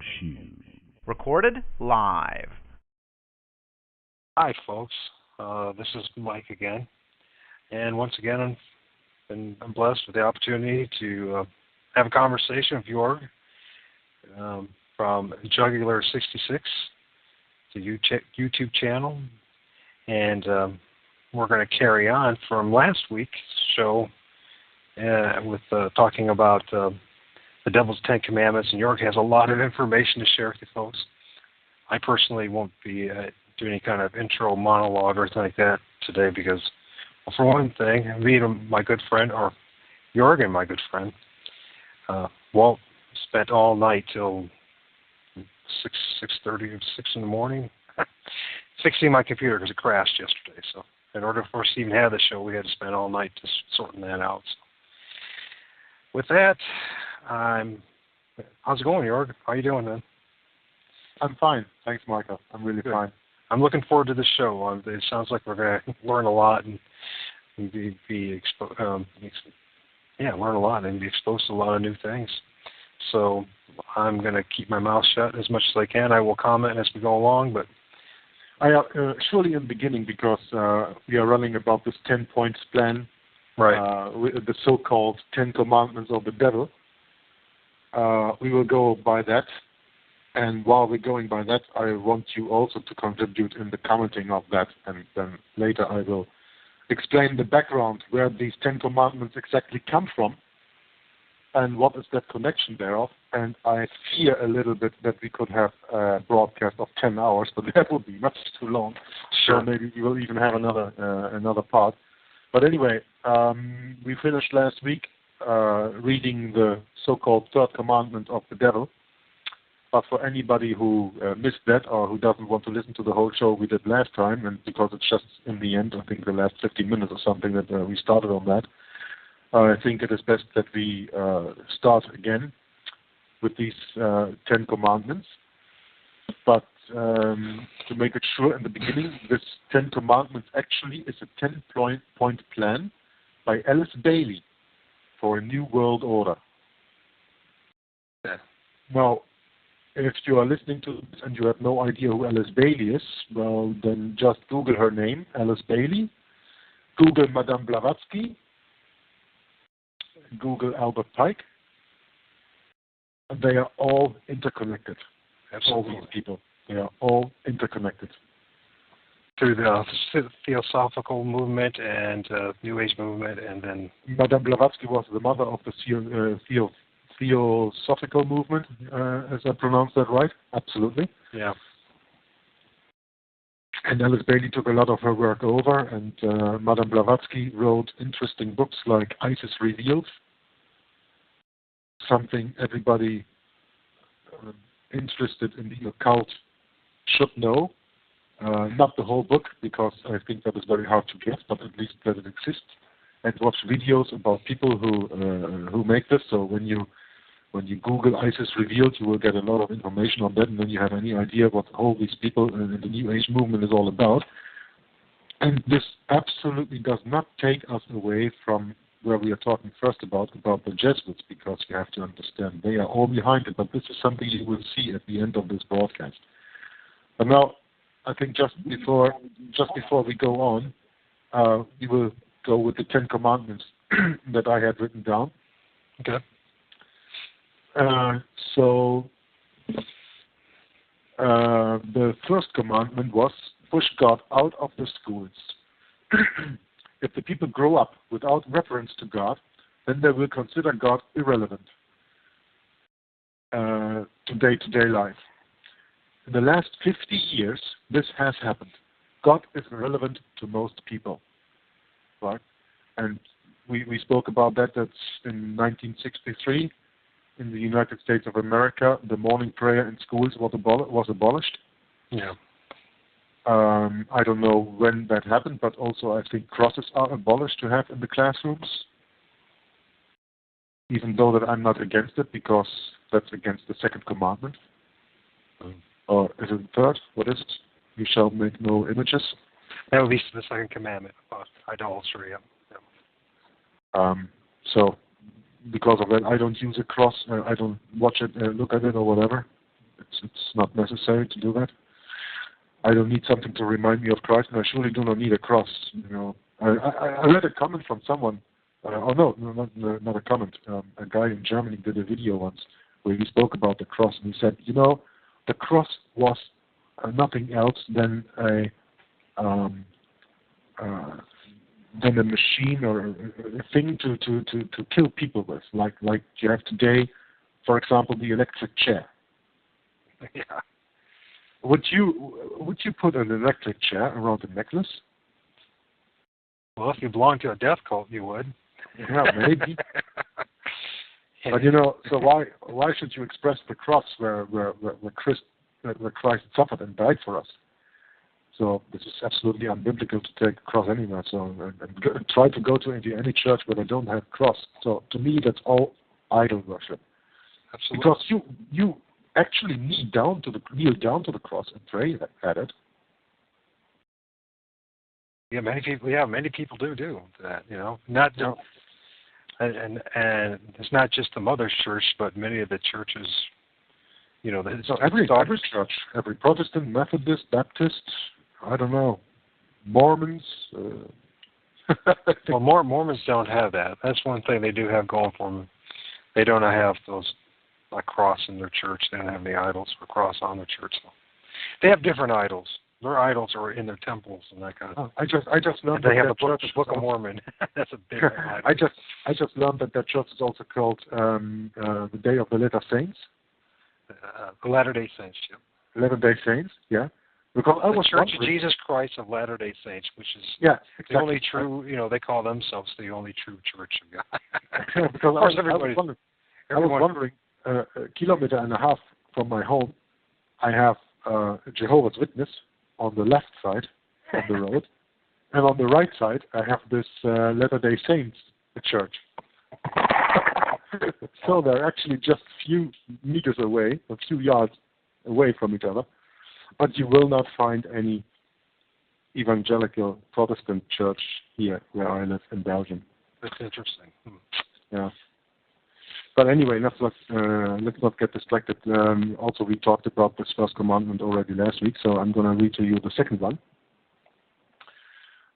Truth. Recorded live. Hi, folks. This is Mike again. And once again, I'm blessed with the opportunity to have a conversation with Jorg from Jugular66, the YouTube channel. And we're going to carry on from last week's show with talking about the Devil's Ten Commandments. And Jorg has a lot of information to share with you folks. I personally won't be doing any kind of intro monologue or anything like that today because, well, for one thing, me and my good friend, or Jorg and my good friend, Walt, spent all night till 6:30 or 6 in the morning fixing my computer because it crashed yesterday. So in order for us to even have the show, we had to spend all night just sorting that out. So with that, how's it going, Jorg? How you doing, man? I'm fine. Thanks, Michael. I'm really Good. fine. I'm looking forward to the show. It sounds like we're going to learn a lot and learn a lot and be exposed to a lot of new things. So I'm going to keep my mouth shut as much as I can. I will comment as we go along, but surely in the beginning, because we are running about this 10 points plan, right? With the so-called 10 Commandments of the Devil. We will go by that. And while we're going by that, I want you also to contribute in the commenting of that. And then later I will explain the background, where these 10 Commandments exactly come from, and what is that connection thereof. And I fear a little bit that we could have a broadcast of 10 hours, but that would be much too long. Sure. So maybe we will even have another part. But anyway, we finished last week reading the so-called third commandment of the devil. But for anybody who missed that or who doesn't want to listen to the whole show we did last time, and because it's just in the end, I think the last 15 minutes or something that we started on that, I think it is best that we start again with these 10 commandments. But to make it sure in the beginning, this 10 commandments actually is a 10-point plan by Alice Bailey for a new world order. Yeah. Now, if you are listening to this and you have no idea who Alice Bailey is, well, then just Google her name, Alice Bailey. Google Madame Blavatsky. Google Albert Pike. And they are all interconnected. Absolutely. All these people. They are all interconnected. Through the Theosophical movement and New Age movement, and then Madame Blavatsky was the mother of the Theosophical movement, as I pronounced that right? Absolutely. Yeah. And Alice Bailey took a lot of her work over, and Madame Blavatsky wrote interesting books like ISIS Revealed, something everybody interested in the occult should know. Not the whole book, because I think that is very hard to get, but at least that it exists. And watch videos about people who make this. So when you Google ISIS Revealed, you will get a lot of information on that, and then you have any idea what all these people in the New Age movement is all about. And this absolutely does not take us away from where we are talking first about the Jesuits, because you have to understand they are all behind it. But this is something you will see at the end of this broadcast. But now, I think just before we go on, we will go with the 10 commandments that I had written down. Okay. So the first commandment was push God out of the schools. If the people grow up without reference to God, then they will consider God irrelevant to day-to-day life. In the last 50 years, this has happened. God is irrelevant to most people, right? And we spoke about that. That's in 1963. In the United States of America, the morning prayer in schools was abolished. Yeah. I don't know when that happened, but also I think crosses are abolished to have in the classrooms. Even though that I'm not against it, because that's against the second commandment. Or is it the third? What is it? You shall make no images. That would be the second commandment about idolatry. Yeah. So because of that, I don't use a cross. I don't watch it, look at it, or whatever. It's not necessary to do that. I don't need something to remind me of Christ, and I surely do not need a cross. I read a comment from someone. Not a comment. A guy in Germany did a video once where he spoke about the cross, and he said, the cross was nothing else than a machine or a thing to kill people with, like you have today, for example, the electric chair. Yeah. Would you put an electric chair around a necklace? Well, if you belong to a death cult, you would. Yeah, maybe. But so why should you express the cross where Christ suffered and died for us? So this is absolutely unbiblical to take a cross anywhere. So and try to go to any church where they don't have a cross. So to me, that's all idol worship. Absolutely. Because you actually kneel down to the cross and pray at it. Yeah, many people do that. Not no. And it's not just the Mother's Church, but many of the churches. So every church, every Protestant, Methodist, Baptist, I don't know, Mormons. Well, Mormons don't have that. That's one thing they do have going for them. They don't have those a cross in their church. They don't have any idols or cross on their church. They have different idols. Their idols are in their temples and that kind of thing. I just learned they have that the Book of Mormon. That's a big idol. I just learned that church is also called the Day of the Latter Saints. The Latter-day Saints. Yeah. Latter-day Saints, yeah. Because I was Church of Jesus Christ of Latter-day Saints, which is exactly. the only true. They call themselves the only true Church of God. Because I was wondering, a kilometer and a half from my home, I have Jehovah's Witness on the left side of the road, and on the right side I have this Latter-day Saints church. So they're actually just a few meters away, a few yards away from each other, but you will not find any evangelical Protestant church here where I live in Belgium. That's interesting. Yeah. But anyway, let's not get distracted. Also, we talked about this first commandment already last week, so I'm going to read to you the second one.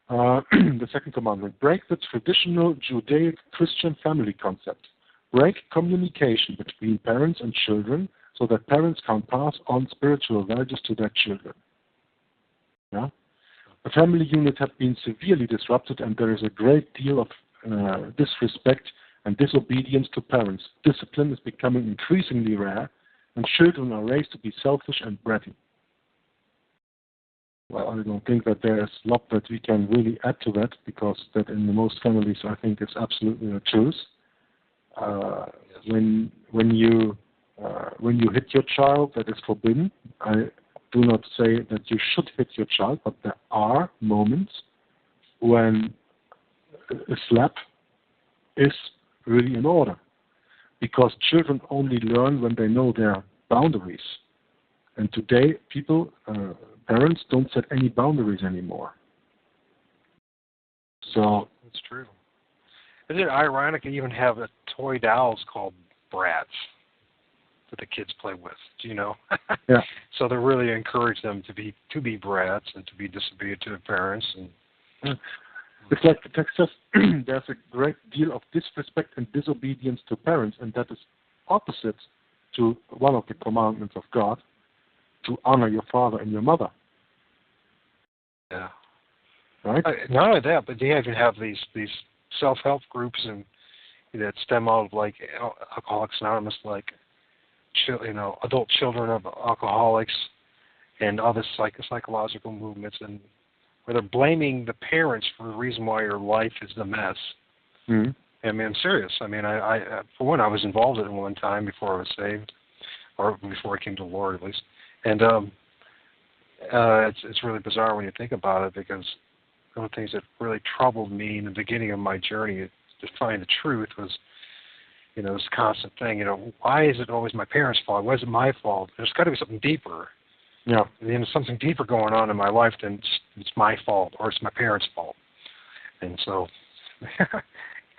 The second commandment: break the traditional Judaic Christian family concept. Break communication between parents and children so that parents can pass on spiritual values to their children. Yeah? The family unit has been severely disrupted, and there is a great deal of disrespect and disobedience to parents. Discipline is becoming increasingly rare, and children are raised to be selfish and bratty. Well, I don't think that there is a lot that we can really add to that, because that in the most families, I think, is absolutely the truth. When you hit your child, that is forbidden. I do not say that you should hit your child, but there are moments when a slap is really in order, because children only learn when they know their boundaries. And today, parents don't set any boundaries anymore. So that's true. Isn't it ironic you even have toy dolls called brats that the kids play with? Do you know? Yeah. So they really encourage them to be brats and to be disobedient to their parents. And it's like the text says, there's a great deal of disrespect and disobedience to parents, and that is opposite to one of the commandments of God, to honor your father and your mother. Yeah. Right? Not only that, but they even have these self-help groups and that stem out of like Alcoholics Anonymous, like adult children of alcoholics and other psychological movements, and where they're blaming the parents for the reason why your life is a mess. Mm-hmm. I mean, I'm serious. I mean, I for one, I was involved in it one time before I was saved, or before I came to the Lord, at least. And it's really bizarre when you think about it, because one of the things that really troubled me in the beginning of my journey to find the truth was, this constant thing, why is it always my parents' fault? Why is it my fault? There's got to be something deeper. Yeah. There's something deeper going on in my life than it's my fault or it's my parents' fault. And so, of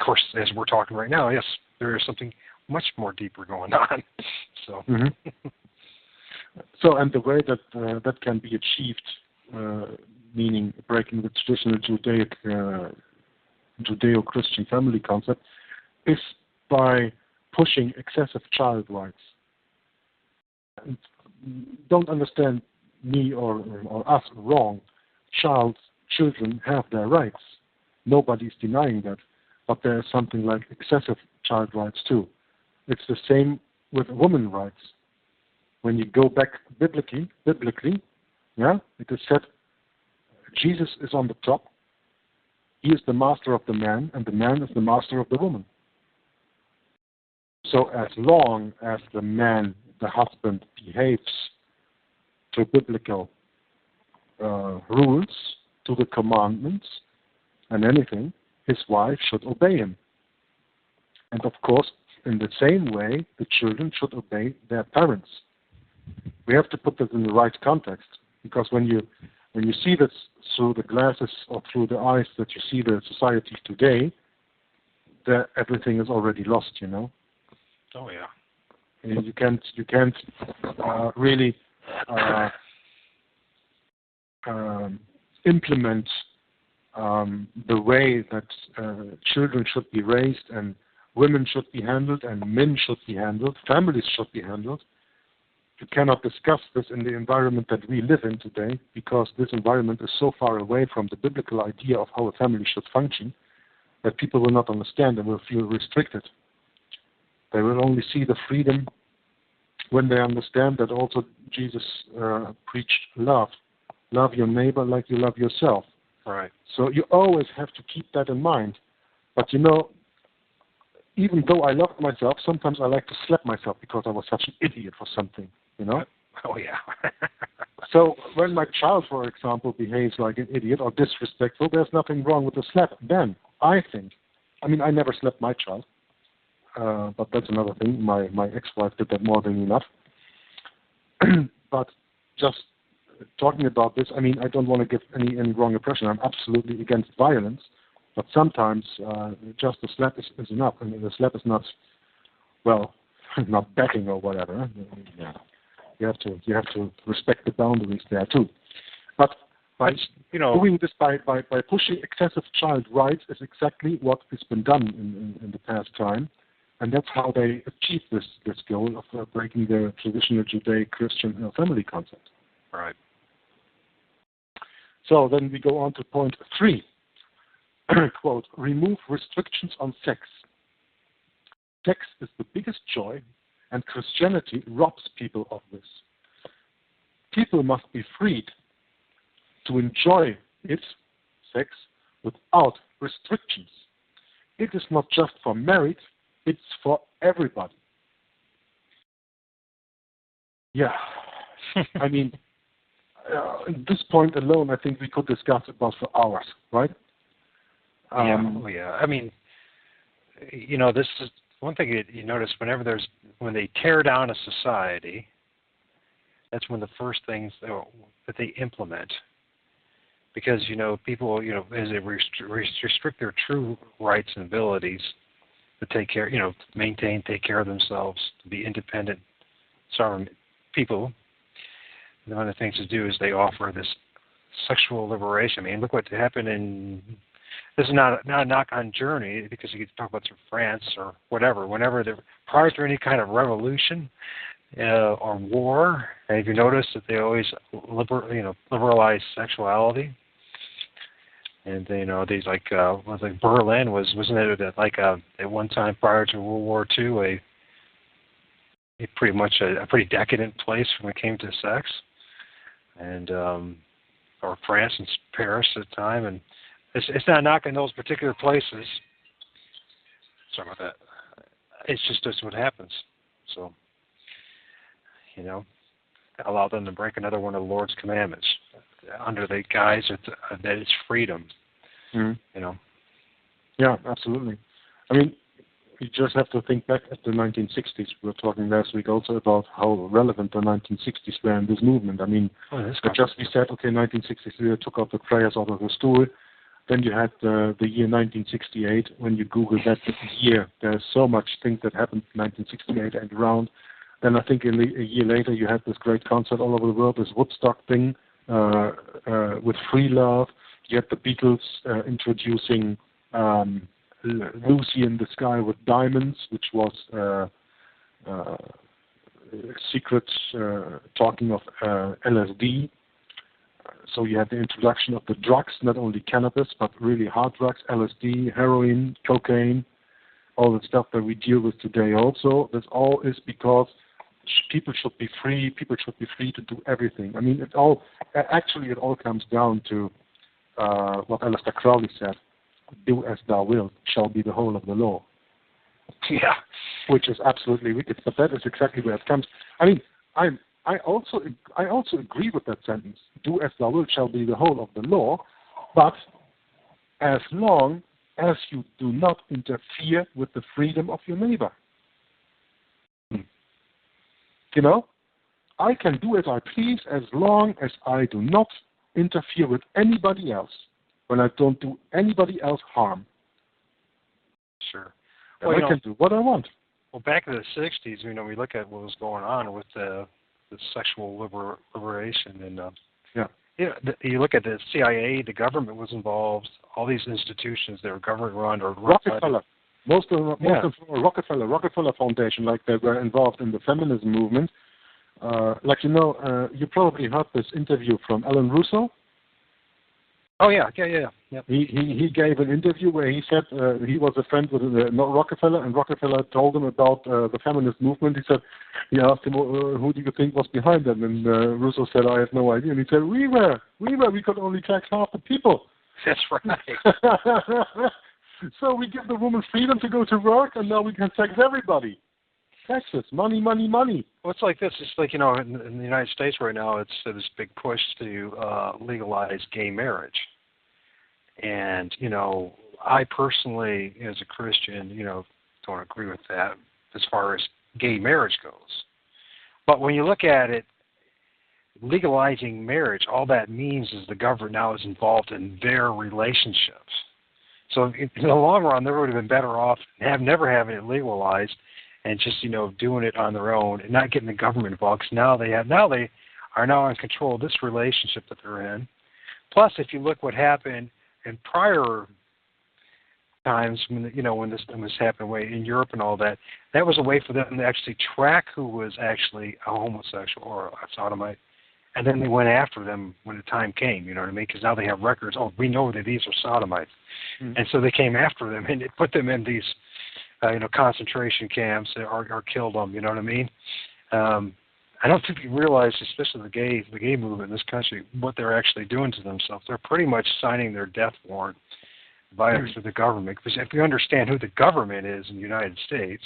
course, as we're talking right now, yes, there is something much more deeper going on. So. Mm-hmm. So, and the way that that can be achieved, meaning breaking the traditional Judeo-Christian family concept, is by pushing excessive child rights. And don't understand me or us wrong. Children have their rights. Nobody's denying that. But there is something like excessive child rights too. It's the same with women's rights. When you go back biblically, yeah, it is said Jesus is on the top. He is the master of the man, and the man is the master of the woman. So as long as the man, the husband, behaves to biblical rules, to the commandments, and anything, his wife should obey him. And of course, in the same way, the children should obey their parents. We have to put this in the right context, because when you see this through the glasses or through the eyes that you see the society today, everything is already lost, you know. Oh yeah. And you can't really implement the way that children should be raised and women should be handled and men should be handled, families should be handled. You cannot discuss this in the environment that we live in today, because this environment is so far away from the biblical idea of how a family should function that people will not understand and will feel restricted. They will only see the freedom when they understand that also Jesus preached love. Love your neighbor like you love yourself. Right. So you always have to keep that in mind. But you know, even though I love myself, sometimes I like to slap myself because I was such an idiot for something, you know? Oh, yeah. So when my child, for example, behaves like an idiot or disrespectful, there's nothing wrong with the slap. Then, I think, I mean, I never slapped my child, but that's another thing. My ex-wife did that more than enough. But just talking about this, I mean, I don't want to give any wrong impression. I'm absolutely against violence. But sometimes just a slap is enough. I mean, the slap is not, well, not batting or whatever. Yeah. You have to respect the boundaries there too. But by doing this by pushing excessive child rights is exactly what has been done in the past time, and that's how they achieve this goal of breaking the traditional Judeo-Christian family concept. Right. So then we go on to point 3. Quote, remove restrictions on sex. Sex is the biggest joy, and Christianity robs people of this. People must be freed to enjoy it, sex, without restrictions. It is not just for married, it's for everybody. Yeah. I mean, at this point alone, I think we could discuss about for hours, right? Yeah. I mean, you know, this is one thing you notice when they tear down a society, that's one of the first things that they implement. Because, you know, people, you know, as they restrict their true rights and abilities to take care, you know, maintain, take care of themselves, to be independent, sovereign people, and one of the things to do is they offer this sexual liberation. I mean, look what happened in... This is not a knock on Germany, because you could talk about France or whatever. Whenever prior to any kind of revolution or war, and if you notice that they always liberalize sexuality, and you know these like Berlin wasn't it like at one time prior to World War II a pretty much a pretty decadent place when it came to sex, and or France and Paris at the time, and it's not knocking those particular places. Sorry about that. It's just that's what happens. So, you know, allow them to break another one of the Lord's commandments under the guise that it's freedom. Mm-hmm. You know. Yeah, absolutely. I mean, you just have to think back at the 1960s. We were talking last week also about how relevant the 1960s were in this movement. I mean, just we said, okay, 1963 they took out the prayers out of the stool. Then you had the year 1968. When you Google that year, there's so much things that happened in 1968 and around Then I think a year later you had this great concert all over the world, this Woodstock thing with free love. You had the Beatles introducing Lucy in the Sky with Diamonds, which was secret talking of LSD. So you had the introduction of the drugs, not only cannabis, but really hard drugs, LSD, heroin, cocaine, all the stuff that we deal with today also. This all is because people should be free. People should be free to do everything. I mean, it all comes down to what Aleister Crowley said, do as thou wilt shall be the whole of the law. Yeah. Which is absolutely wicked, but that is exactly where it comes. I mean, I also agree with that sentence. Do as thou wilt shall be the whole of the law, but as long as you do not interfere with the freedom of your neighbor. You know, I can do as I please as long as I do not interfere with anybody else, when I don't do anybody else harm. Sure. Well, I can do what I want. Well, back in the 60s, you know, we look at what was going on with the sexual liberation, and you look at the CIA, the government was involved, all these institutions that were government-run or Rockefeller. Most of them were Rockefeller Foundation, like they were involved in the feminism movement. You probably heard this interview from Alan Russo. Oh yeah. He gave an interview where he said he was a friend with Rockefeller, and Rockefeller told him about the feminist movement. He asked him, who do you think was behind them? And Russo said, I have no idea. And he said, we could only tax half the people. That's right. So we give the woman freedom to go to work, and now we can tax everybody. Taxes, money. Well, it's like this. It's like, you know, in the United States right now, it's this big push to legalize gay marriage. And, you know, I personally, as a Christian, you know, don't agree with that as far as gay marriage goes. But when you look at it, legalizing marriage, all that means is the government now is involved in their relationships. So in the long run, they would have been better off never having it legalized and just, you know, doing it on their own and not getting the government involved. Because now they are now in control of this relationship that they're in. Plus, if you look what happened in prior times, when this happened in Europe and all that, that was a way for them to actually track who was actually a homosexual or a sodomite. And then they went after them when the time came, you know what I mean? Because now they have records. Oh, we know that these are sodomites. Mm-hmm. And so they came after them and they put them in these, concentration camps or killed them, you know what I mean? I don't think you realize, especially the gay movement in this country, what they're actually doing to themselves. They're pretty much signing their death warrant through the government. Because if you understand who the government is in the United States,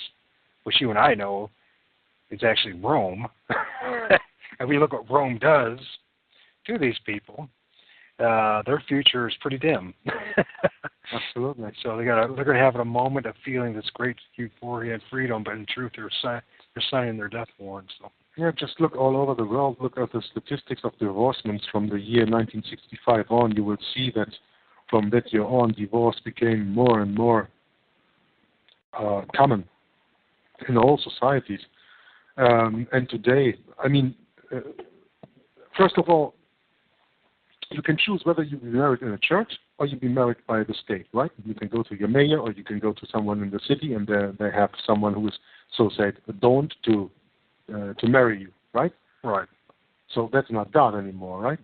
which you and I know is actually Rome, and we look what Rome does to these people, their future is pretty dim. Absolutely. So they're going to have a moment of feeling this great euphoria and freedom, but in truth, they're signing their death warrant. So. Yeah, just look all over the world. Look at the statistics of divorcements from the year 1965 on. You will see that from that year on, divorce became more and more common in all societies. And today, I mean, first of all, you can choose whether you be married in a church or you be married by the state, right? You can go to your mayor or you can go to someone in the city, and they have someone who is, so said, adorned to marry you, right? Right. So that's not God anymore, right?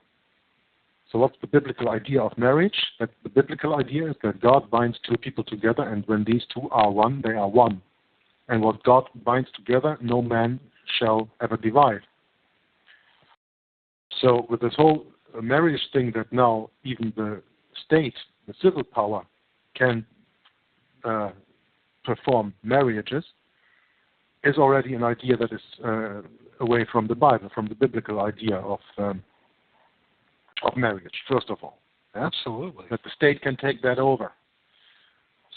So what's the biblical idea of marriage? That the biblical idea is that God binds two people together, and when these two are one, they are one. And what God binds together, no man shall ever divide. So with this whole marriage thing that now even the state, the civil power, can perform marriages, is already an idea that is away from the Bible, from the biblical idea of marriage, first of all. Absolutely. That the state can take that over.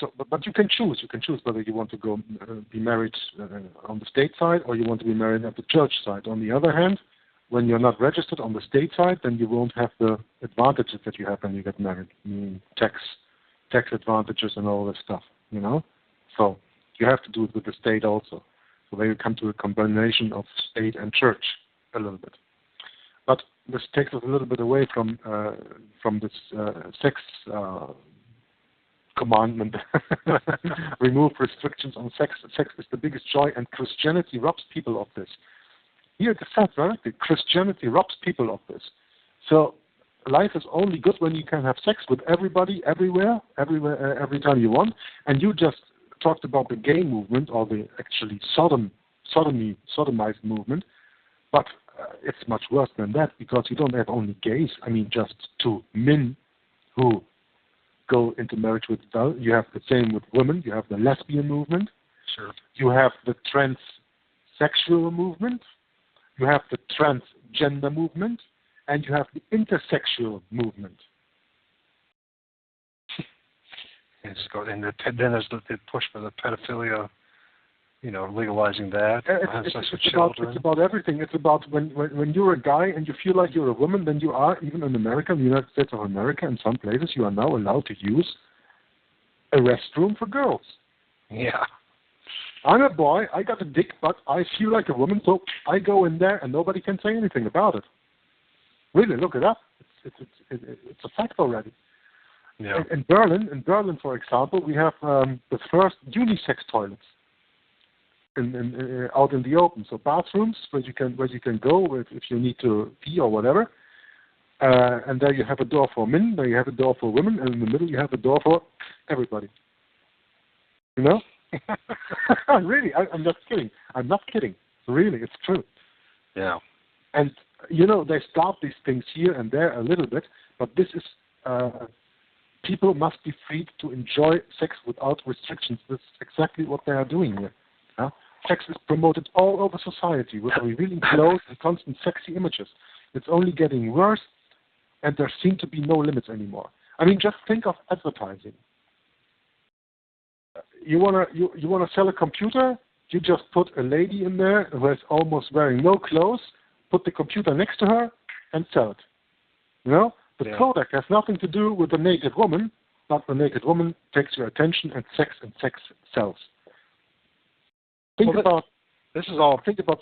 So, but you can choose. You can choose whether you want to go be married on the state side or you want to be married at the church side. On the other hand, when you're not registered on the state side, then you won't have the advantages that you have when you get married. I mean, tax advantages and all this stuff, you know? So you have to do it with the state also. So there you come to a combination of state and church a little bit. But this takes us a little bit away from this sex commandment. Remove restrictions on sex. Sex is the biggest joy, and Christianity robs people of this. Here it is said directly, Christianity robs people of this. So life is only good when you can have sex with everybody, everywhere, every time you want. And you just talked about the gay movement, or the actually sodomized movement, but it's much worse than that, because you don't have only gays. I mean, just two men who go into marriage with each. You have the same with women. You have the lesbian movement. Sure. You have the transsexual movement. You have the transgender movement, and you have the intersexual movement. And then there's the push for the pedophilia, legalizing that. It's about everything. It's about when you're a guy and you feel like you're a woman, then you are, even in America, in the United States of America, in some places, you are now allowed to use a restroom for girls. Yeah. I'm a boy, I got a dick, but I feel like a woman, so I go in there and nobody can say anything about it. Really, look it up. It's a fact already. Yeah. In Berlin, for example, we have the first unisex toilets out in the open. So bathrooms where you can go if you need to pee or whatever. And there you have a door for men, there you have a door for women, and in the middle you have a door for everybody. You know? Really, I'm not kidding. I'm not kidding. Really, it's true. Yeah. And, they start these things here and there a little bit, but this is, people must be free to enjoy sex without restrictions. That's exactly what they are doing here. Sex is promoted all over society with revealing clothes and constant sexy images. It's only getting worse, and there seem to be no limits anymore. I mean, just think of advertising. You wanna sell a computer? You just put a lady in there who is almost wearing no clothes, put the computer next to her, and sell it. The product has nothing to do with the naked woman, but the naked woman takes your attention, and sex sells. Think about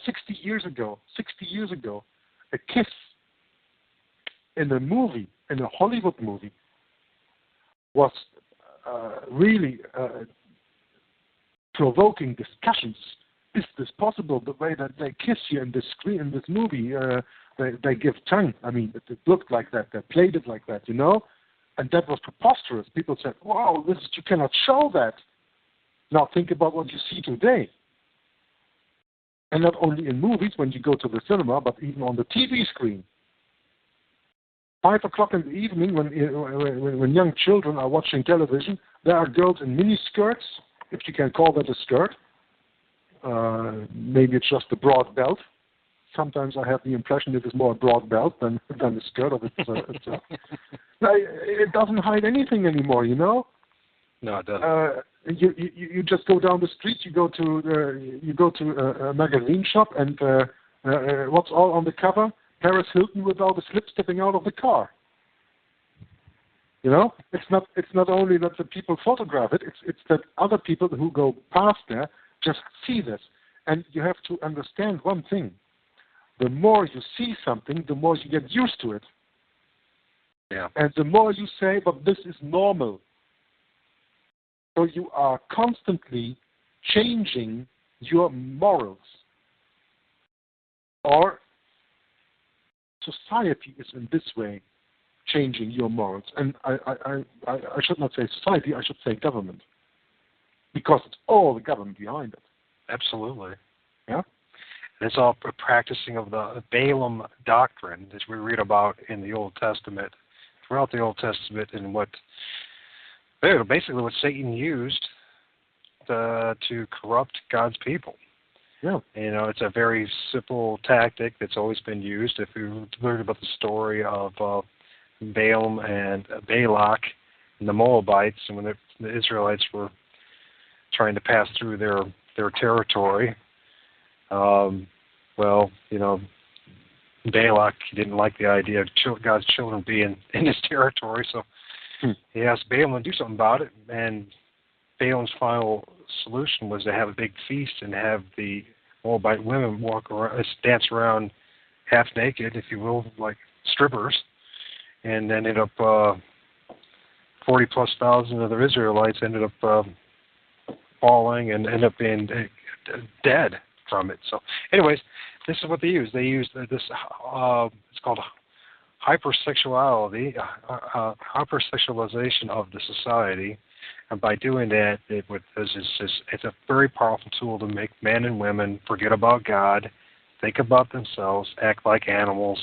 60 years ago. 60 years ago, a kiss in a movie, in a Hollywood movie, was really provoking discussions. Is this possible? The way that they kiss you in this screen, in this movie, they give tongue. I mean, it looked like that. They played it like that, and that was preposterous. People said, "Wow, you cannot show that." Now think about what you see today. And not only in movies when you go to the cinema, but even on the TV screen. 5 o'clock in the evening, when young children are watching television, there are girls in mini skirts, if you can call that a skirt. Maybe it's just a broad belt. Sometimes I have the impression it is more a broad belt than a skirt. It doesn't hide anything anymore, No, it doesn't. You just go down the street. You go to a magazine shop, and what's all on the cover? Paris Hilton with all the slip stepping out of the car. It's not only that the people photograph it. It's that other people who go past there just see this. And you have to understand one thing: the more you see something, the more you get used to it. Yeah. And the more you say, "But this is normal." So you are constantly changing your morals. Or society is in this way changing your morals. And I should not say society, I should say government. Because it's all the government behind it. Absolutely. Yeah? And it's all a practicing of the Balaam doctrine that we read about in the Old Testament, throughout the Old Testament, and basically what Satan used to corrupt God's people. Yeah. It's a very simple tactic that's always been used. If you learn about the story of Balaam and Balak and the Moabites, and when the Israelites were trying to pass through their territory, Balak didn't like the idea of God's children being in his territory, so he asked Balaam to do something about it, and Balaam's final solution was to have a big feast and have the Moabite women walk around, dance around half naked, if you will, like strippers, and then ended up 40+ thousand of the Israelites ended up falling and ended up being dead from it. So, anyways, this is what they use. They use this. It's called hypersexuality, hypersexualization of the society, and by doing that, it's a very powerful tool to make men and women forget about God, think about themselves, act like animals,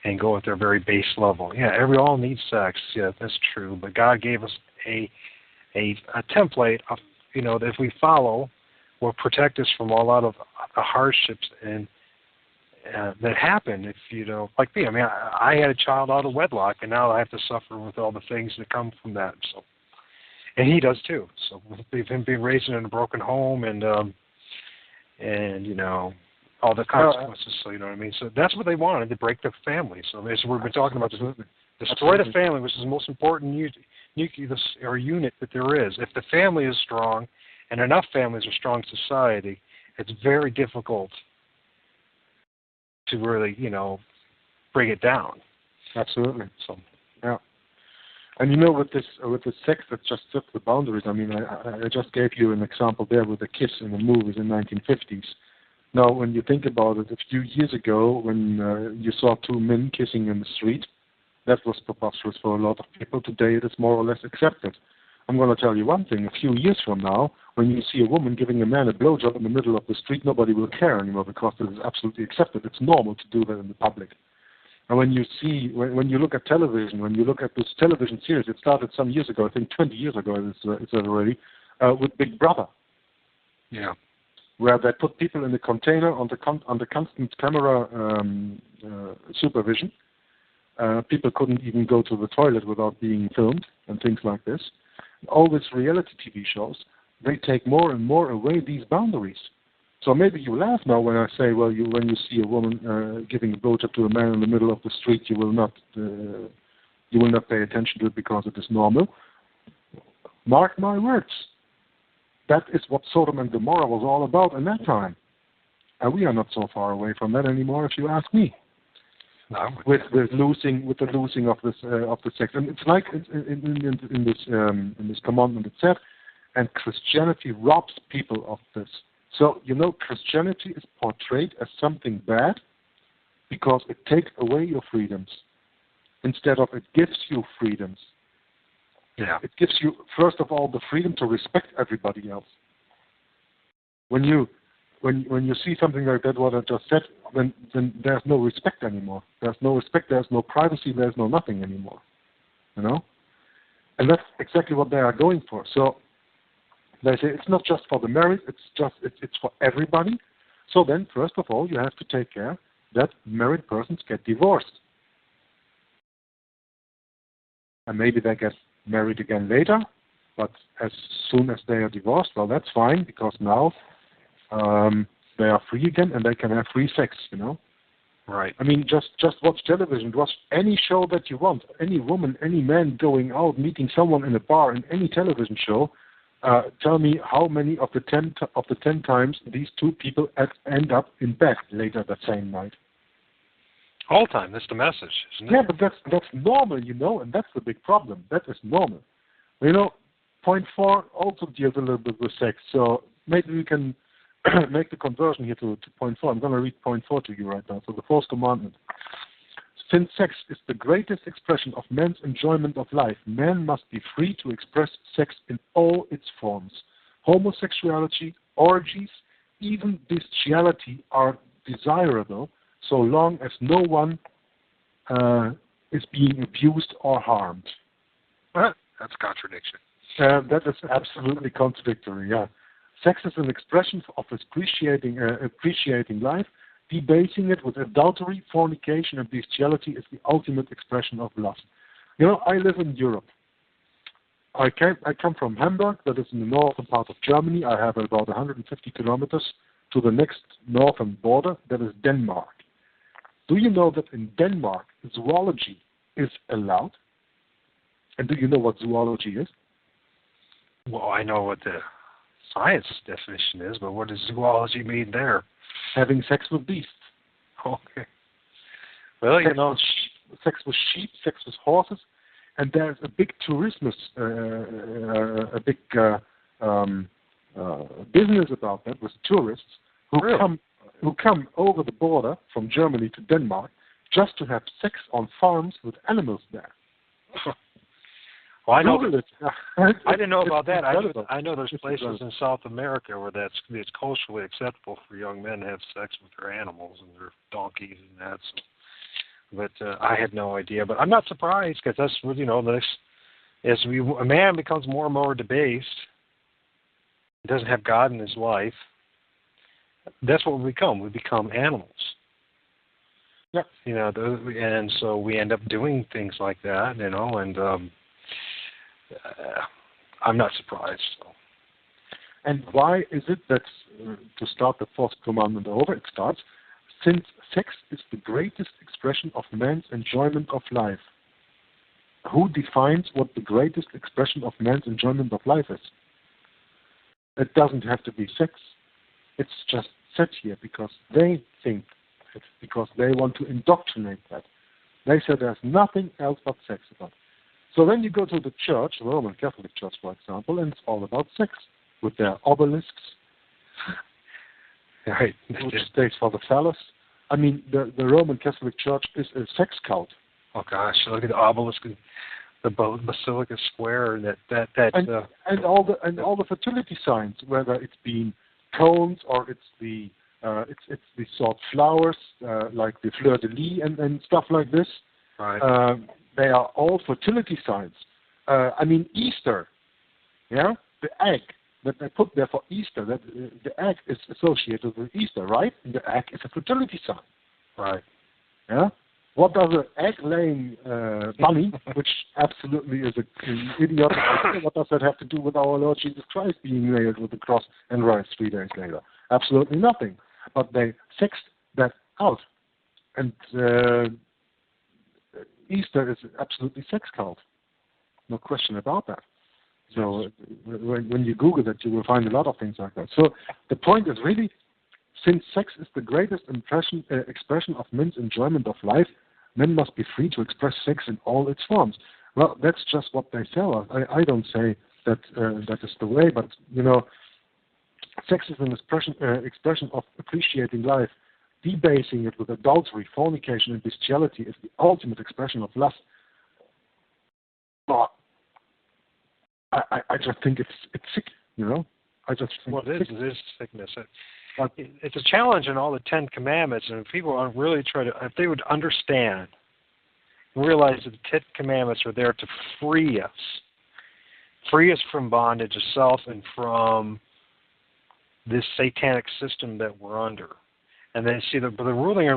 and go at their very base level. Yeah, we all need sex. Yeah, that's true. But God gave us a template of, that if we follow, will protect us from a lot of the hardships and that happen. If like me, I mean, I had a child out of wedlock, and now I have to suffer with all the things that come from that. So, and he does too. So, with him being raised in a broken home, and all the consequences. So, you know what I mean. So that's what they wanted, to break the family. So as we've been talking about, destroy the family, which is the most important nucleus or unit that there is. If the family is strong, and enough families are strong society, it's very difficult to really, bring it down. Absolutely. So, yeah. And with this sex that just sets the boundaries. I mean, I just gave you an example there with the kiss in the movies in the 1950s. Now, when you think about it, a few years ago, when you saw two men kissing in the street, that was preposterous for a lot of people. Today, it is more or less accepted. I'm going to tell you one thing. A few years from now, when you see a woman giving a man a blowjob in the middle of the street, nobody will care anymore because it is absolutely accepted. It's normal to do that in the public. And when you look at television, when you look at this television series, it started some years ago, I think 20 years ago it's already, with Big Brother. Yeah. Where they put people in the container under constant camera supervision. People couldn't even go to the toilet without being filmed and things like this. All these reality TV shows, they take more and more away these boundaries. So maybe you laugh now when I say, well, when you see a woman giving a blowjob to a man in the middle of the street, you will not pay attention to it because it is normal. Mark my words. That is what Sodom and Gomorrah was all about in that time. And we are not so far away from that anymore, if you ask me. No. With the losing of the sex, and it's like in this commandment it said, and Christianity robs people of this. So Christianity is portrayed as something bad because it takes away your freedoms instead of it gives you freedoms. Yeah. It gives you, first of all, the freedom to respect everybody else. When you see something like that, what I just said, then there's no respect anymore. There's no respect, there's no privacy, there's no nothing anymore. And that's exactly what they are going for. So they say it's not just for the married, it's for everybody. So then, first of all, you have to take care that married persons get divorced. And maybe they get married again later, but as soon as they are divorced, well, that's fine, because now they are free again and they can have free sex, Right. I mean, just watch television, watch any show that you want, any woman, any man going out, meeting someone in a bar, in any television show. Tell me how many of the 10 times these two people end up in bed later that same night. All the time. That's the message, isn't it? Yeah, but that's normal, and that's the big problem. That is normal. Point 4 also deals a little bit with sex, so maybe we can make the conversion here to point 4. I'm going to read point 4 to you right now. So the fourth commandment. Since sex is the greatest expression of man's enjoyment of life, man must be free to express sex in all its forms. Homosexuality, orgies, even bestiality are desirable so long as no one is being abused or harmed. That's a contradiction. That is absolutely contradictory, yeah. Sex is an expression of appreciating life. Debasing it with adultery, fornication, and bestiality is the ultimate expression of lust. I live in Europe. I come from Hamburg, that is in the northern part of Germany. I have about 150 kilometers to the next northern border, that is Denmark. Do you know that in Denmark, zoology is allowed? And do you know what zoology is? Well, I know what the science's definition is, but what does zoology mean there? Having sex with beasts. Okay. Well, sex, sex with sheep, sex with horses, and there's a big tourismus, a big business about that with tourists who come over the border from Germany to Denmark just to have sex on farms with animals there. Well, I know. I didn't know about that. I know there's places in South America where it's culturally acceptable for young men to have sex with their animals and their donkeys and that. So, but I had no idea. But I'm not surprised because that's as a man becomes more and more debased, doesn't have God in his life. That's what we become. We become animals. Yeah. And so we end up doing things like that. And I'm not surprised. So. And why is it that, to start the fourth commandment over, it starts, since sex is the greatest expression of man's enjoyment of life. Who defines what the greatest expression of man's enjoyment of life is? It doesn't have to be sex. It's just set here because they think it, because they want to indoctrinate that. They say there's nothing else but sex about it. So then you go to the church, the Roman Catholic Church, for example, and it's all about sex, with their obelisks, right, which stays for the phallus. I mean, the Roman Catholic Church is a sex cult. Oh gosh, look at the obelisk, the Basilica Square, and all the fertility signs, whether it's been cones or it's the sort flowers like the fleur de lis and stuff like this. Right. They are all fertility signs. I mean, Easter, yeah, the egg that they put there for Easter, that the egg is associated with Easter, right? And the egg is a fertility sign. Right. Yeah. What does an egg-laying bunny, which absolutely is an idiotic idea, what does that have to do with our Lord Jesus Christ being nailed with the cross and rise 3 days later? Absolutely nothing. But they sexed that out. And Easter is absolutely sex cult. No question about that. So when you Google that, you will find a lot of things like that. So the point is really, since sex is the greatest expression of men's enjoyment of life, men must be free to express sex in all its forms. Well, that's just what they tell us. I don't say that that is the way, but sex is an expression of appreciating life. Debasing it with adultery, fornication, and bestiality is the ultimate expression of lust. Well, I just think it's sick, I just think it is sickness. It's a challenge in all the 10 Commandments, and if people are really if they would understand and realize that the 10 Commandments are there to free us from bondage of self and from this satanic system that we're under. And then see the ruling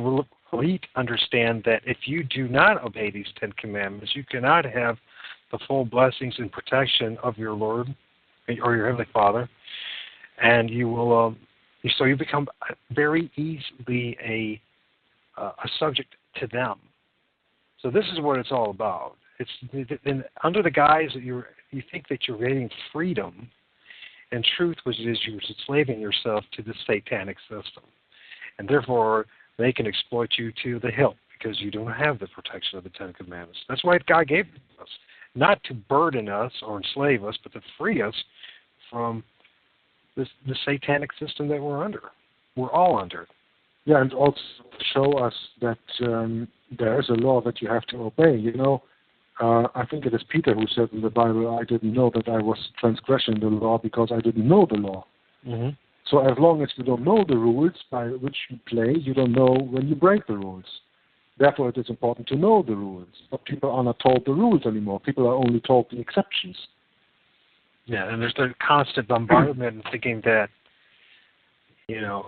elite understand that if you do not obey these 10 Commandments, you cannot have the full blessings and protection of your Lord or your Heavenly Father, and you will. So you become very easily a subject to them. So this is what it's all about. It's under the guise that you think that you're getting freedom, and truth, which is you're enslaving yourself to the satanic system. And therefore, they can exploit you to the hilt because you don't have the protection of the 10 Commandments. That's why God gave it to us. Not to burden us or enslave us, but to free us from the satanic system that we're under. We're all under. Yeah, and also show us that there is a law that you have to obey. I think it is Peter who said in the Bible, I didn't know that I was transgressing the law because I didn't know the law. Mm-hmm. So as long as you don't know the rules by which you play, you don't know when you break the rules. Therefore, it is important to know the rules. But people are not told the rules anymore. People are only told the exceptions. Yeah, and there's the constant bombardment and thinking that,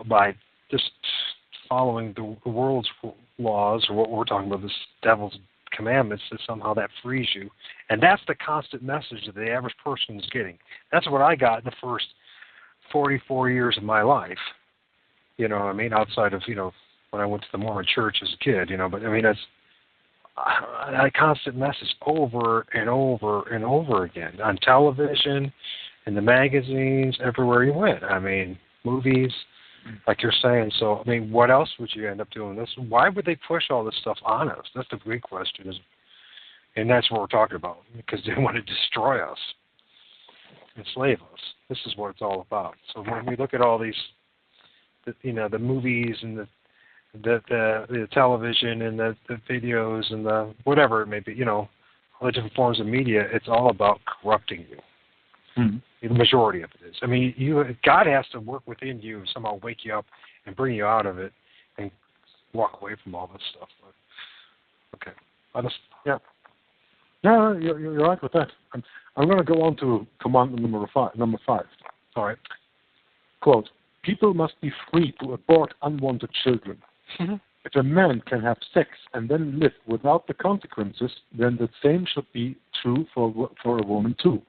by just following the world's laws, or what we're talking about, this devil's commandments, that somehow that frees you. And that's the constant message that the average person is getting. That's what I got in the first 44 years of my life. Outside of, when I went to the Mormon church as a kid, but that's a constant message over and over and over again on television, in the magazines, everywhere you went. I mean, movies, like you're saying. So, I mean, what else would you end up doing this? Why would they push all this stuff on us? That's the big question. And that's what we're talking about, because they want to destroy us, enslave us. This is what it's all about. So when we look at all these, the movies and the television and the videos and the whatever it may be, all the different forms of media, it's all about corrupting you. Mm-hmm. The majority of it is. I mean, God has to work within you and somehow wake you up and bring you out of it and walk away from all this stuff. But, okay. Yeah. Yeah, you're right with that. I'm going to go on to commandment number five. All right. Quote, people must be free to abort unwanted children. Mm-hmm. If a man can have sex and then live without the consequences, then the same should be true for a woman too.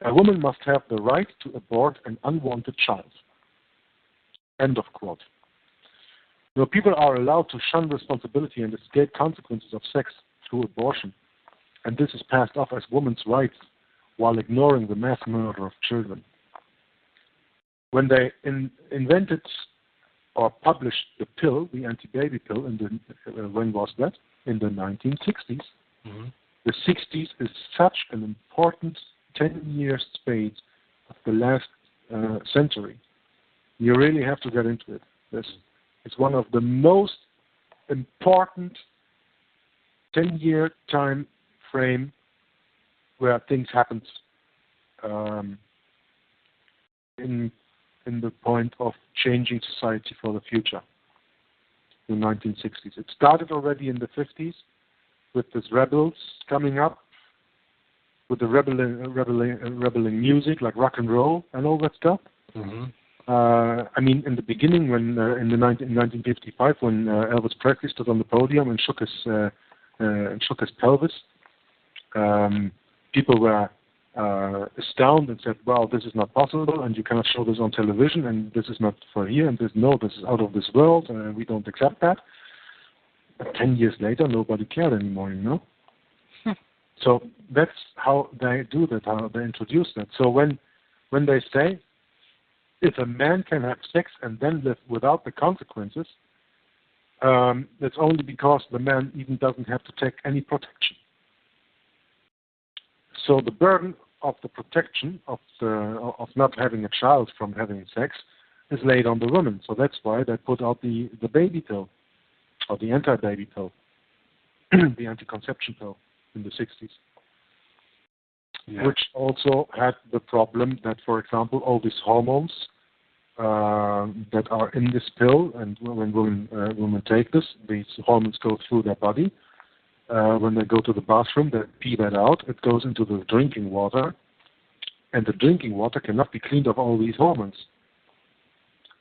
A woman must have the right to abort an unwanted child. End of quote. People are allowed to shun responsibility and escape consequences of sex through abortion. And this is passed off as women's rights while ignoring the mass murder of children. When they invented or published the pill, the anti-baby pill, when was that? In the 1960s. Mm-hmm. The 60s is such an important 10-year space of the last century. You really have to get into it. It's one of the most important 10-year time frame where things happened in the point of changing society for the future. In the 1960s. It started already in the 50s with these rebels coming up, with the rebelling music like rock and roll and all that stuff. Mm-hmm. I mean, in the beginning, when in 1955, when Elvis Presley stood on the podium and shook his pelvis, people were astounded and said, "Well, this is not possible, and you cannot show this on television, and this is not for here, and this is out of this world, and we don't accept that." But 10 years later, nobody cared anymore, So that's how they do that, how they introduce that. So when they say, if a man can have sex and then live without the consequences, that's only because the man even doesn't have to take any protection. So the burden of the protection of not having a child from having sex is laid on the woman. So that's why they put out the baby pill, or the anti-baby pill, the anti-conception pill in the 60s. Yeah. Which also had the problem that, for example, all these hormones that are in this pill, and when women take this, these hormones go through their body. When they go to the bathroom, they pee that out. It goes into the drinking water, and the drinking water cannot be cleaned of all these hormones.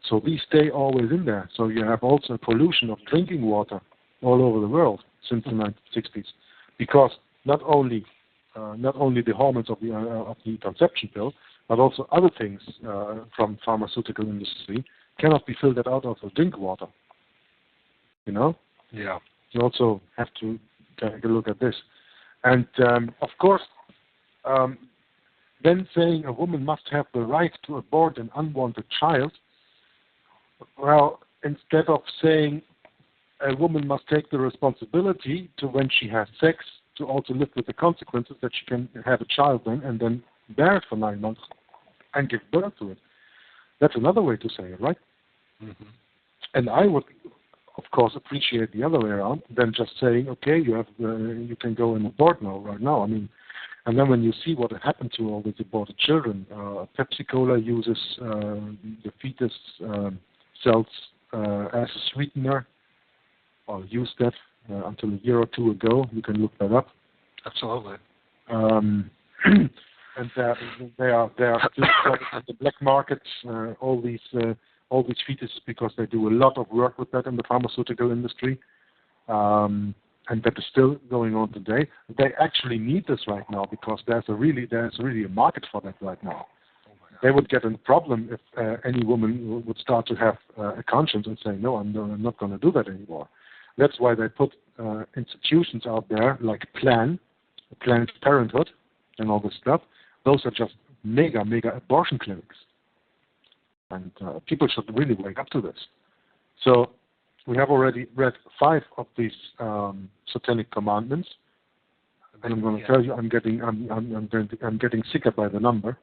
So these stay always in there. So you have also pollution of drinking water all over the world since the 1960s, because not only the hormones of the conception pill, but also other things from pharmaceutical industry cannot be filtered out of the drink water. Yeah. You also have to take a look at this. And of course, then saying a woman must have the right to abort an unwanted child, well, instead of saying a woman must take the responsibility to, when she has sex, to also live with the consequences, that she can have a child then and then bear it for 9 months and give birth to it. That's another way to say it, right? Mm-hmm. And I would, of course, appreciate the other way around than just saying, okay, you can go and abort now, right now. I mean, and then when you see what happened to all these aborted children, Pepsi Cola uses the fetus cells as a sweetener, or used that until a year or two ago. You can look that up. Absolutely. And they are still selling on the black market all these fetuses, because they do a lot of work with that in the pharmaceutical industry, and that is still going on today. They actually need this right now because there's really a market for that right now. They would get a problem if any woman would start to have a conscience and say, no, I'm not going to do that anymore. That's why they put institutions out there like Planned Parenthood and all this stuff. Those are just mega abortion clinics. And people should really wake up to this. So we have already read 5 of these satanic commandments, and I'm going to tell you, I'm getting sicker by the number.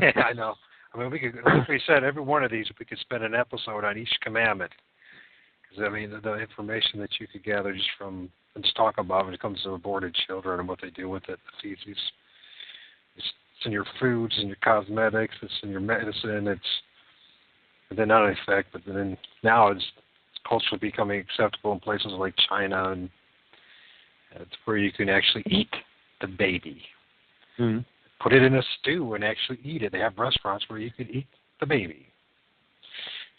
Yeah, I know. I mean, like we said, every one of these, we could spend an episode on each commandment. Because I mean, the information that you could gather just from and just talk about when it comes to aborted children and what they do with it, it's in your foods, in your cosmetics, it's in your medicine, and then not in effect, but then now it's culturally becoming acceptable in places like China, and it's where you can actually eat the baby. Mm-hmm. Put it in a stew and actually eat it. They have restaurants where you can eat the baby.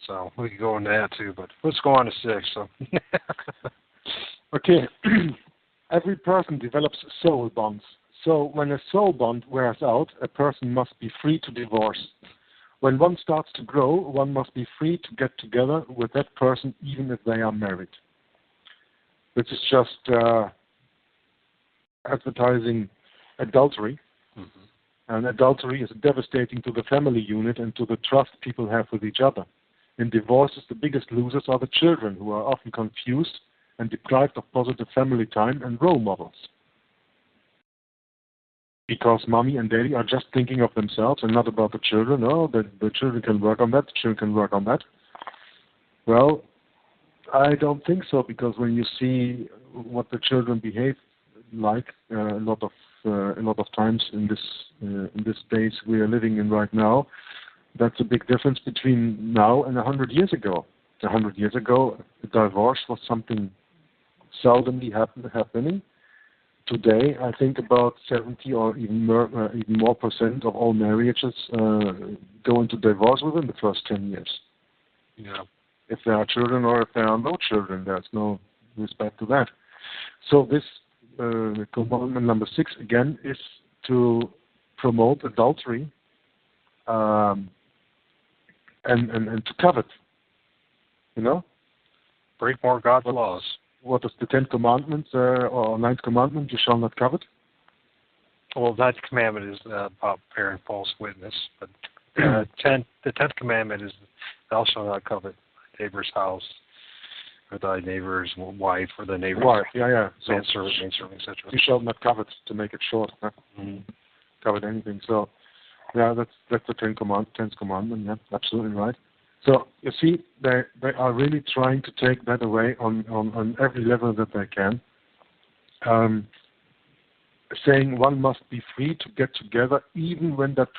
So we could go into that too, but let's go on to 6. So. Okay. Every person develops soul bonds. So when a soul bond wears out, a person must be free to divorce. When one starts to grow, one must be free to get together with that person even if they are married. This is just advertising adultery. Mm-hmm. And adultery is devastating to the family unit and to the trust people have with each other. In divorces, the biggest losers are the children, who are often confused and deprived of positive family time and role models. Because mommy and daddy are just thinking of themselves and not about the children. Oh, the children can work on that, the children can work on that. Well, I don't think so, because when you see what the children behave like, a lot of times in this days we are living in right now, that's a big difference between now and 100 years ago. 100 years ago, a divorce was something seldomly happening. Today, I think about 70 or even more percent of all marriages go into divorce within the first 10 years. Yeah. If there are children or if there are no children, there's no respect to that. So this commandment number 6 again is to promote adultery and to covet. You know, break more God's laws. What is the 10th commandment or 9th commandment? You shall not covet. Well, that commandment is about bearing false witness. But the 10th commandment is, thou shalt not covet thy neighbor's house, or thy neighbor's wife, or the neighbor's wife. Yeah. manservant, etc. You shall not covet, to make it short. Huh? Mm-hmm. Covet anything. So, yeah, that's the 10th commandment. Yeah, absolutely right. So you see, they are really trying to take that away on every level that they can. Saying one must be free to get together, even when that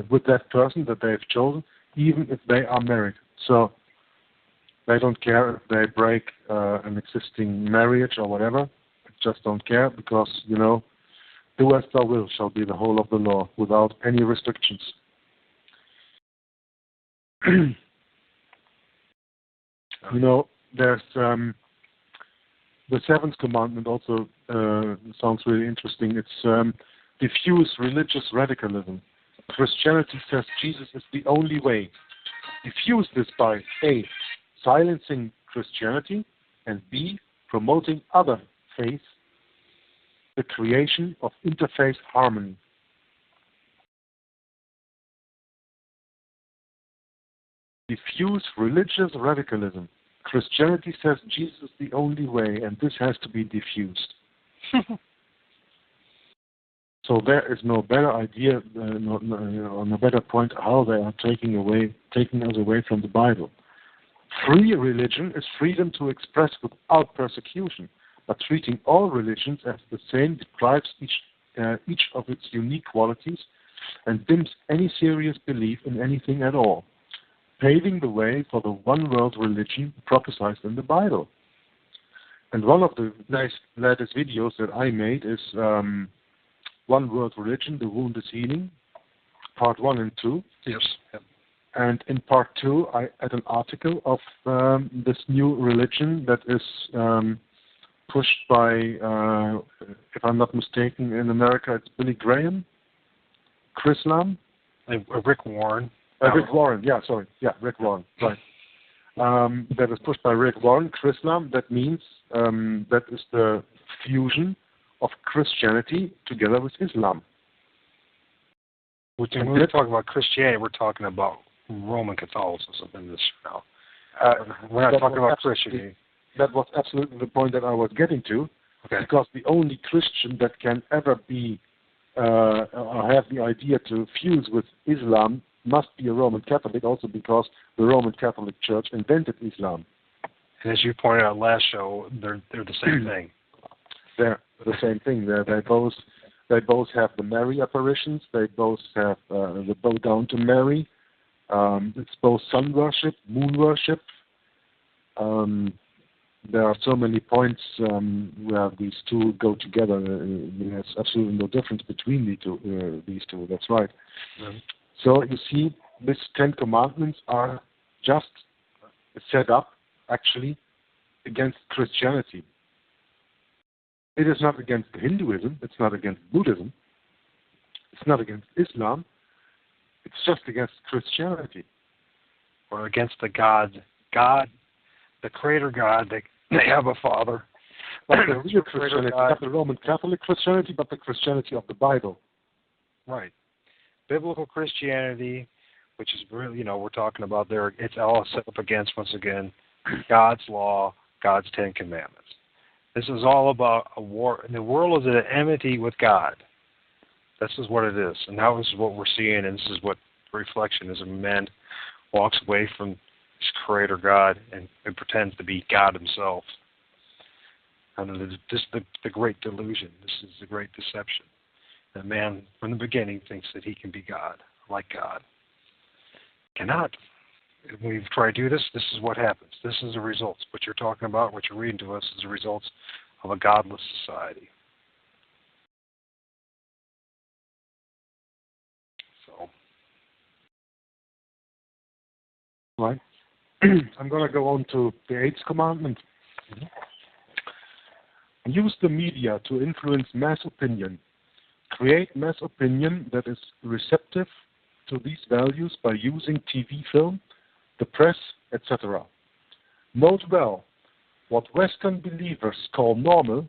with that person that they have chosen, even if they are married. So they don't care if they break an existing marriage or whatever. They just don't care, because do as thou wilt shall be the whole of the law, without any restrictions. There's the 7th commandment also sounds really interesting. It's diffuse religious radicalism. Christianity says Jesus is the only way. Diffuse this by A, silencing Christianity, and B, promoting other faiths, the creation of interfaith harmony. Diffuse religious radicalism. Christianity says Jesus is the only way, and this has to be diffused. So there is no better idea, no better point how they are taking us away from the Bible. Free religion is freedom to express without persecution, but treating all religions as the same deprives each of its unique qualities and dims any serious belief in anything at all, paving the way for the one-world religion prophesied in the Bible. And one of the latest videos that I made is One-World Religion, The Wound is Healing, Part 1 and 2. Yes. Yep. And in Part 2, I had an article of this new religion that is pushed by, if I'm not mistaken, in America, it's Billy Graham, Chrislam, Rick Warren. Rick Warren, Rick Warren, right. That is pushed by Rick Warren, Chrislam. That means that is the fusion of Christianity together with Islam. When we're talking about Christianity, we're talking about Roman Catholicism in this now. We're not talking about Christianity. That was absolutely the point that I was getting to. Okay. Because the only Christian that can ever be or have the idea to fuse with Islam must be a Roman Catholic, also because the Roman Catholic Church invented Islam. And as you pointed out last show, they're the same thing. They're the same thing. They both have the Mary apparitions. They both have the bow down to Mary. It's both sun worship, moon worship. There are so many points where these two go together. There's absolutely no difference between these two. That's right. Mm-hmm. So you see, these 10 Commandments are just set up, actually, against Christianity. It is not against Hinduism. It's not against Buddhism. It's not against Islam. It's just against Christianity. Or against the God, the Creator God. They have a Father. But the real Christianity, not the Roman Catholic Christianity, but the Christianity of the Bible. Right. Biblical Christianity, which is really, we're talking about there, it's all set up against, once again, God's law, God's 10 Commandments. This is all about a war. The world is at enmity with God. This is what it is. And that is what we're seeing, and this is what reflection is. A man walks away from his Creator God and pretends to be God himself. And this is the great delusion. This is the great deception. That man, from the beginning, thinks that he can be God, like God. Cannot. When you try to do this, this is what happens. This is the results. What you're talking about, what you're reading to us, is the results of a godless society. So. Right. I'm going to go on to the 8th commandment. Mm-hmm. Use the media to influence mass opinion. Create mass opinion that is receptive to these values by using TV film, the press, etc. Note well, what Western believers call normal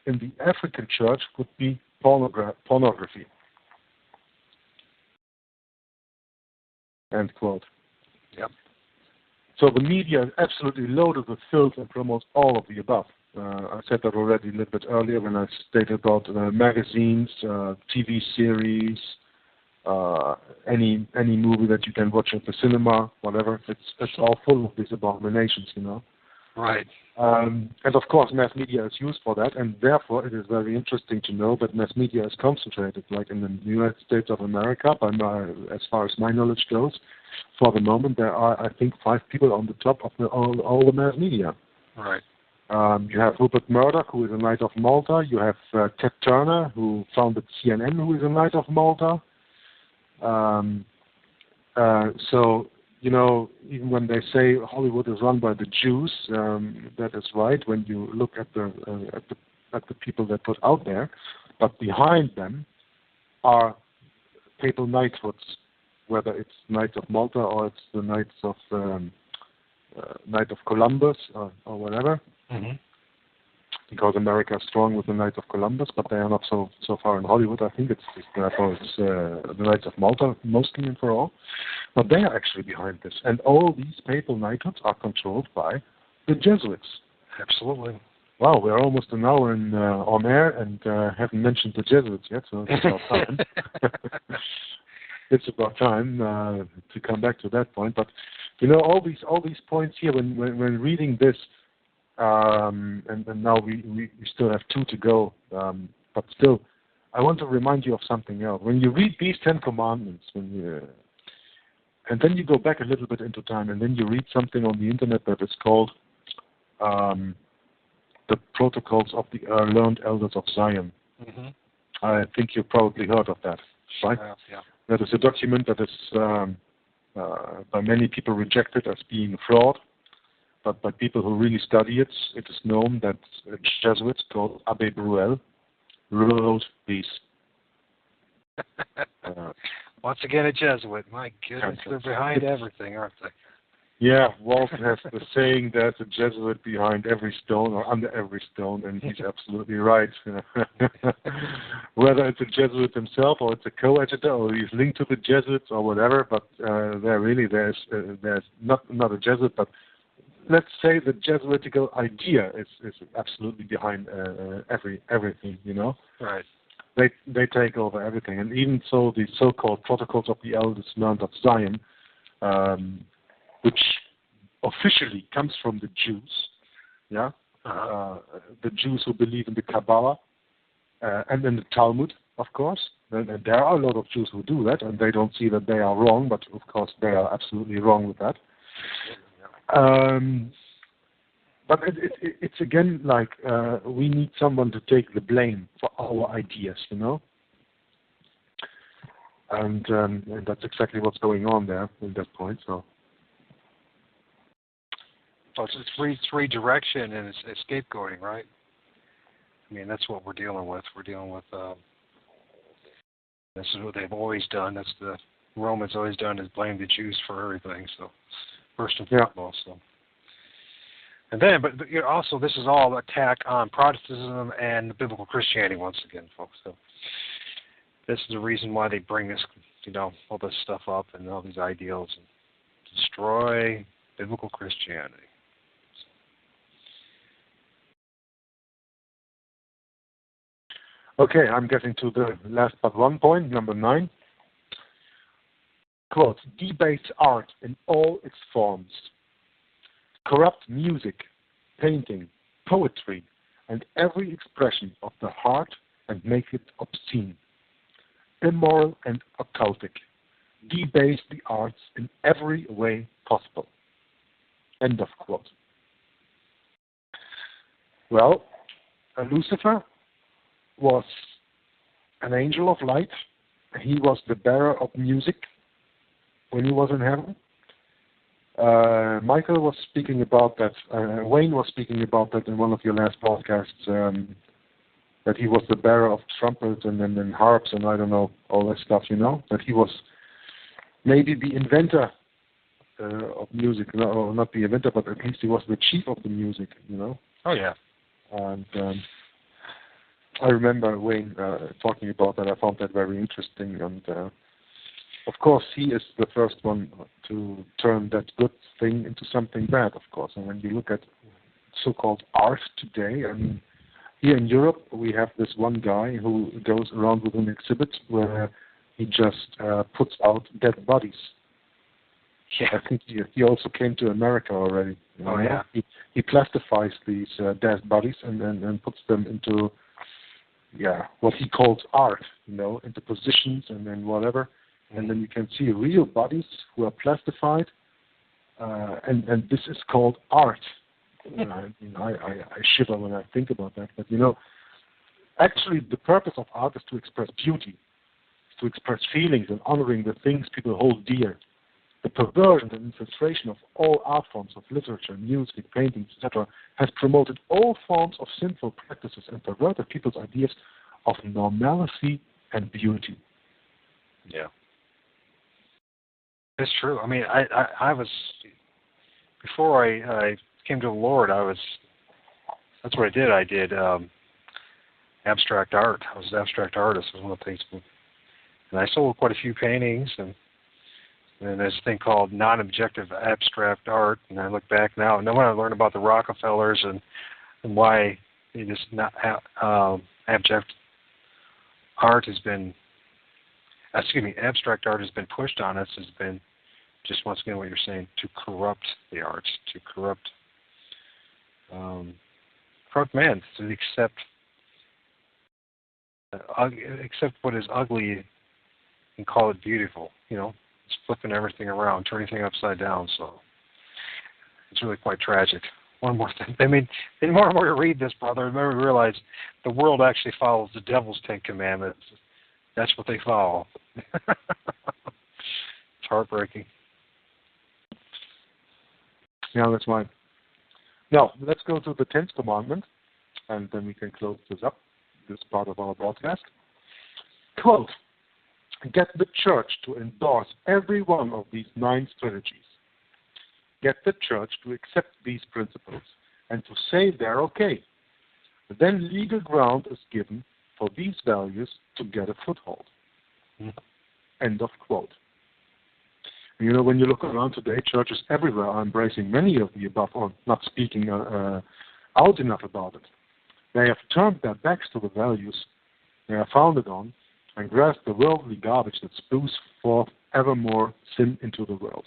in the African church would be pornography. End quote. Yep. So the media is absolutely loaded with filth and promotes all of the above. I said that already a little bit earlier when I stated about magazines, TV series, any movie that you can watch at the cinema, whatever. It's all full of these abominations, Right. And of course, mass media is used for that, and therefore it is very interesting to know that mass media is concentrated, like in the United States of America, as far as my knowledge goes. For the moment, there are, I think, 5 people on the top of all the mass media. Right. You have Rupert Murdoch, who is a Knight of Malta. You have Ted Turner, who founded CNN, who is a Knight of Malta. So, even when they say Hollywood is run by the Jews, that is right when you look at the people that put out there. But behind them are papal knighthoods, whether it's Knights of Malta or it's the Knights of Knight of Columbus or whatever. Mm-hmm. Because America is strong with the Knights of Columbus, but they are not so far in Hollywood. I think it's the Knights of Malta mostly and for all. But they are actually behind this. And all these papal knighthoods are controlled by the Jesuits. Absolutely. Wow, we're almost an hour on air and haven't mentioned the Jesuits yet, so it's about time. It's about time to come back to that point. But all these points here when reading this. And now we still have 2 to go, but still, I want to remind you of something else. When you read these 10 commandments, and then you go back a little bit into time, and then you read something on the internet that is called the Protocols of the Learned Elders of Zion. Mm-hmm. I think you've probably heard of that, right? Yeah. That is a document that is by many people rejected as being a fraud. But by people who really study it, it is known that a Jesuit called Abbé Bruel wrote these. Once again, a Jesuit. My goodness, they're behind everything, aren't they? Yeah, Walt has the saying there's a Jesuit behind every stone or under every stone, and he's absolutely right. Whether it's a Jesuit himself or it's a coadjutor or he's linked to the Jesuits or whatever, but there's not a Jesuit, but let's say the Jesuitical idea is absolutely behind everything, you know. Right. They take over everything, and even so, the so-called Protocols of the Elders Mount of Zion, which officially comes from the Jews, yeah, the Jews who believe in the Kabbalah and in the Talmud, of course. And there are a lot of Jews who do that, and they don't see that they are wrong, but of course they are absolutely wrong with that. But it's again like we need someone to take the blame for our ideas, you know. And that's exactly what's going on there at that point. So. Well, it's redirection and it's scapegoating, right? I mean, that's what we're dealing with. We're dealing with this is what they've always done. That's the Romans always done, is blame the Jews for everything. So first and foremost. So. And then, but also this is all attack on Protestantism and biblical Christianity once again, folks. So this is the reason why they bring this, all this stuff up and all these ideals and destroy biblical Christianity. Okay, I'm getting to the last but one point, number 9. Quote, debase art in all its forms. Corrupt music, painting, poetry, and every expression of the heart and make it obscene, immoral and occultic. Debase the arts in every way possible. End of quote. Well, Lucifer was an angel of light. He was the bearer of music when he was in heaven. Michael was speaking about that. Wayne was speaking about that in one of your last podcasts, that he was the bearer of trumpets and harps and I don't know, all that stuff, that he was maybe the inventor of music. No, not the inventor, but at least he was the chief of the music, Oh, yeah. And I remember Wayne talking about that. I found that very interesting. And of course, he is the first one to turn that good thing into something bad, of course. And when you look at so-called art today, I mean, here in Europe, we have this one guy who goes around with an exhibit where he just puts out dead bodies. Yeah. I think he also came to America already. Oh, yeah. He plastifies these dead bodies and puts them into what he calls art, into positions and then whatever. And then you can see real bodies who are plastified, and this is called art. I shiver when I think about that. But, actually the purpose of art is to express beauty, to express feelings and honoring the things people hold dear. The perversion and infiltration of all art forms of literature, music, paintings, etc., has promoted all forms of sinful practices and perverted people's ideas of normalcy and beauty. Yeah. It's true. I mean, I was, before I came to the Lord, that's what I did. I did abstract art. I was an abstract artist, was one of the things. And I sold quite a few paintings, and there's a thing called non-objective abstract art. And I look back now, and then when I learned about the Rockefellers and why it is not abstract art has been pushed on us, has been just once again what you're saying, to corrupt the arts, to corrupt man, to accept what is ugly and call it beautiful. It's flipping everything around, turning everything upside down. So it's really quite tragic. One more thing. I mean, the more and more you read this, brother, the more you realize the world actually follows the devil's 10 commandments. That's what they follow. It's heartbreaking. Yeah, that's right. Now, let's go to the 10th commandment, and then we can close this part of our broadcast. Quote, get the church to endorse every one of these 9 strategies. get the church to accept these principles and to say they're okay. Then legal ground is given for these values to get a foothold. End of quote. You know, when you look around today, churches everywhere are embracing many of the above, or not speaking out enough about it. They have turned their backs to the values they are founded on and grasped the worldly garbage that spews forth ever more sin into the world.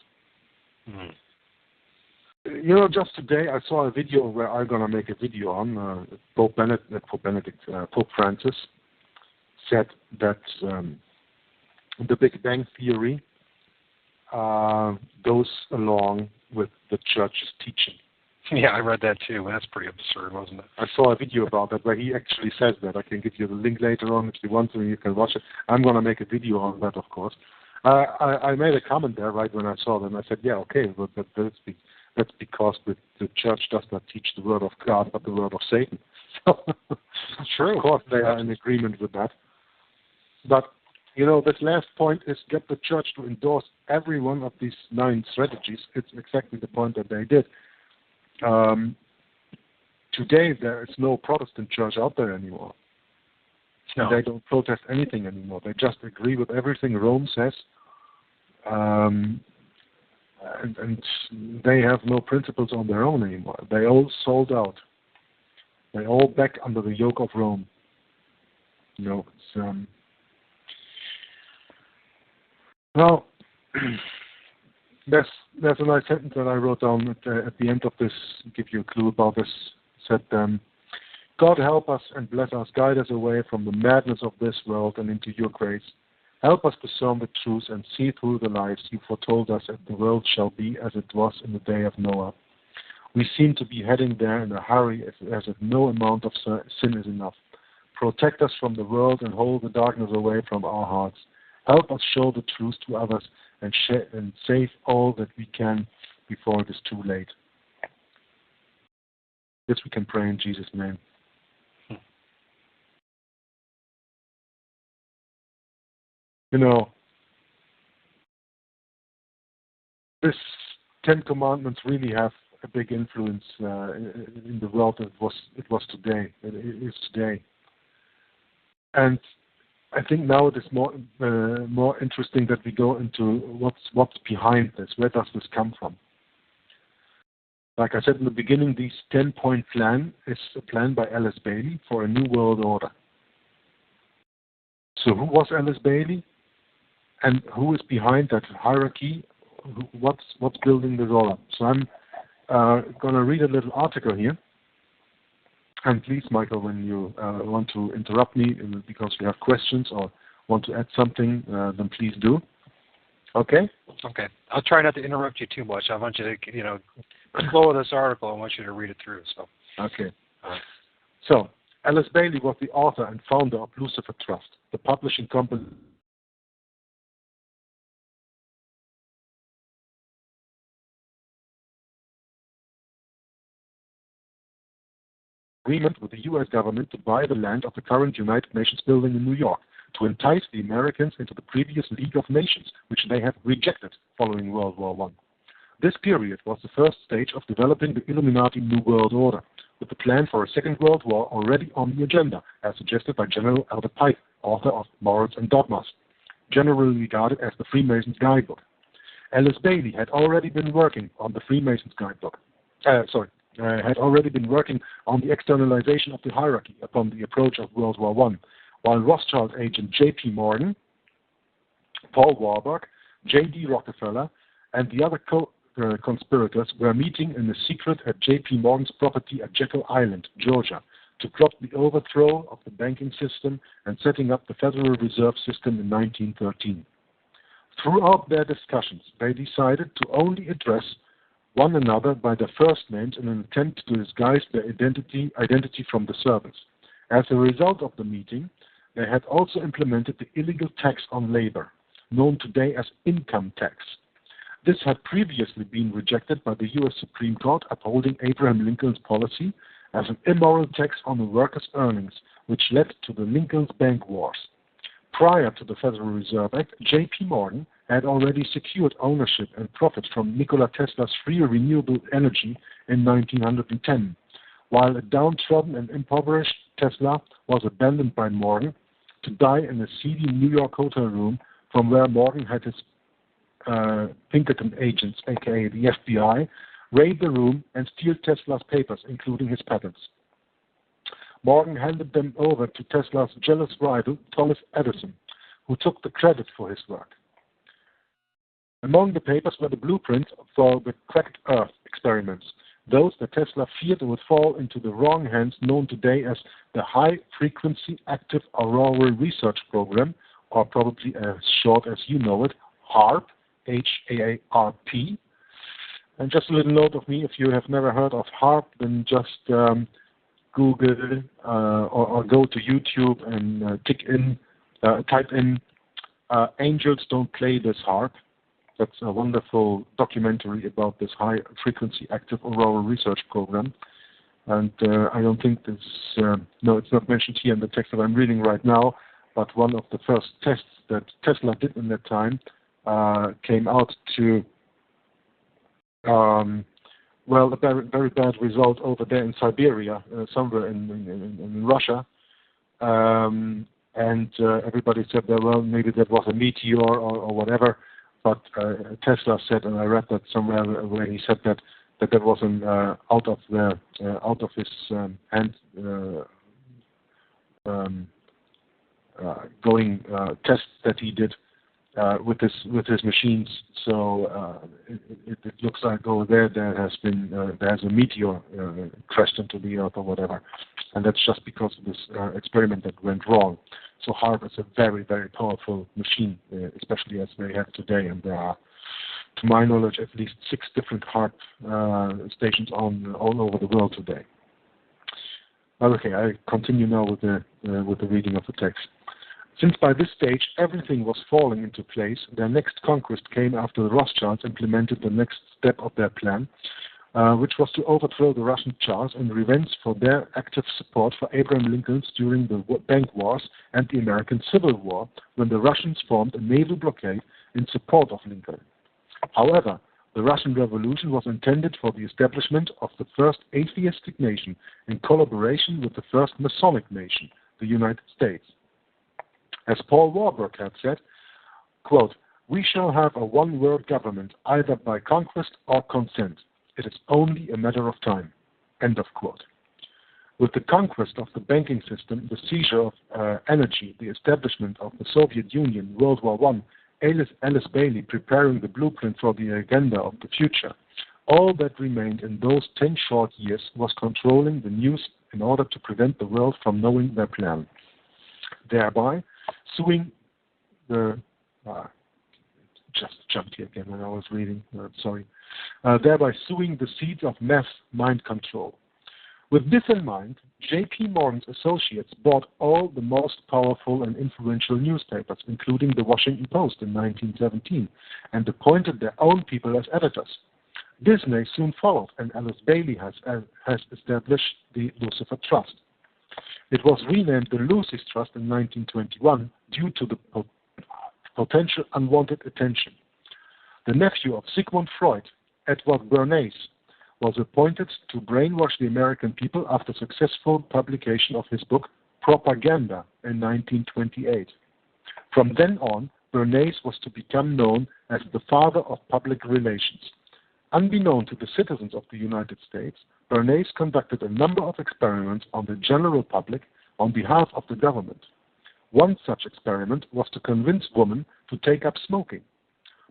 You know, just today I saw a video where I'm going to make a video on Pope Francis said that the Big Bang Theory goes along with the church's teaching. Yeah, I read that too. That's pretty absurd, wasn't it? I saw a video about that where he actually says that. I can give you the link later on if you want to, and you can watch it. I'm going to make a video on that, of course. I made a comment there right when I saw them. I said, yeah, okay, but that's because the church does not teach the word of God, but the word of Satan. So, true. Of course, they are in agreement with that. But, you know, this last point is get the church to endorse every one of these 9 strategies. It's exactly the point that they did. Today, there is no Protestant church out there anymore. No. They don't protest anything anymore. They just agree with everything Rome says. And they have no principles on their own anymore. They all sold out. They all back under the yoke of Rome. You know, it's, well, there's a nice sentence that I wrote down at the end of this, give you a clue about this. It said, God help us and bless us, guide us away from the madness of this world and into your grace. Help us discern the truth and see through the lies you foretold us that the world shall be as it was in the day of Noah. We seem to be heading there in a hurry as if no amount of sin is enough. Protect us from the world and hold the darkness away from our hearts. Help us show the truth to others and save all that we can before it is too late. This we can pray in Jesus' name. You know, this 10 Commandments really have a big influence in the world. It was today. It is today, and I think now it is more interesting that we go into what's behind this. Where does this come from? Like I said in the beginning, this 10-point plan is a plan by Alice Bailey for a new world order. So who was Alice Bailey? And who is behind that hierarchy? What's building this all up? So I'm going to read a little article here. And please, Michael, when you want to interrupt me because you have questions or want to add something, then please do. Okay? Okay. I'll try not to interrupt you too much. I want you to, the flow of this article, I want you to read it through. So. Okay. So, Alice Bailey was the author and founder of Lucis Trust, the publishing company agreement with the U.S. government to buy the land of the current United Nations building in New York to entice the Americans into the previous League of Nations, which they had rejected following World War I. This period was the first stage of developing the Illuminati New World Order, with the plan for a Second World War already on the agenda, as suggested by General Albert Pike, author of Morals and Dogmas, generally regarded as the Freemasons' Guidebook. Alice Bailey had already been working on the Freemasons' Guidebook. Had already been working on the externalization of the hierarchy upon the approach of World War I, while Rothschild agent J.P. Morgan, Paul Warburg, J.D. Rockefeller, and the other conspirators were meeting in the secret at J.P. Morgan's property at Jekyll Island, Georgia, to plot the overthrow of the banking system and setting up the Federal Reserve System in 1913. Throughout their discussions, they decided to only address one another by their first names in an attempt to disguise their identity from the servants. As a result of the meeting, they had also implemented the illegal tax on labor, known today as income tax. This had previously been rejected by the U.S. Supreme Court, upholding Abraham Lincoln's policy as an immoral tax on the workers' earnings, which led to the Lincoln's Bank Wars. Prior to the Federal Reserve Act, J.P. Morgan had already secured ownership and profit from Nikola Tesla's free renewable energy in 1910. While a downtrodden and impoverished Tesla was abandoned by Morgan to die in a seedy New York hotel room from where Morgan had his Pinkerton agents, aka the FBI, raid the room and steal Tesla's papers, including his patents. Morgan handed them over to Tesla's jealous rival, Thomas Edison, who took the credit for his work. Among the papers were the blueprints for the cracked Earth experiments, those that Tesla feared would fall into the wrong hands, known today as the High Frequency Active Auroral Research Program, or probably as short as you know it, HAARP, H-A-A-R-P. And just a little note of me, if you have never heard of HAARP, then just Google or go to YouTube and type in Angels Don't Play This Harp. That's a wonderful documentary about this high frequency active auroral research program. And I don't think this, no, it's not mentioned here in the text that I'm reading right now, but one of the first tests that Tesla did in that time came out to well, a very, very bad result over there in Siberia, somewhere in Russia. And everybody said that, well, maybe that was a meteor or whatever. But Tesla said, and I read that somewhere where he said that was an out of his hand going test that he did with his machines. So it looks like over there has a meteor crashed into the Earth or whatever, and that's just because of this experiment that went wrong. So HAARP is a very, very powerful machine, especially as they have today, and there are, to my knowledge, at least 6 different HAARP stations all over the world today. Okay, I continue now with the reading of the text. Since by this stage everything was falling into place, their next conquest came after the Rothschilds implemented the next step of their plan, which was to overthrow the Russian Tsars in revenge for their active support for Abraham Lincoln during the bank wars and the American Civil War, when the Russians formed a naval blockade in support of Lincoln. However, the Russian Revolution was intended for the establishment of the first atheistic nation in collaboration with the first Masonic nation, the United States. As Paul Warburg had said, quote, "We shall have a one-world government, either by conquest or consent. It is only a matter of time." End of quote. With the conquest of the banking system, the seizure of energy, the establishment of the Soviet Union, World War I, Alice Bailey preparing the blueprint for the agenda of the future, all that remained in those 10 short years was controlling the news in order to prevent the world from knowing their plan. Thereby, suing the just jumped here again when I was reading. Sorry. Thereby sowing the seeds of mass mind control. With this in mind, J.P. Morgan's associates bought all the most powerful and influential newspapers, including the Washington Post in 1917, and appointed their own people as editors. Disney soon followed, and Alice Bailey has established the Lucis Trust. It was renamed the Lucis Trust in 1921 due to the potential unwanted attention. The nephew of Sigmund Freud, Edward Bernays, was appointed to brainwash the American people after successful publication of his book Propaganda in 1928. From then on, Bernays was to become known as the father of public relations. Unbeknown to the citizens of the United States, Bernays conducted a number of experiments on the general public on behalf of the government. One such experiment was to convince women to take up smoking.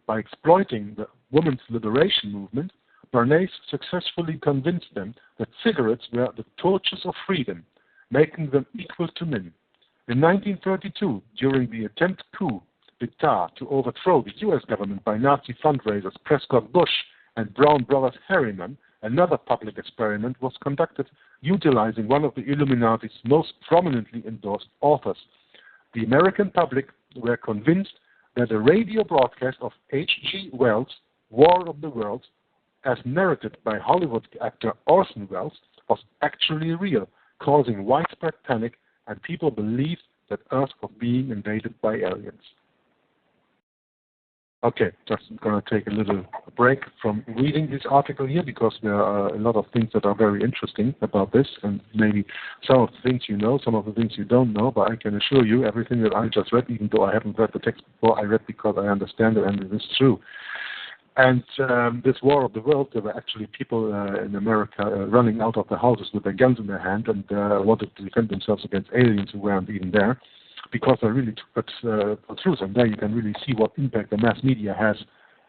By exploiting the women's liberation movement, Bernays successfully convinced them that cigarettes were the torches of freedom, making them equal to men. In 1932, during the attempt coup d'etat to overthrow the U.S. government by Nazi fundraisers Prescott Bush and Brown Brothers Harriman, another public experiment was conducted utilizing one of the Illuminati's most prominently endorsed authors. The American public were convinced that a radio broadcast of H.G. Wells' War of the Worlds, as narrated by Hollywood actor Orson Welles, was actually real, causing widespread panic, and people believed that Earth was being invaded by aliens. Okay, just going to take a little break from reading this article here because there are a lot of things that are very interesting about this, and maybe some of the things you know, some of the things you don't know, but I can assure you everything that I just read, even though I haven't read the text before, I read because I understand it and it is true. And this war of the world, there were actually people in America running out of the houses with their guns in their hand and wanted to defend themselves against aliens who weren't even there, because they really took it for truth. And there you can really see what impact the mass media has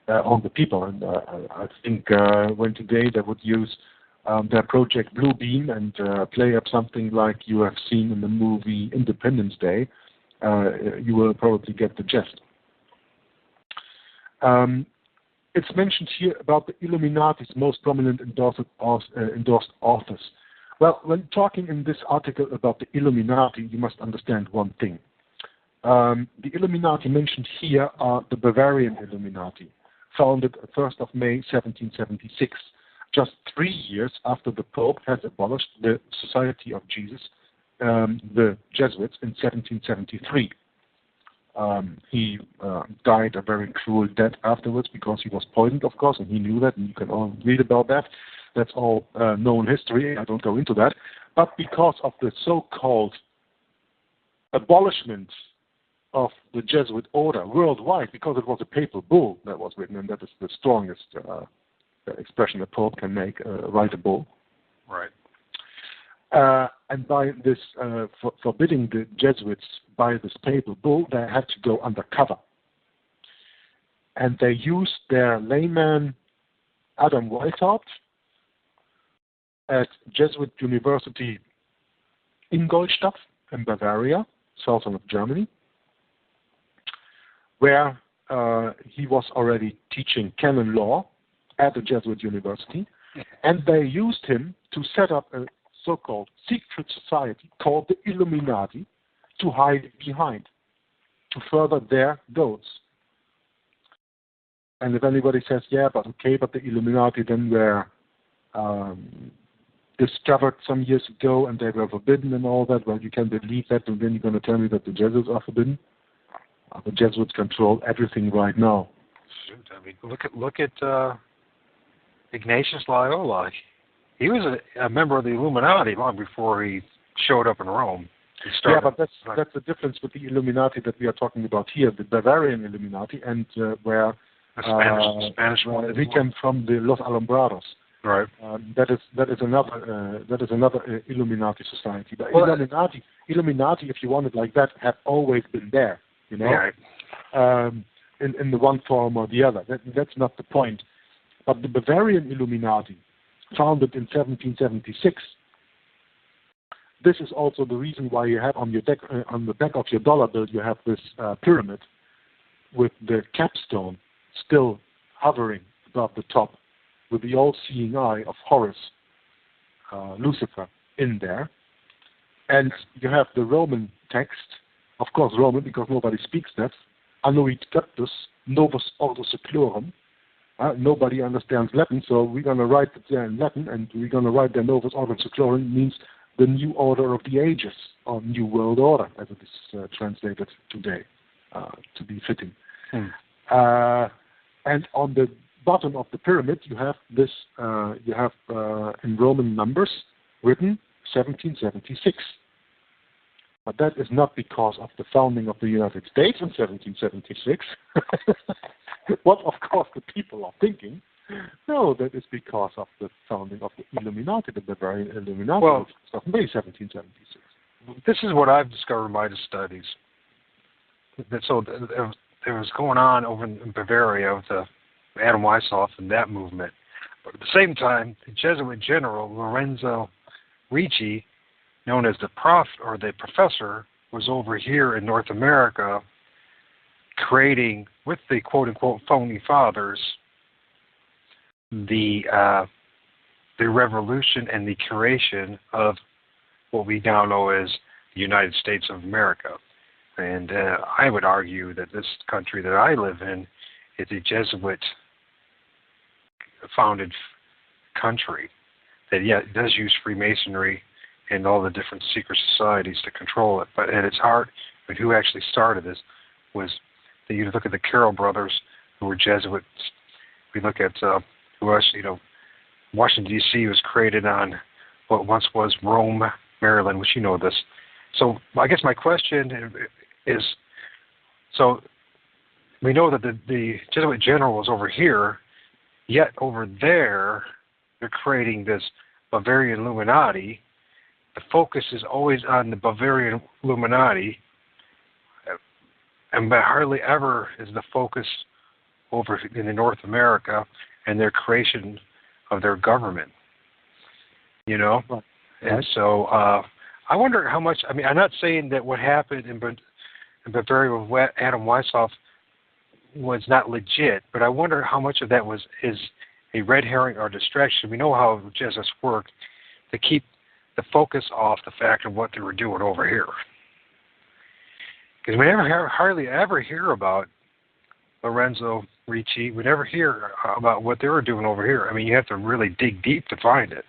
on the people. And I think when today they would use their Project Blue Beam and play up something like you have seen in the movie Independence Day, you will probably get the gist. It's mentioned here about the Illuminati's most prominent endorsed authors. Well, when talking in this article about the Illuminati, you must understand one thing. The Illuminati mentioned here are the Bavarian Illuminati, founded 1st of May 1776, just 3 years after the Pope has abolished the Society of Jesus, the Jesuits, in 1773. He died a very cruel death afterwards because he was poisoned, of course, and he knew that, and you can all read about that. That's all known history. I don't go into that. But because of the so-called abolishment of the Jesuit order worldwide, because it was a papal bull that was written, and that is the strongest expression a pope can make, write a bull. Right. And by this forbidding the Jesuits by this papal bull, they had to go undercover. And they used their layman Adam Weishaupt at Jesuit University Ingolstadt in Bavaria, southern of Germany, where he was already teaching canon law at the Jesuit University, and they used him to set up a so-called secret society called the Illuminati to hide behind, to further their goals. And if anybody says, yeah, but the Illuminati then were discovered some years ago and they were forbidden and all that, well, you can believe that, and then you're going to tell me that the Jesuits are forbidden? The Jesuits control everything right now. Shoot, I mean, look at Ignatius Loyola. He was a member of the Illuminati long before he showed up in Rome. Yeah, but that's the difference with the Illuminati that we are talking about here, the Bavarian Illuminati, and where Spanish we came from the Los Alumbrados. Right. That is another Illuminati society. But well, Illuminati, if you want it like that, have always been there. You know, right. In the one form or the other. That's not the point. But the Bavarian Illuminati, founded in 1776. This is also the reason why you have on the back of your dollar bill, you have this pyramid with the capstone still hovering above the top, with the all-seeing eye of Horus, Lucifer, in there. And you have the Roman text, of course Roman because nobody speaks that, Annuit Captus, Novus Ordo Seclorum. Nobody understands Latin, so we're going to write it there in Latin, and we're going to write there Novus Ordo Seclorum, means the new order of the ages, or new world order, as it is translated today, to be fitting. And on the bottom of the pyramid, you have this, in Roman numbers written 1776. But that is not because of the founding of the United States in 1776. What, of course, the people are thinking. No, that is because of the founding of the Illuminati, the Bavarian Illuminati of May 1776. This is what I've discovered in my studies. So there was going on over in Bavaria with Adam Weishaupt and that movement. But at the same time, the Jesuit general, Lorenzo Ricci, known as the professor, was over here in North America creating, with the quote-unquote phony fathers, the revolution and the creation of what we now know as the United States of America. And I would argue that this country that I live in is a Jesuit-founded country that, yeah, does use Freemasonry and all the different secret societies to control it. But at its heart, who actually started this was that you look at the Carroll brothers, who were Jesuits. We look at who else, Washington, D.C. was created on what once was Rome, Maryland, which you know this. So I guess my question is, so we know that the Jesuit general was over here, yet over there they're creating this Bavarian Illuminati. The focus is always on the Bavarian Illuminati, but hardly ever is the focus over in North America and their creation of their government. Right. And so I wonder how much. I mean, I'm not saying that what happened in Bavaria with Adam Weishaupt was not legit, but I wonder how much of that is a red herring or distraction. We know how Jesuits work to keep the focus off the fact of what they were doing over here. Because we hardly ever hear about Lorenzo Ricci. We never hear about what they were doing over here. I mean, you have to really dig deep to find it.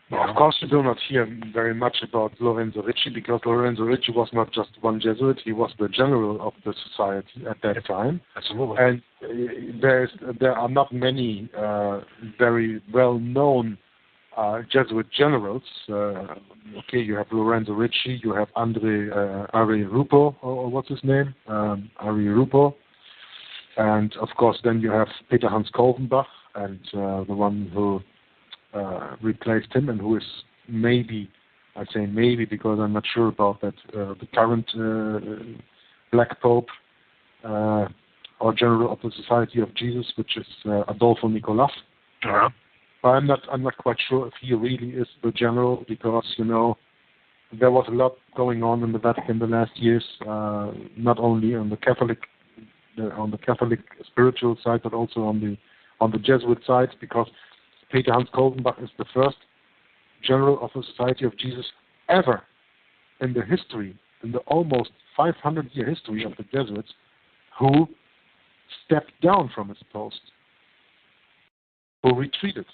Well, of course, you do not hear very much about Lorenzo Ricci, because Lorenzo Ricci was not just one Jesuit, he was the general of the society at that time. Absolutely. And there are not many very well-known Jesuit generals. You have Lorenzo Ricci, you have Ari Rupo, or what's his name? Ari Rupo. And, of course, then you have Peter Hans Kolvenbach, and the one who replaced him, and who is maybe, I say maybe because I'm not sure about that, the current Black Pope, or General of the Society of Jesus, which is Adolfo Nicolas. Uh-huh. I'm not quite sure if he really is the general, because there was a lot going on in the Vatican the last years, not only on the Catholic spiritual side, but also on the Jesuit side, because Peter Hans Kolvenbach is the first general of the Society of Jesus ever in the history, in the almost 500-year history of the Jesuits, who stepped down from his post, who retreated,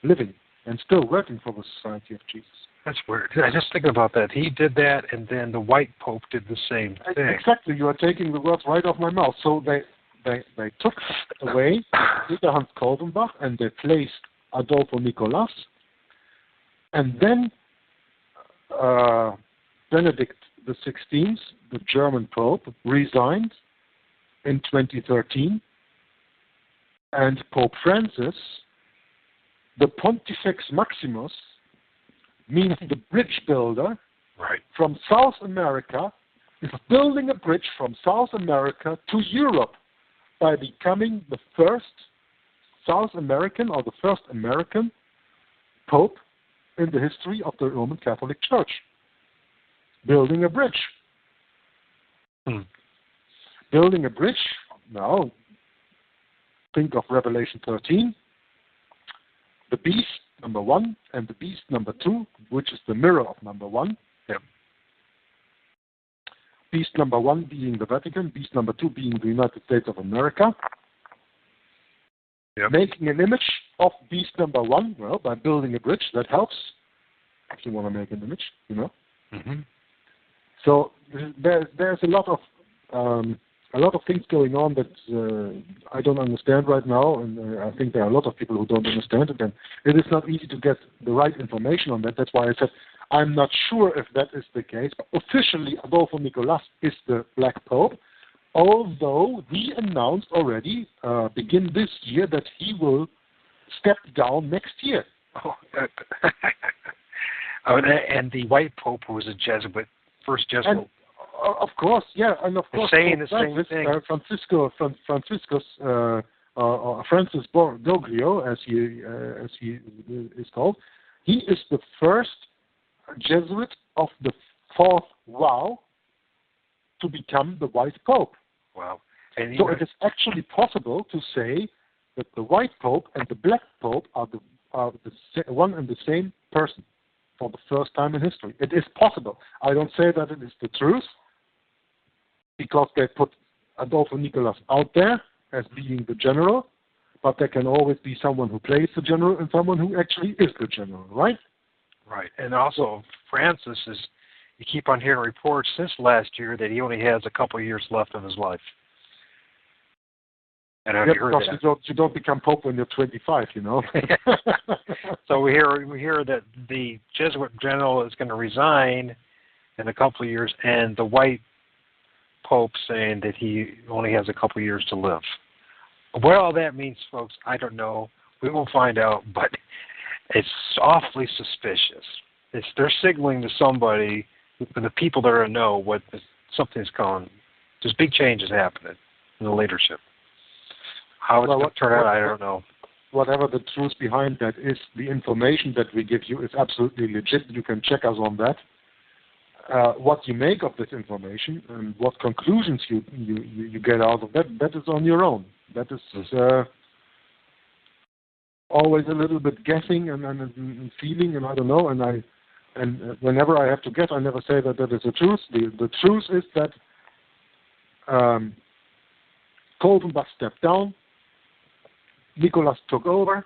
living and still working for the Society of Jesus. That's weird. I just think about that. He did that, and then the white Pope did the same thing. Exactly. You are taking the words right off my mouth. So they took away Peter Hans Kolvenbach, and they placed Adolfo Nicolas, and then Benedict XVI, the German Pope, resigned in 2013, and Pope Francis, the Pontifex Maximus, means the bridge builder, right, from South America, is building a bridge from South America to Europe by becoming the first South American, or the first American Pope in the history of the Roman Catholic Church. Building a bridge. Building a bridge. Now, think of Revelation 13. The beast, number 1, and the beast, number 2, which is the mirror of number 1. Yeah. Beast number 1 being the Vatican, beast number 2 being the United States of America. Yep. Making an image of beast number 1, well, by building a bridge, that helps. If you want to make an image, Mm-hmm. So there's a lot of things going on that I don't understand right now, and I think there are a lot of people who don't understand it, and it is not easy to get the right information on that. That's why I said I'm not sure if that is the case. But officially, Adolfo Nicolas is the Black Pope, although he announced already, begin this year, that he will step down next year. And the white Pope was a Jesuit, first Jesuit. And, of course, yeah, and of course, saying the same thing. Francis Borgoglio, as he is called, he is the first Jesuit of the fourth vow to become the white Pope. Wow! And so it is actually possible to say that the white Pope and the black Pope are the one and the same person for the first time in history. It is possible. I don't say that it is the truth, because they put Adolfo Nicolas out there as being the general, but there can always be someone who plays the general and someone who actually is the general, right? Right. And also, Francis you keep on hearing reports since last year that he only has a couple of years left of his life. And I've heard that. You don't become Pope when you're 25, you know. So we hear that the Jesuit general is going to resign in a couple of years, and the white Pope saying that he only has a couple of years to live. What all that means, folks, I don't know. We will find out, but it's awfully suspicious. They're signaling to somebody, the people that are in know, something's coming. There's big changes happening in the leadership. How it's going to turn out, I don't know. Whatever the truth behind that is, the information that we give you is absolutely legit. You can check us on that. What you make of this information and what conclusions you get out of that is on your own. That is always a little bit guessing and feeling, and I don't know. And whenever I have to guess, I never say that is the truth. The truth is that Kolvenbach stepped down. Nicholas took over.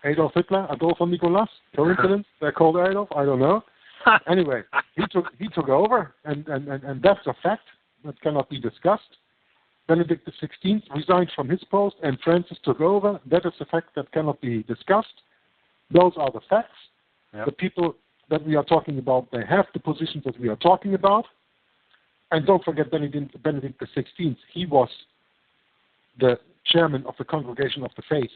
Adolf Hitler, Adolf and Nicholas. Coincidence? They're called Adolf. I don't know. Anyway, he took over, and that's a fact that cannot be discussed. Benedict XVI resigned from his post, and Francis took over. That is a fact that cannot be discussed. Those are the facts. Yep. The people that we are talking about, they have the positions that we are talking about. And don't forget Benedict XVI. He was the chairman of the Congregation of the Faith.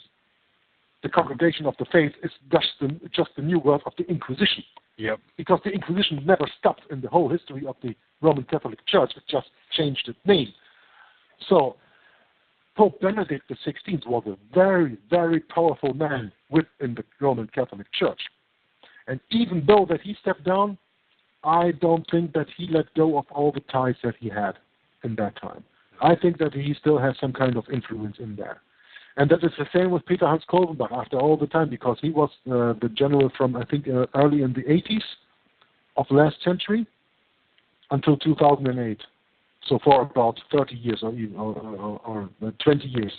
The Congregation of the Faith is just the new word of the Inquisition. Yep. Because the Inquisition never stopped in the whole history of the Roman Catholic Church. It just changed its name. So Pope Benedict XVI was a very, very powerful man within the Roman Catholic Church. And even though that he stepped down, I don't think that he let go of all the ties that he had in that time. I think that he still has some kind of influence in there. And that is the same with Peter Hans Kolvenbach after all the time, because he was the general from, I think, early in the 80s of last century until 2008. So for about 30 years or even or 20 years.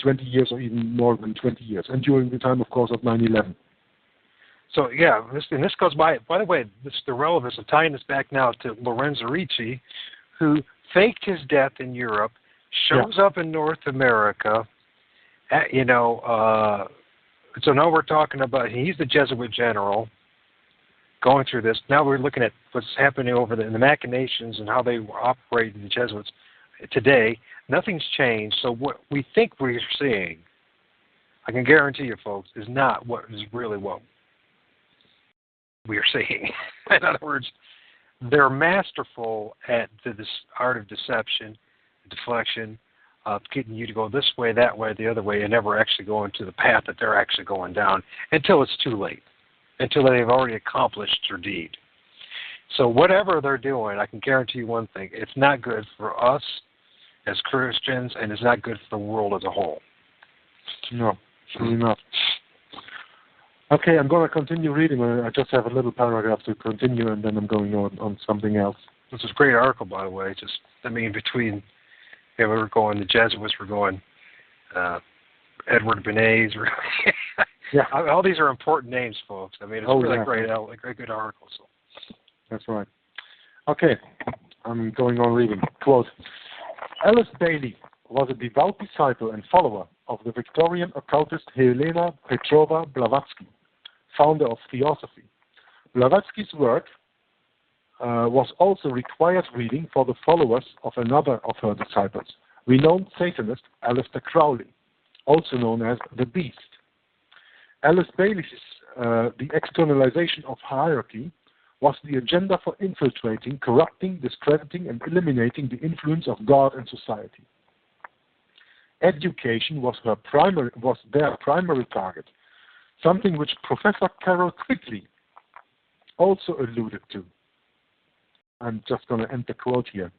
20 years or even more than 20 years. And during the time, of course, of 9/11. So, yeah, this goes by the way, the relevance of tying this back now to Lorenzo Ricci, who faked his death in Europe, shows up in North America, so now we're talking about, he's the Jesuit general going through this. Now we're looking at what's happening over in the machinations and how they operate, the Jesuits today. Nothing's changed, so what we think we're seeing, I can guarantee you folks, is not what is really what we are seeing. In other words, they're masterful at this art of deception, deflection, of getting you to go this way, that way, the other way, and never actually going to the path that they're actually going down until it's too late, until they've already accomplished their deed. So whatever they're doing, I can guarantee you one thing, it's not good for us as Christians, and it's not good for the world as a whole. No, surely not. Okay, I'm going to continue reading. I just have a little paragraph to continue, and then I'm going on something else. This is a great article, by the way. Between, we're going, the Jesuits were going, Edward Bernays. All these are important names, folks. I mean, it's really great good article. So. That's right. Okay, I'm going on reading. Quote, Alice Bailey was a devout disciple and follower of the Victorian occultist Helena Petrova Blavatsky, founder of Theosophy. Blavatsky's work was also required reading for the followers of another of her disciples, renowned Satanist Aleister Crowley, also known as the Beast. Alice Bailey's The Externalization of Hierarchy was the agenda for infiltrating, corrupting, discrediting, and eliminating the influence of God and society. Education was their primary target, something which Professor Carol Quigley also alluded to. I'm just going to end the quote here.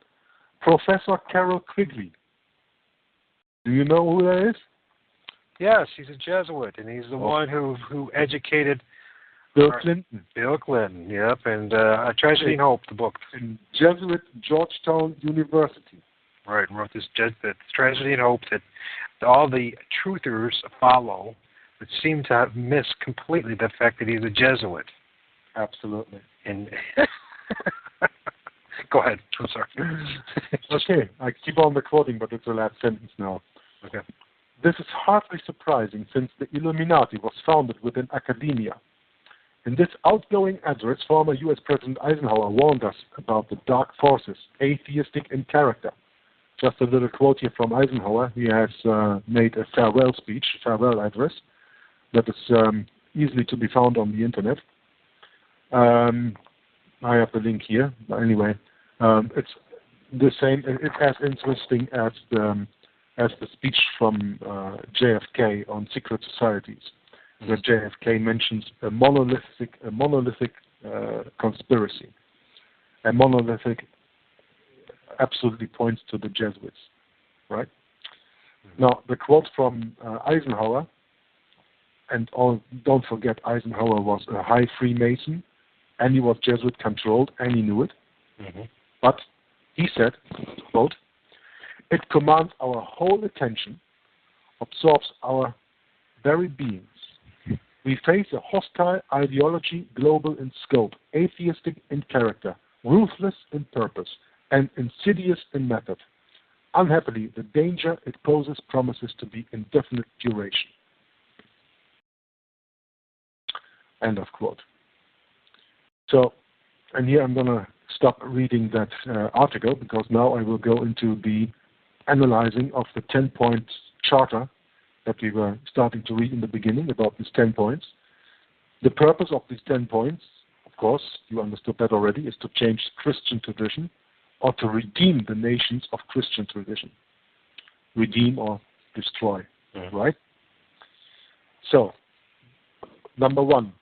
Professor Carol Quigley. Do you know who that is? Yes, he's a Jesuit, and he's the one who educated Bill Clinton. Bill Clinton, yep, and Tragedy and Hope, the book. In Jesuit Georgetown University. Right, wrote this Tragedy and Hope that all the truthers follow, but seem to have missed completely the fact that he's a Jesuit. Absolutely. And go ahead. I'm sorry. Okay, I keep on the quoting, but it's the last sentence now. Okay. This is hardly surprising, since the Illuminati was founded within academia. In this outgoing address, former U.S. President Eisenhower warned us about the dark forces, atheistic in character. Just a little quote here from Eisenhower. He has made a farewell speech, farewell address, that is easily to be found on the internet. I have the link here, but anyway, it's the same. It's as interesting as the speech from JFK on secret societies, where JFK mentions a monolithic conspiracy. A monolithic absolutely points to the Jesuits, right? Now, the quote from Eisenhower, and don't forget, Eisenhower was a high Freemason, and he was Jesuit controlled, and he knew it. Mm-hmm. But he said, quote, "It commands our whole attention, absorbs our very beings. We face a hostile ideology, global in scope, atheistic in character, ruthless in purpose, and insidious in method. Unhappily, the danger it poses promises to be indefinite duration." End of quote. So, and here I'm going to stop reading that article, because now I will go into the analyzing of the 10-point charter that we were starting to read in the beginning about these 10 points. The purpose of these 10 points, of course, you understood that already, is to change Christian tradition or to redeem the nations of Christian tradition. Redeem or destroy, right? So, number one,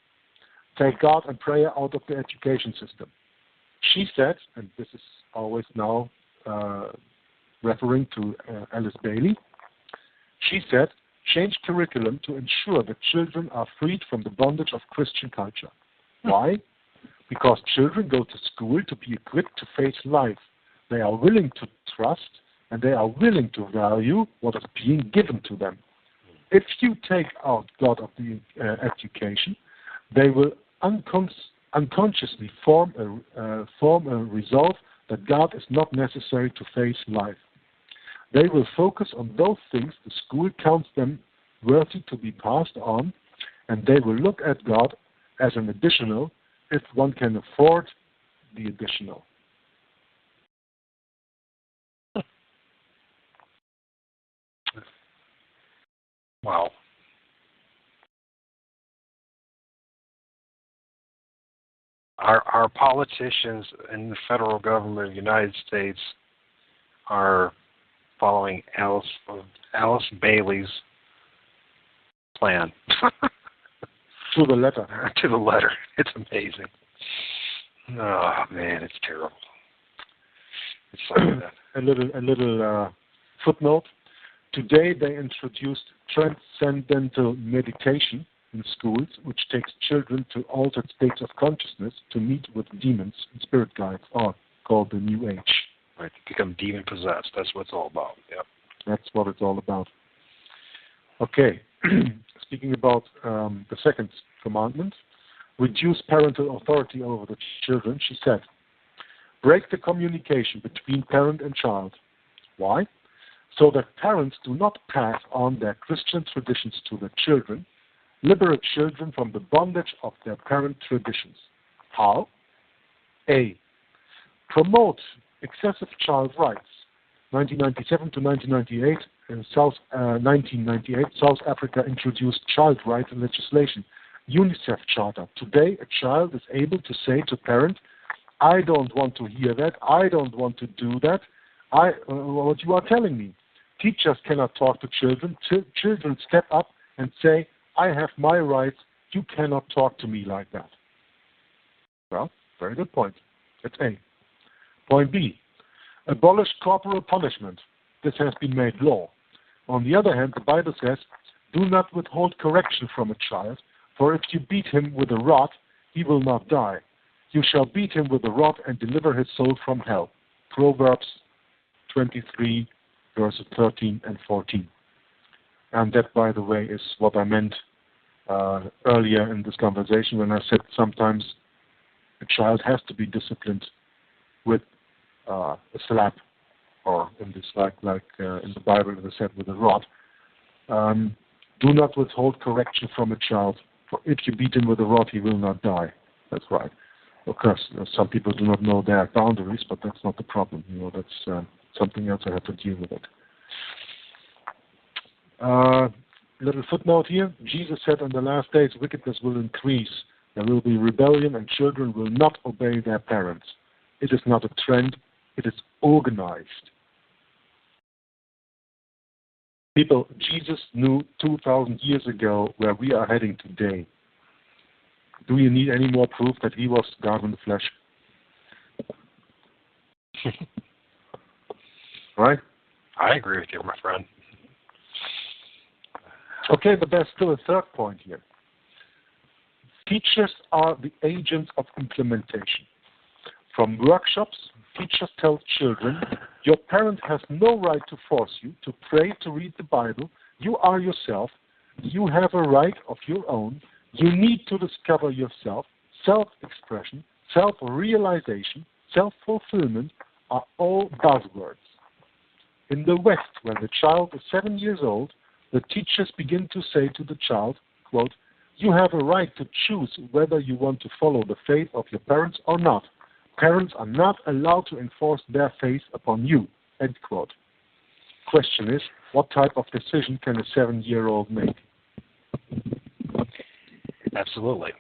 take God and prayer out of the education system. She said, and this is always now referring to Alice Bailey, she said, change curriculum to ensure that children are freed from the bondage of Christian culture. Why? Because children go to school to be equipped to face life. They are willing to trust, and they are willing to value what is being given to them. If you take out God of the education, they will unconsciously form a resolve that God is not necessary to face life. They will focus on those things the school counts them worthy to be passed on, and they will look at God as an additional if one can afford the additional. Wow. Our politicians in the federal government of the United States are following Alice Bailey's plan. To the letter. To the letter. It's amazing. Oh man, it's terrible. It's like that. A little footnote. Today they introduced transcendental meditation in schools, which takes children to altered states of consciousness to meet with demons and spirit guides, or called the New Age. Right, become demon possessed. That's what it's all about. Yep. That's what it's all about. Okay, speaking about the second commandment, reduce parental authority over the children, she said, break the communication between parent and child. Why? So that parents do not pass on their Christian traditions to their children, liberate children from the bondage of their parent traditions. How? A. Promote excessive child rights. 1997 to 1998, in 1998, South Africa introduced child rights legislation, UNICEF Charter. Today, a child is able to say to parent, I don't want to hear that, I don't want to do that, what you are telling me. Teachers cannot talk to children. Children step up and say, I have my rights, you cannot talk to me like that. Well, very good point. That's A. Point B. Abolish corporal punishment. This has been made law. On the other hand, the Bible says, do not withhold correction from a child, for if you beat him with a rod, he will not die. You shall beat him with a rod and deliver his soul from hell. Proverbs 23, verses 13 and 14. And that, by the way, is what I meant earlier in this conversation when I said sometimes a child has to be disciplined with a slap, or in this like in the Bible it is said with a rod. Do not withhold correction from a child, for if you beat him with a rod, he will not die. That's right. Of course, some people do not know their boundaries, but that's not the problem. That's something else I have to deal with it. Little footnote here. Jesus said on the last days wickedness will increase. There will be rebellion and children will not obey their parents. It is not a trend. It is organized. People, Jesus knew 2,000 years ago where we are heading today. Do you need any more proof that he was God in the flesh? Right? I agree with you, my friend. Okay, but there's still a third point here. Teachers are the agents of implementation. From workshops, teachers tell children, your parent has no right to force you to pray, to read the Bible. You are yourself. You have a right of your own. You need to discover yourself. Self-expression, self-realization, self-fulfillment are all buzzwords. In the West, when the child is 7 years old, the teachers begin to say to the child, quote, you have a right to choose whether you want to follow the faith of your parents or not. Parents are not allowed to enforce their faith upon you, end quote. Question is, what type of decision can a 7-year-old make? Absolutely.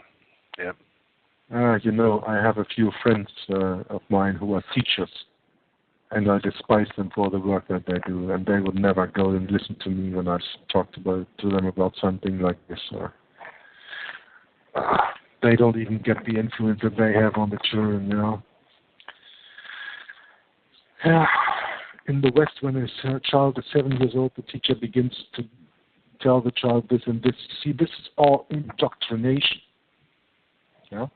Yep. I have a few friends of mine who are teachers, and I despise them for the work that they do, and they would never go and listen to me when I talk to them about something like this. They don't even get the influence that they have on the children, In the West, when a child is 7 years old, the teacher begins to tell the child this and this. See, this is all indoctrination. Yeah?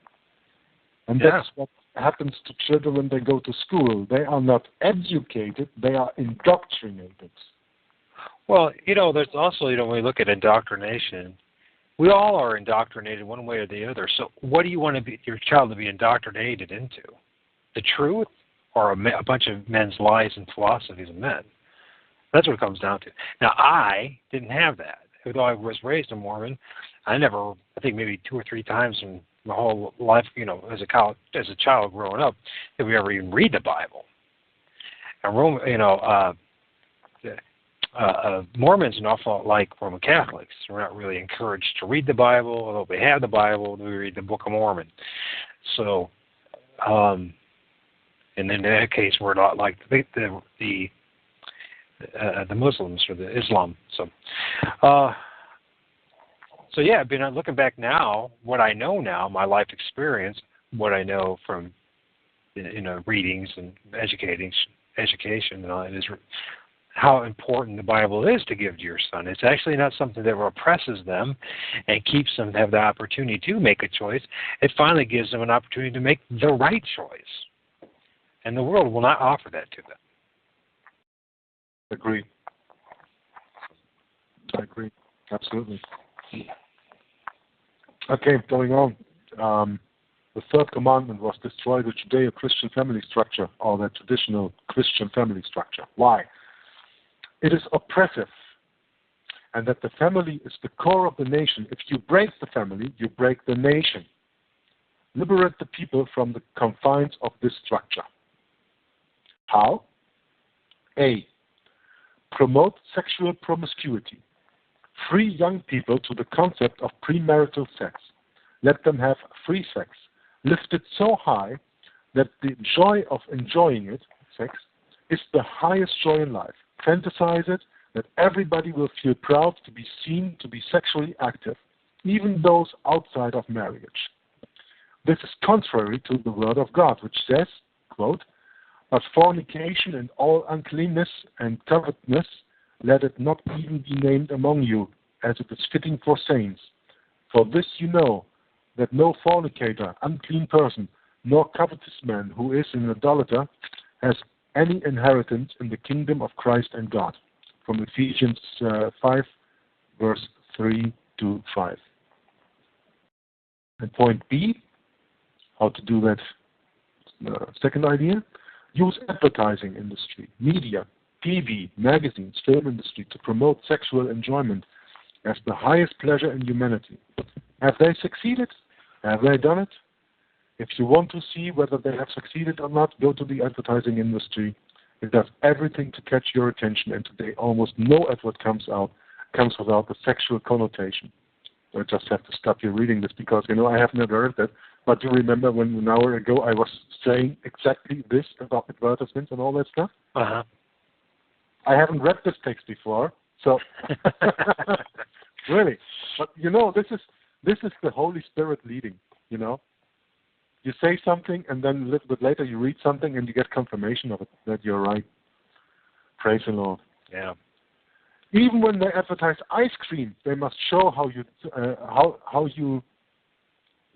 And that's what happens to children when they go to school. They are not educated, they are indoctrinated. Well, there's also, when we look at indoctrination, we all are indoctrinated one way or the other. So what do you want your child to be indoctrinated into? The truth or a bunch of men's lies and philosophies of men? That's what it comes down to. Now, I didn't have that. Although I was raised a Mormon, I think maybe 2 or 3 times in my whole life, as a child growing up, did we ever even read the Bible. And Mormons are an awful lot like Roman Catholics. We're not really encouraged to read the Bible, although we have the Bible, we read the Book of Mormon. So, and in that case, we're not like the Muslims or the Islam. So yeah, looking back now, what I know now, my life experience, what I know from readings and education and all that is how important the Bible is to give to your son. It's actually not something that represses them and keeps them to have the opportunity to make a choice. It finally gives them an opportunity to make the right choice. And the world will not offer that to them. Agree. I agree. Absolutely. Okay, going on. The third commandment was destroy the Judeo-Christian family structure, or the traditional Christian family structure. Why? It is oppressive, and that the family is the core of the nation. If you break the family, you break the nation. Liberate the people from the confines of this structure. How? A. Promote sexual promiscuity. Free young people to the concept of premarital sex. Let them have free sex. Lift it so high that the joy of enjoying it, sex, is the highest joy in life. Fantasize it, that everybody will feel proud to be seen to be sexually active, even those outside of marriage. This is contrary to the word of God, which says, quote, but fornication and all uncleanness and covetousness, let it not even be named among you, as it is fitting for saints. For this you know, that no fornicator, unclean person, nor covetous man who is an idolater has any inheritance in the kingdom of Christ and God. From Ephesians 5, verse 3 to 5. And point B, how to do that second idea, use advertising industry, media, TV, magazines, film industry to promote sexual enjoyment as the highest pleasure in humanity. Have they succeeded? Have they done it? If you want to see whether they have succeeded or not, go to the advertising industry. It does everything to catch your attention, and today almost no advert comes without a sexual connotation. I just have to stop you reading this because, I have never heard that. But you remember when an hour ago I was saying exactly this about advertisements and all that stuff? Uh-huh. I haven't read this text before, so really. But this is the Holy Spirit leading, You say something and then a little bit later you read something and you get confirmation of it, that you're right. Praise the Lord. Yeah. Even when they advertise ice cream, they must show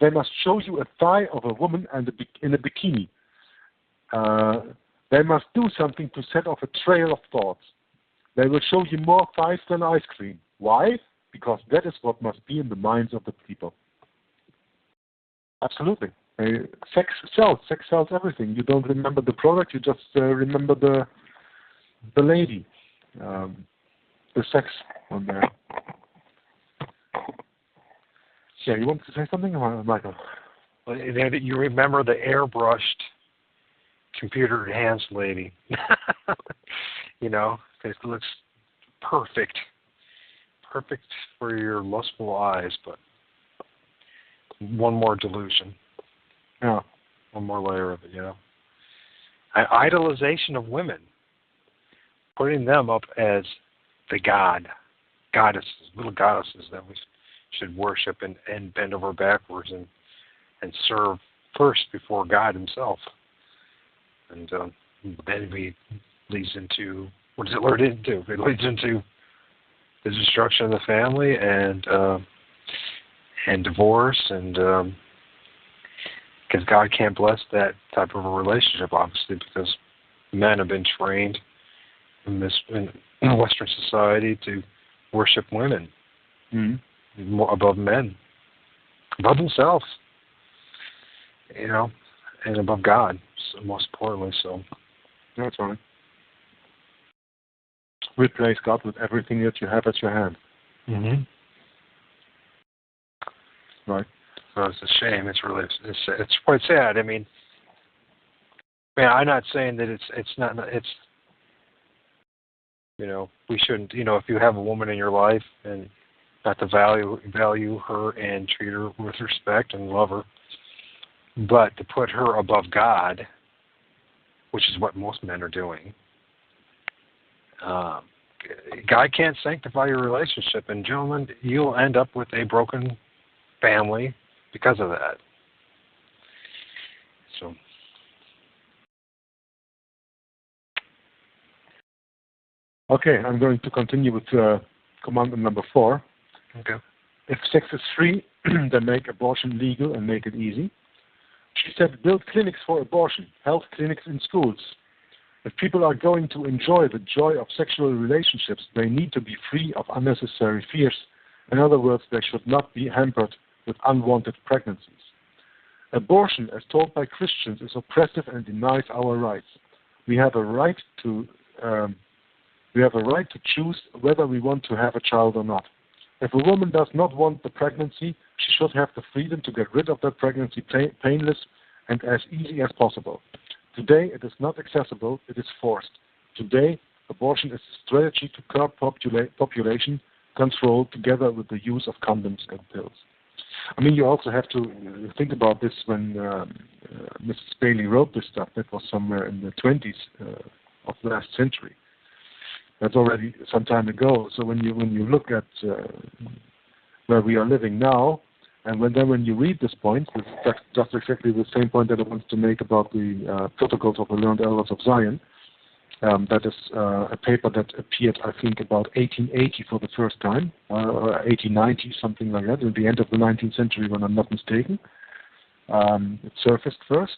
they must show you a thigh of a woman in a bikini. They must do something to set off a trail of thoughts. They will show you more thighs than ice cream. Why? Because that is what must be in the minds of the people. Absolutely. Sex sells. Sex sells everything. You don't remember the product, you just remember the lady. The sex on there. Yeah, you want to say something, Michael? Well, you remember the airbrushed, computer-enhanced lady. It looks perfect. Perfect for your lustful eyes, but one more delusion. Yeah. One more layer of it, An idolization of women. Putting them up as the goddesses, little goddesses that we should worship and bend over backwards and serve first before God himself. And then it leads into, what does it lead into? It leads into the destruction of the family and divorce, and because God can't bless that type of a relationship, obviously, because men have been trained in Western society to worship women more above men, above themselves, and above God, so most importantly. So that's right. Replace God with everything that you have at your hand. Mm-hmm. Right. So it's a shame. It's quite sad. I mean, I'm not saying that it's not. We shouldn't. If you have a woman in your life and not to value her and treat her with respect and love her, but to put her above God, which is what most men are doing. God can't sanctify your relationship, and gentlemen, you'll end up with a broken family because of that. So. Okay, I'm going to continue with commandment number 4. Okay. If sex is free, then make abortion legal and make it easy. She said, build clinics for abortion, health clinics in schools. If people are going to enjoy the joy of sexual relationships, they need to be free of unnecessary fears. In other words, they should not be hampered with unwanted pregnancies. Abortion, as taught by Christians, is oppressive and denies our rights. We have a right to choose whether we want to have a child or not. If a woman does not want the pregnancy, she should have the freedom to get rid of that pregnancy painless and as easy as possible. Today, it is not accessible, it is forced. Today, abortion is a strategy to curb population control together with the use of condoms and pills. I mean, you also have to think about this when Mrs. Bailey wrote this stuff. That was somewhere in the 20s of last century. That's already some time ago. So when you look at where we are living now, and when you read this point, it's just exactly the same point that I wanted to make about the Protocols of the Learned Elders of Zion. That is a paper that appeared, I think, about 1880 for the first time, or 1890, something like that, at the end of the 19th century, when I'm not mistaken. It surfaced first.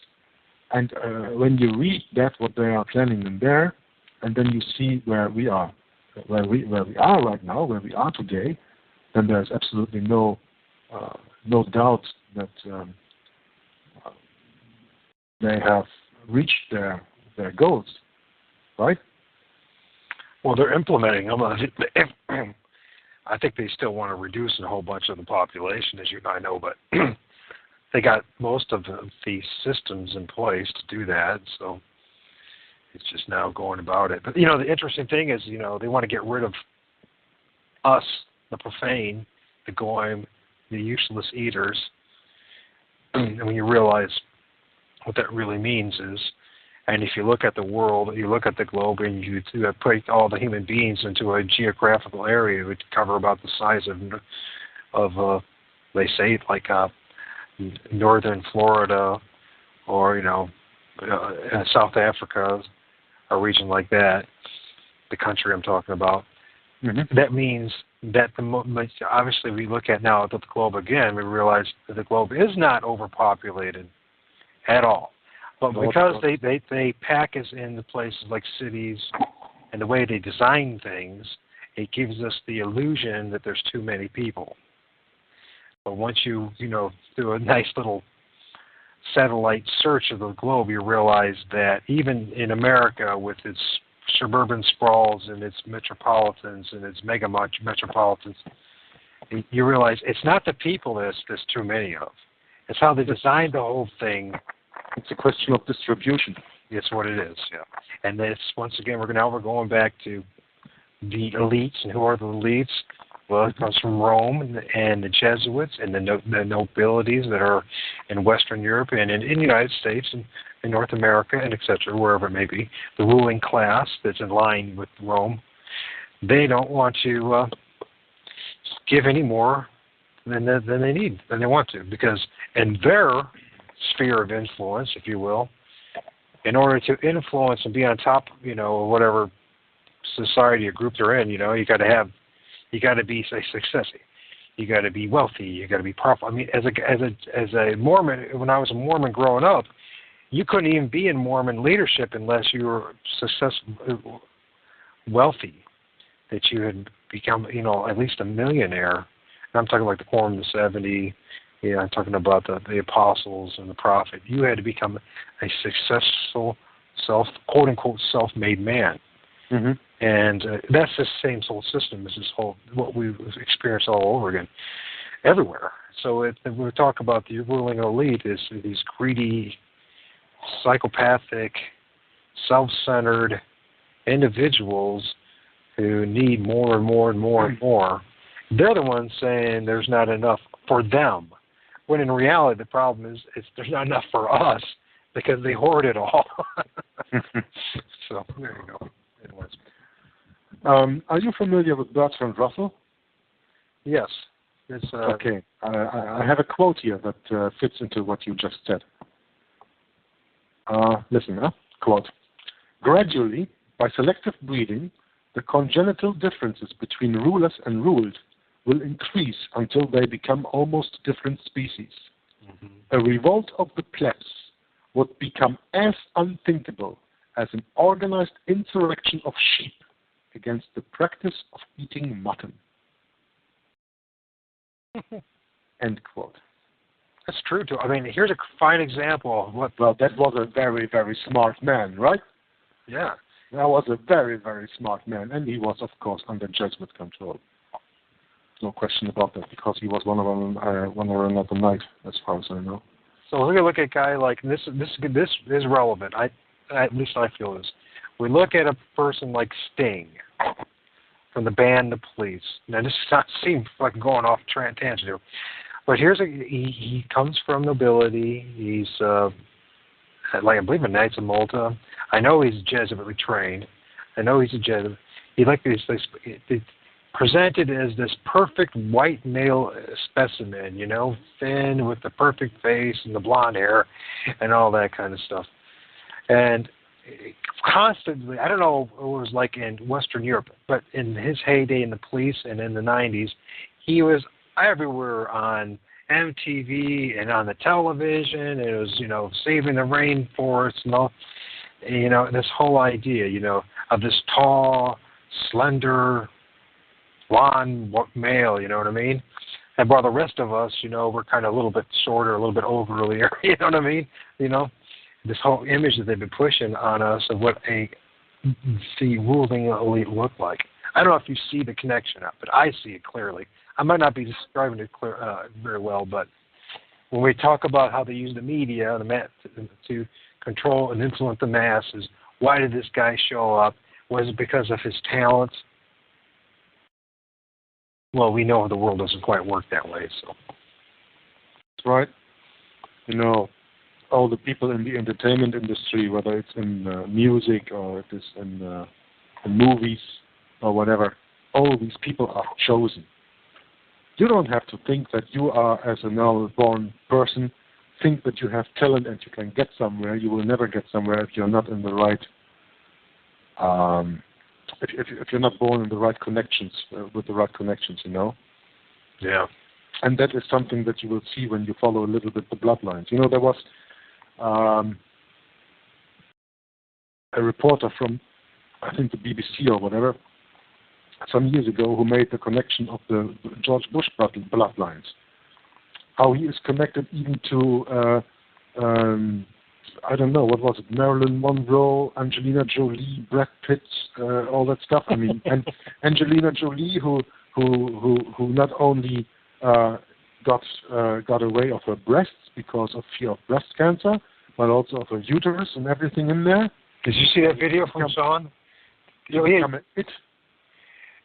And when you read that, what they are planning in there, and then you see where we are right now, where we are today, then there's absolutely no no doubt that they have reached their goals, right? Well, they're implementing them. I think they still want to reduce a whole bunch of the population, as you and I know, but they got most of the systems in place to do that, so it's just now going about it. But, the interesting thing is, they want to get rid of us, the profane, the goyim, the useless eaters. And when you realize what that really means is, and if you look at the world, you look at the globe, and you put all the human beings into a geographical area, it would cover about the size of they say, like northern Florida, or South Africa, a region like that, the country I'm talking about. Mm-hmm. That means that obviously we look at now at the globe again, we realize that the globe is not overpopulated at all. But because they pack us into places like cities and the way they design things, it gives us the illusion that there's too many people. But once you do a nice little satellite search of the globe, you realize that even in America, with its suburban sprawls and its metropolitans and its mega metropolitans, you realize it's not the people there's too many of. It's how they designed the whole thing. It's a question of distribution. It's what it is, yeah. And this, once again, we're going back to the elites. And who are the elites? Well, it comes from Rome and the Jesuits and the nobilities that are in Western Europe and in the United States and in North America and et cetera, wherever it may be. The ruling class that's in line with Rome, they don't want to give any more than they need, than they want to, because in their sphere of influence, if you will, in order to influence and be on top, of whatever society or group they're in, you got to be successful. You got to be wealthy. You got to be powerful. I mean, as a Mormon, when I was a Mormon growing up, you couldn't even be in Mormon leadership unless you were successful, wealthy, that you had become, at least a millionaire. And I'm talking like the Quorum of the 70. Yeah, I'm talking about the apostles and the prophet. You had to become a successful, quote unquote, self-made man. Mm-hmm. And that's the same whole system as this whole, what we've experienced all over again, everywhere. So when we talk about the ruling elite, is these greedy, psychopathic, self-centered individuals who need more and more and more and more. They're the ones saying there's not enough for them, when in reality the problem is there's not enough for us because they hoard it all. So there you go. Anyways. Are you familiar with Bertrand Russell? Yes. Okay. I have a quote here that fits into what you just said. Listen, quote. Gradually, by selective breeding, the congenital differences between rulers and ruled will increase until they become almost different species. Mm-hmm. A revolt of the plebs would become as unthinkable as an organized insurrection of sheep against the practice of eating mutton. End quote. That's true, too. I mean, here's a fine example of what... Well, that was a very, very smart man, right? Yeah. That was a very, very smart man, and he was, of course, under Jesuit control. No question about that, because he was one or another knight, as far as I know. So look at a guy like this is relevant. At least I feel this. We look at a person like Sting from the band The Police. Now this does not seem like going off tangent here, but he comes from nobility. He's like I believe a Knights of Malta. I know he's Jesuitly trained. I know he's a Jesuit. He presented as this perfect white male specimen, thin with the perfect face and the blonde hair and all that kind of stuff. And constantly, I don't know what it was like in Western Europe, but in his heyday in the police and in the 90s, he was everywhere on MTV and on the television. And it was, saving the rainforest and all, this whole idea, of this tall, slender, blonde male, you know what I mean? And while the rest of us, we're kind of a little bit shorter, a little bit overlier, you know what I mean? This whole image that they've been pushing on us of what the ruling elite look like. I don't know if you see the connection up, but I see it clearly. I might not be describing it very well, but when we talk about how they use the media to control and influence the masses, why did this guy show up? Was it because of his talents? Well, we know the world doesn't quite work that way, so. That's right. All the people in the entertainment industry, whether it's in music or it is in movies or whatever, all these people are chosen. You don't have to think that you are, as a now-born person, think that you have talent and you can get somewhere. You will never get somewhere if you're not in the right, if you're not born in the right connections, with the right connections, Yeah. And that is something that you will see when you follow a little bit the bloodlines. There was a reporter from, I think, the BBC or whatever, some years ago, who made the connection of the George Bush bloodlines. How he is connected even to, I don't know, what was it, Marilyn Monroe, Angelina Jolie, Brad Pitt, all that stuff. I mean, and Angelina Jolie, who not only got away of her breasts because of fear of breast cancer, but also of her uterus and everything in there. Did you see that video from Sean?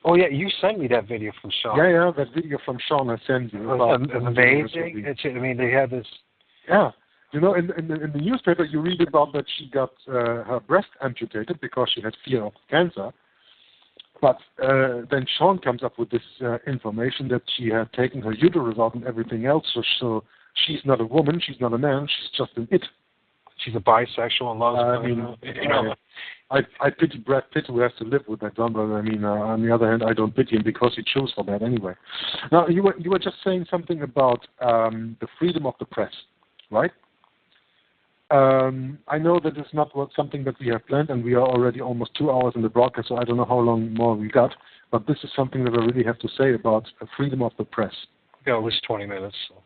Oh, yeah, you sent me that video from Sean. Yeah, that video from Sean I sent you. Amazing. They had this... Yeah. In the newspaper, you read about that she got her breast amputated because she had fear of cancer. But then Sean comes up with this information that she had taken her uterus out and everything else. So she's not a woman, she's not a man, she's just an it. She's a bisexual and loves I pity Brad Pitt, who has to live with that one, but on the other hand, I don't pity him because he chose for that anyway. Now, you were just saying something about the freedom of the press, right? I know that it's not something that we have planned, and we are already almost 2 hours in the broadcast, so I don't know how long more we got, but this is something that I really have to say about freedom of the press. Yeah, at least 20 minutes. So.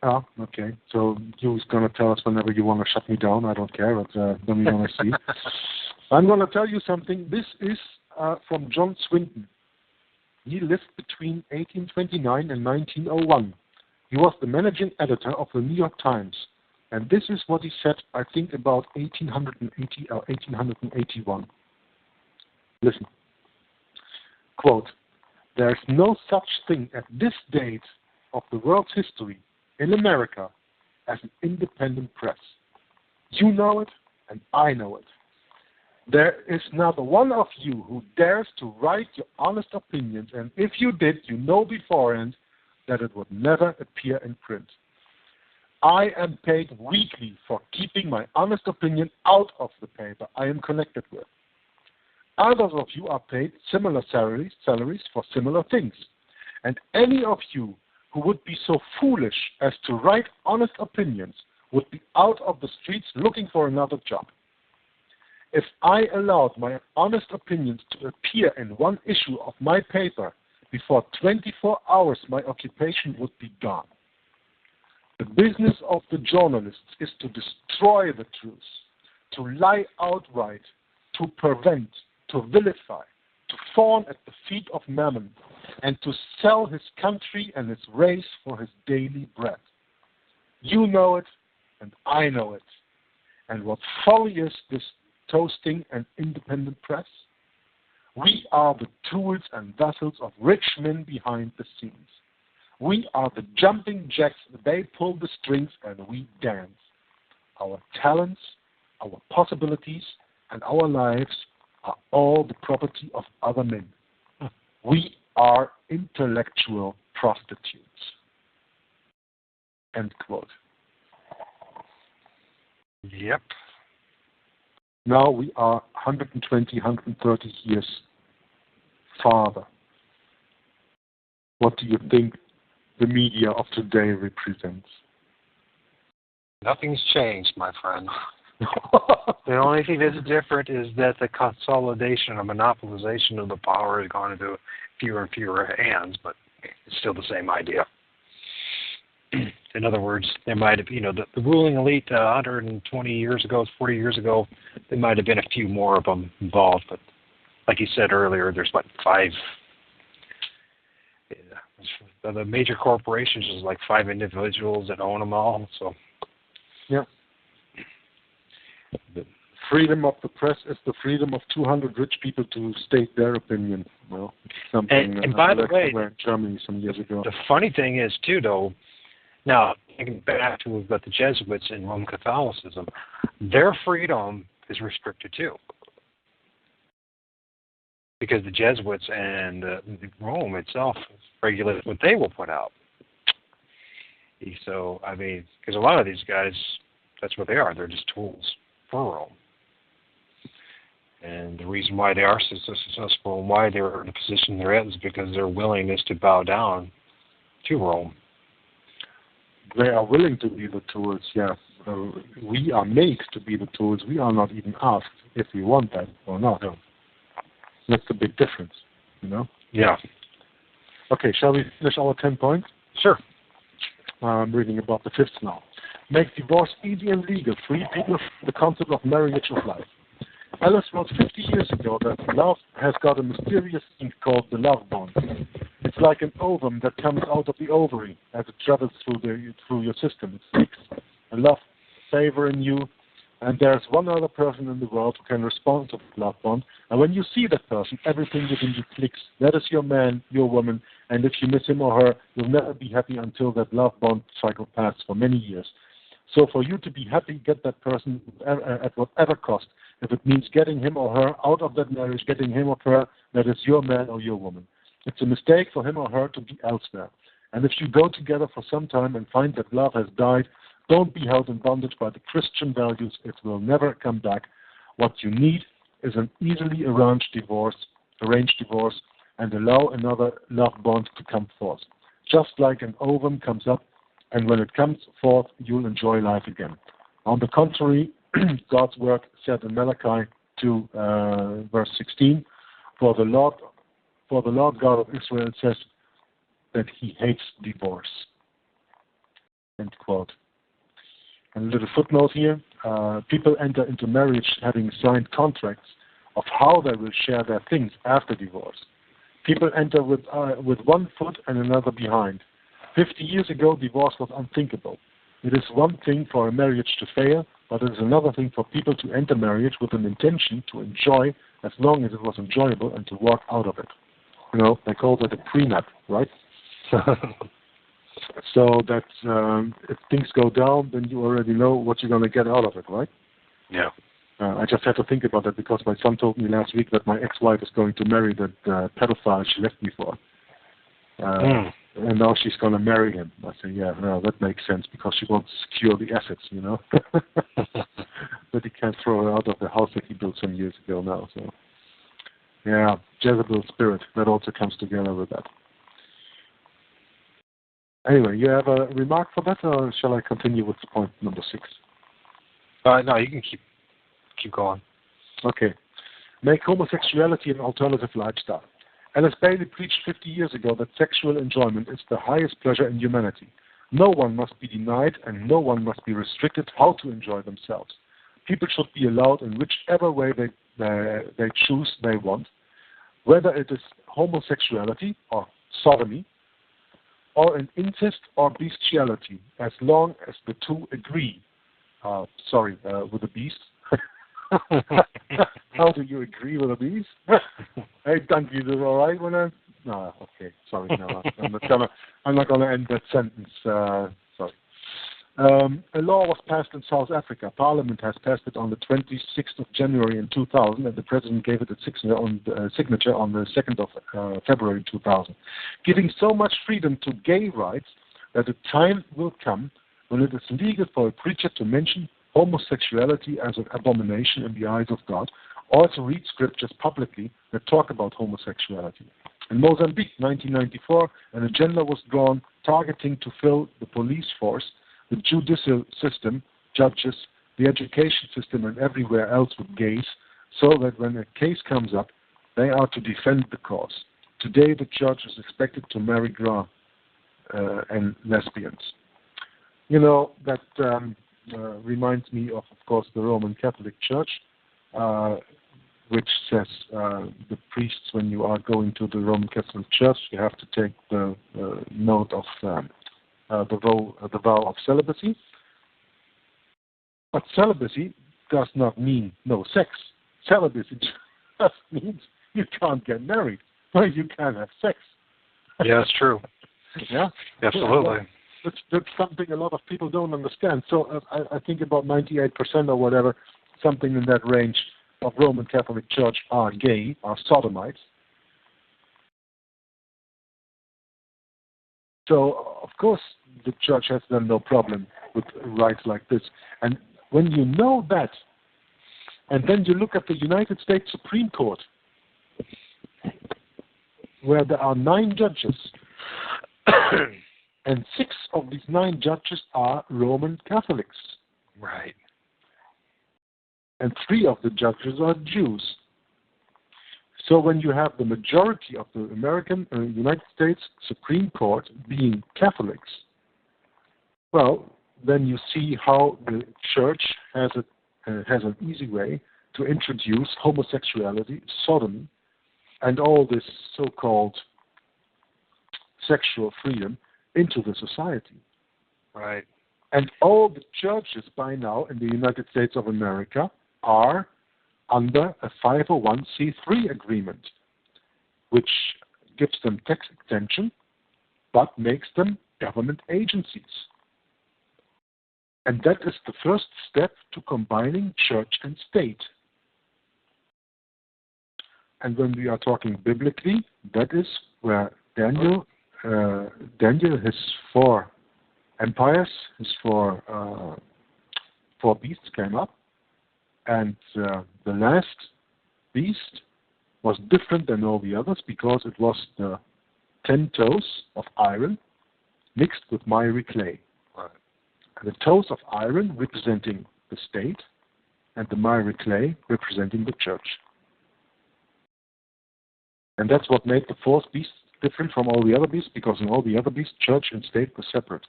Oh, okay. So you're going to tell us whenever you want to shut me down. I don't care, but then we're going to see. I'm going to tell you something. This is from John Swinton. He lived between 1829 and 1901. He was the managing editor of the New York Times. And this is what he said, I think, about 1880 or 1881. Listen. Quote, "There is no such thing at this date of the world's history in America as an independent press. You know it, and I know it. There is not one of you who dares to write your honest opinions, and if you did, you know beforehand that it would never appear in print. I am paid weekly for keeping my honest opinion out of the paper I am connected with. Others of you are paid similar salaries for similar things, and any of you who would be so foolish as to write honest opinions would be out of the streets looking for another job. If I allowed my honest opinions to appear in one issue of my paper, before 24 hours my occupation would be gone. The business of the journalists is to destroy the truth, to lie outright, to prevent, to vilify, to fawn at the feet of Mammon, and to sell his country and his race for his daily bread. You know it, and I know it. And what folly is this toasting an independent press? We are the tools and vessels of rich men behind the scenes. We are the jumping jacks, they pull the strings and we dance. Our talents, our possibilities, and our lives are all the property of other men. We are intellectual prostitutes." End quote. Yep. Now we are 120, 130 years farther. What do you think the media of today represents? Nothing's changed, my friend. The only thing that's different is that the consolidation or monopolization of the power has gone into fewer and fewer hands, but it's still the same idea. In other words, there might have, the ruling elite 120 years ago, 40 years ago, there might have been a few more of them involved. But like you said earlier, there's five. The major corporations is like 5 individuals that own them all. So. Yeah. The freedom of the press is the freedom of 200 rich people to state their opinion. Well, something and by the way, in Germany some years ago. The funny thing is too, though. Now, thinking back to the Jesuits in Roman Catholicism, their freedom is restricted too. Because the Jesuits and Rome itself regulates what they will put out. So, because a lot of these guys, that's what they are. They're just tools for Rome. And the reason why they are so successful and why they're in the position they're in is because their willingness to bow down to Rome. They are willing to be the tools, yeah. We are made to be the tools. We are not even asked if we want that or not. No. That's the big difference, Yeah. Okay, shall we finish our 10 points? Sure. I'm reading about the 5th now. Make divorce easy and legal. Free people from the concept of marriage of life. Alice wrote 50 years ago that love has got a mysterious thing called the love bond. It's like an ovum that comes out of the ovary as it travels through your system. It seeks a love favor in you, and there's one other person in the world who can respond to the love bond. And when you see that person, everything within you clicks. That is your man, your woman, and if you miss him or her, you'll never be happy until that love bond cycle passes for many years. So for you to be happy, get that person at whatever cost. If it means getting him or her out of that marriage, getting him or her, that is your man or your woman. It's a mistake for him or her to be elsewhere. And if you go together for some time and find that love has died, don't be held in bondage by the Christian values. It will never come back. What you need is an easily arranged divorce, and allow another love bond to come forth. Just like an ovum comes up, and when it comes forth, you'll enjoy life again. On the contrary, God's word said in Malachi 2, verse 16, for the Lord God of Israel says that he hates divorce. End quote. And a little footnote here, people enter into marriage having signed contracts of how they will share their things after divorce. People enter with one foot and another behind. 50 years ago, divorce was unthinkable. It is one thing for a marriage to fail, but it is another thing for people to enter marriage with an intention to enjoy as long as it was enjoyable and to walk out of it. They call that a prenup, right? So that if things go down, then you already know what you're going to get out of it, right? Yeah. I just had to think about that because my son told me last week that my ex-wife is going to marry that pedophile she left me for. And now she's going to marry him. I say, yeah, no, that makes sense because she wants to secure the assets, But he can't throw her out of the house that he built some years ago now. So, yeah, Jezebel spirit, that also comes together with that. Anyway, you have a remark for that, or shall I continue with point number 6? No, you can keep going. Okay. Make homosexuality an alternative lifestyle. Alice Bailey preached 50 years ago that sexual enjoyment is the highest pleasure in humanity. No one must be denied and no one must be restricted how to enjoy themselves. People should be allowed in whichever way they choose they want, whether it is homosexuality or sodomy, or an incest or bestiality, as long as the two agree. With the beast. How do you agree with a beast? Hey, Donkey, is it all right when I? No, okay, sorry, no, I'm not gonna end that sentence. Sorry. A law was passed in South Africa. Parliament has passed it on the 26th of January in 2000, and the President gave it its signature on the 2nd of February 2000, giving so much freedom to gay rights that a time will come when it is legal for a preacher to mention homosexuality as an abomination in the eyes of God, or to read scriptures publicly that talk about homosexuality. In Mozambique, 1994, an agenda was drawn targeting to fill the police force, the judicial system, judges, the education system, and everywhere else with gays, so that when a case comes up, they are to defend the cause. Today, the church is expected to marry and lesbians. That reminds me of course, the Roman Catholic Church, which says the priests, when you are going to the Roman Catholic Church, you have to take the note of the vow of celibacy. But celibacy does not mean no sex. Celibacy just means you can't get married, but you can have sex. Yeah, that's true. Yeah, absolutely. That's something a lot of people don't understand. So I think about 98% or whatever, something in that range of Roman Catholic Church are gay, are sodomites. So, of course, the church has then no problem with rights like this. And when you know that, and then you look at the United States Supreme Court, where there are 9 judges, and 6 of these 9 judges are Roman Catholics. Right. And 3 of the judges are Jews. So when you have the majority of the United States Supreme Court being Catholics, well, then you see how the church has an easy way to introduce homosexuality, sodomy, and all this so-called sexual freedom into the society. Right. And all the churches by now in the United States of America are under a 501c3 agreement, which gives them tax exemption, but makes them government agencies. And that is the first step to combining church and state. And when we are talking biblically, that is where Daniel, his 4 empires, his 4 beasts came up. And the last beast was different than all the others because it was the 10 toes of iron mixed with miry clay. Right. And the toes of iron representing the state and the miry clay representing the church. And that's what made the 4th beast different from all the other beasts, because in all the other beasts, church and state were separate.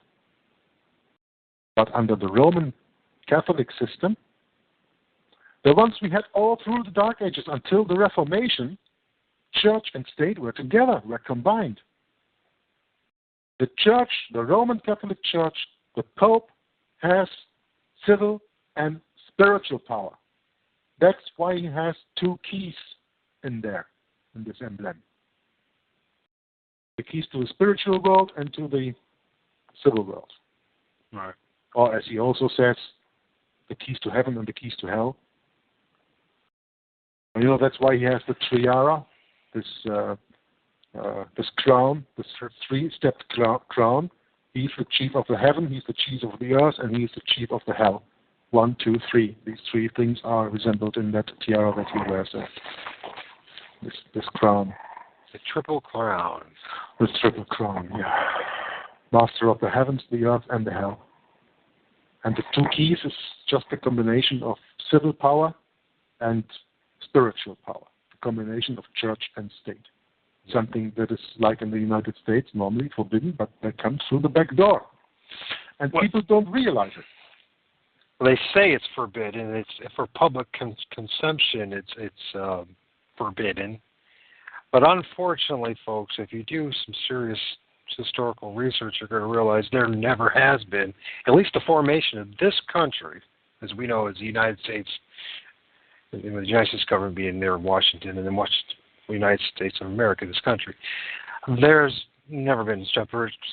But under the Roman Catholic system, the ones we had all through the Dark Ages until the Reformation, church and state were together, were combined. The church, the Roman Catholic Church, the Pope has civil and spiritual power. That's why he has 2 keys in there, in this emblem. The keys to the spiritual world and to the civil world. Right. Or as he also says, the keys to heaven and the keys to hell. And that's why he has the tiara, this crown, this 3-stepped crown. He's the chief of the heaven, he's the chief of the earth, and he's the chief of the hell. 1, 2, 3. These 3 things are resembled in that tiara that he wears. This crown. The triple crown. This triple crown, yeah. Master of the heavens, the earth, and the hell. And the 2 keys is just a combination of civil power and spiritual power, the combination of church and state. Something that is, like in the United States, normally forbidden, but that comes through the back door. And people don't realize it. Well, they say it's forbidden. It's for public consumption. It's forbidden. But unfortunately, folks, if you do some serious historical research, you're going to realize there never has been, at least the formation of this country, as we know as the United States, the United States government being there in Washington, and then the United States of America, this country, there's never been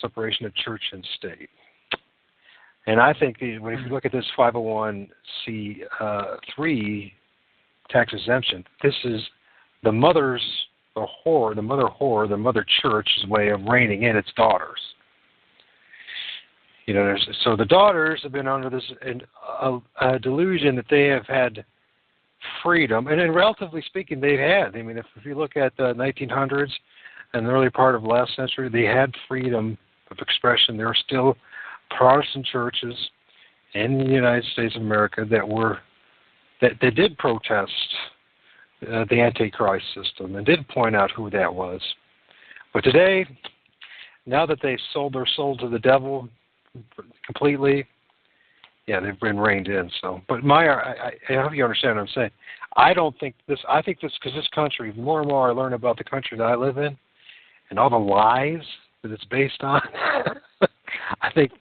separation of church and state. And I think when you look at this 501c3 tax exemption, this is the mother church's way of reining in its daughters. So the daughters have been under this delusion that they have had freedom, and then relatively speaking, they've had. I mean, if you look at the 1900s and the early part of last century, they had freedom of expression. There are still Protestant churches in the United States of America that did protest the Antichrist system and did point out who that was. But today, now that they've sold their soul to the devil completely. Yeah, they've been reined in. So, but I hope you understand what I'm saying. I don't think this. I think this because this country, more and more I learn about the country that I live in, and all the lies that it's based on. I think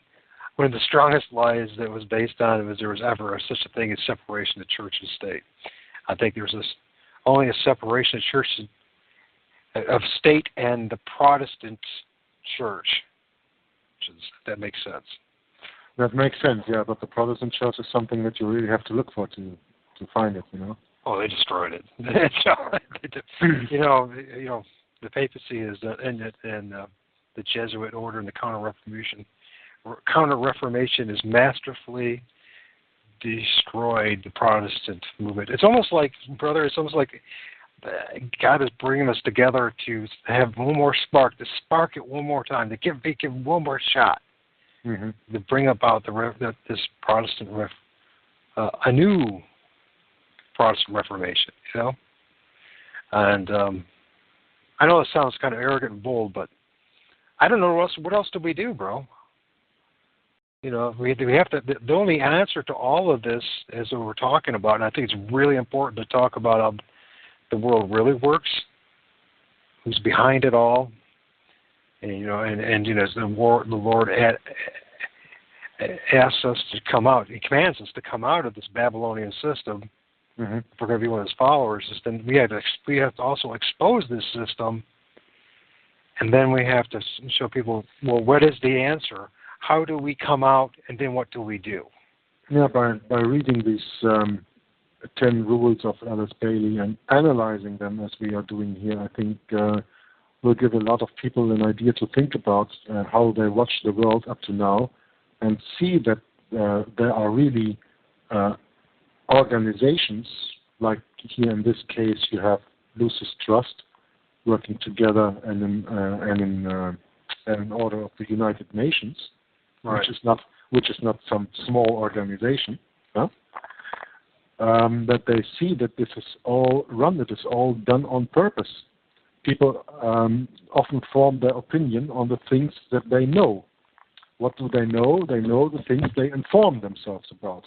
one of the strongest lies that was based on was there was ever such a thing as separation of church and state. I think there's only a separation of church of state and the Protestant church. That makes sense. That makes sense, yeah. But the Protestant church is something that you really have to look for to find it, you know. Oh, they destroyed it. The papacy is and the Jesuit order and the Counter-Reformation is masterfully destroyed the Protestant movement. It's almost like, brother, God is bringing us together to have one more spark, to spark it one more time, to give one more shot, to bring about this Protestant, a new Protestant Reformation, you know? And I know it sounds kind of arrogant and bold, but I don't know what else do we do, bro? You know, we have to. The only answer to all of this, as we're talking about, and I think it's really important to talk about how the world really works, who's behind it all, and as the Lord asks us to come out, He commands us to come out of this Babylonian system. If we're going to be one of His followers, then we have to also expose this system, and then we have to show people, well, what is the answer? How do we come out, and then what do we do? Yeah, by reading these 10 rules of Alice Bailey and analyzing them as we are doing here, I think will give a lot of people an idea to think about how they watch the world up to now, and see that there are really organizations, like here in this case you have Lucis Trust working together and in an order of the United Nations, right, which is not some small organization, that they see that this is all it is all done on purpose. People often form their opinion on the things that they know. What do they know? They know the things they inform themselves about.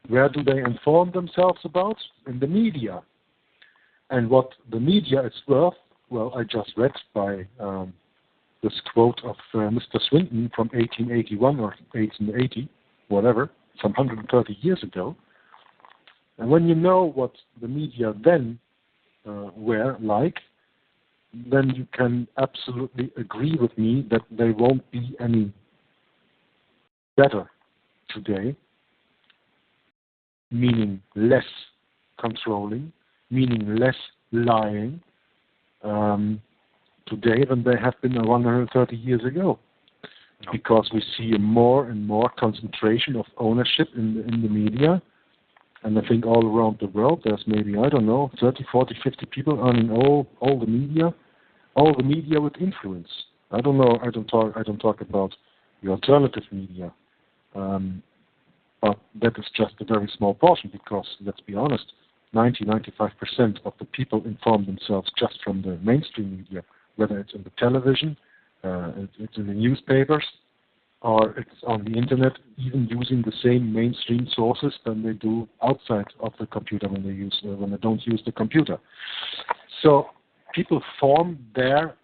Where do they inform themselves about? In the media. And what the media is worth, well, I just read by this quote of Mr. Swinton from 1881 or 1880, whatever, some 130 years ago. And when you know what the media then were like, then you can absolutely agree with me that they won't be any better today, meaning less controlling, meaning less lying today than they have been 130 years ago. No. Because we see a more and more concentration of ownership in the media. And I think all around the world there's maybe, 30, 40, 50 people owning all the media with influence. I don't know, I don't talk about the alternative media. But that is just a very small portion because, let's be honest, 90-95% of the people inform themselves just from the mainstream media, whether it's in the television, it's in the newspapers, or it's on the internet, even using the same mainstream sources than they do outside of the computer when they don't use the computer. So people form their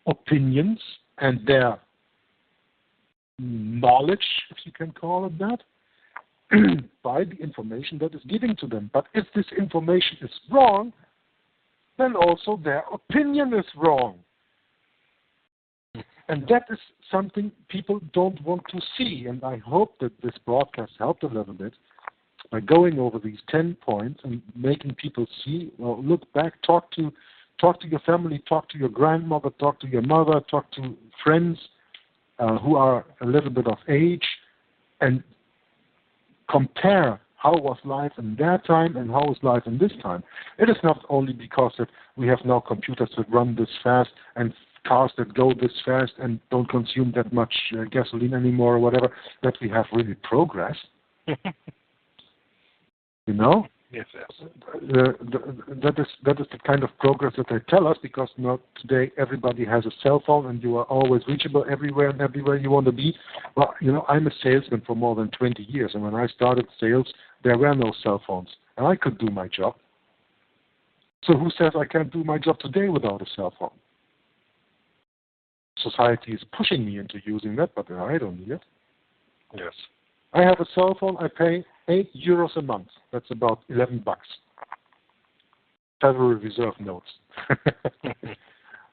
opinions and their knowledge, if you can call it that, by the information that is given to them. But if this information is wrong, then also their opinion is wrong. And that is something people don't want to see. And I hope that this broadcast helped a little bit by going over these 10 points and making people see, well, look back, talk to your family, talk to your grandmother, talk to your mother, talk to friends who are a little bit of age, and compare how was life in their time and how is life in this time. It is not only because that we have now computers that run this fast and cars that go this fast and don't consume that much gasoline anymore or whatever, that we have really progressed. You know? Yes. That is the kind of progress that they tell us, because not today everybody has a cell phone and you are always reachable everywhere and everywhere you want to be. Well, I'm a salesman for more than 20 years, and when I started sales, there were no cell phones, and I could do my job. So who says I can't do my job today without a cell phone? Society is pushing me into using that, but I don't need it. Yes. I have a cell phone. I pay €8 a month. That's about $11. Federal Reserve notes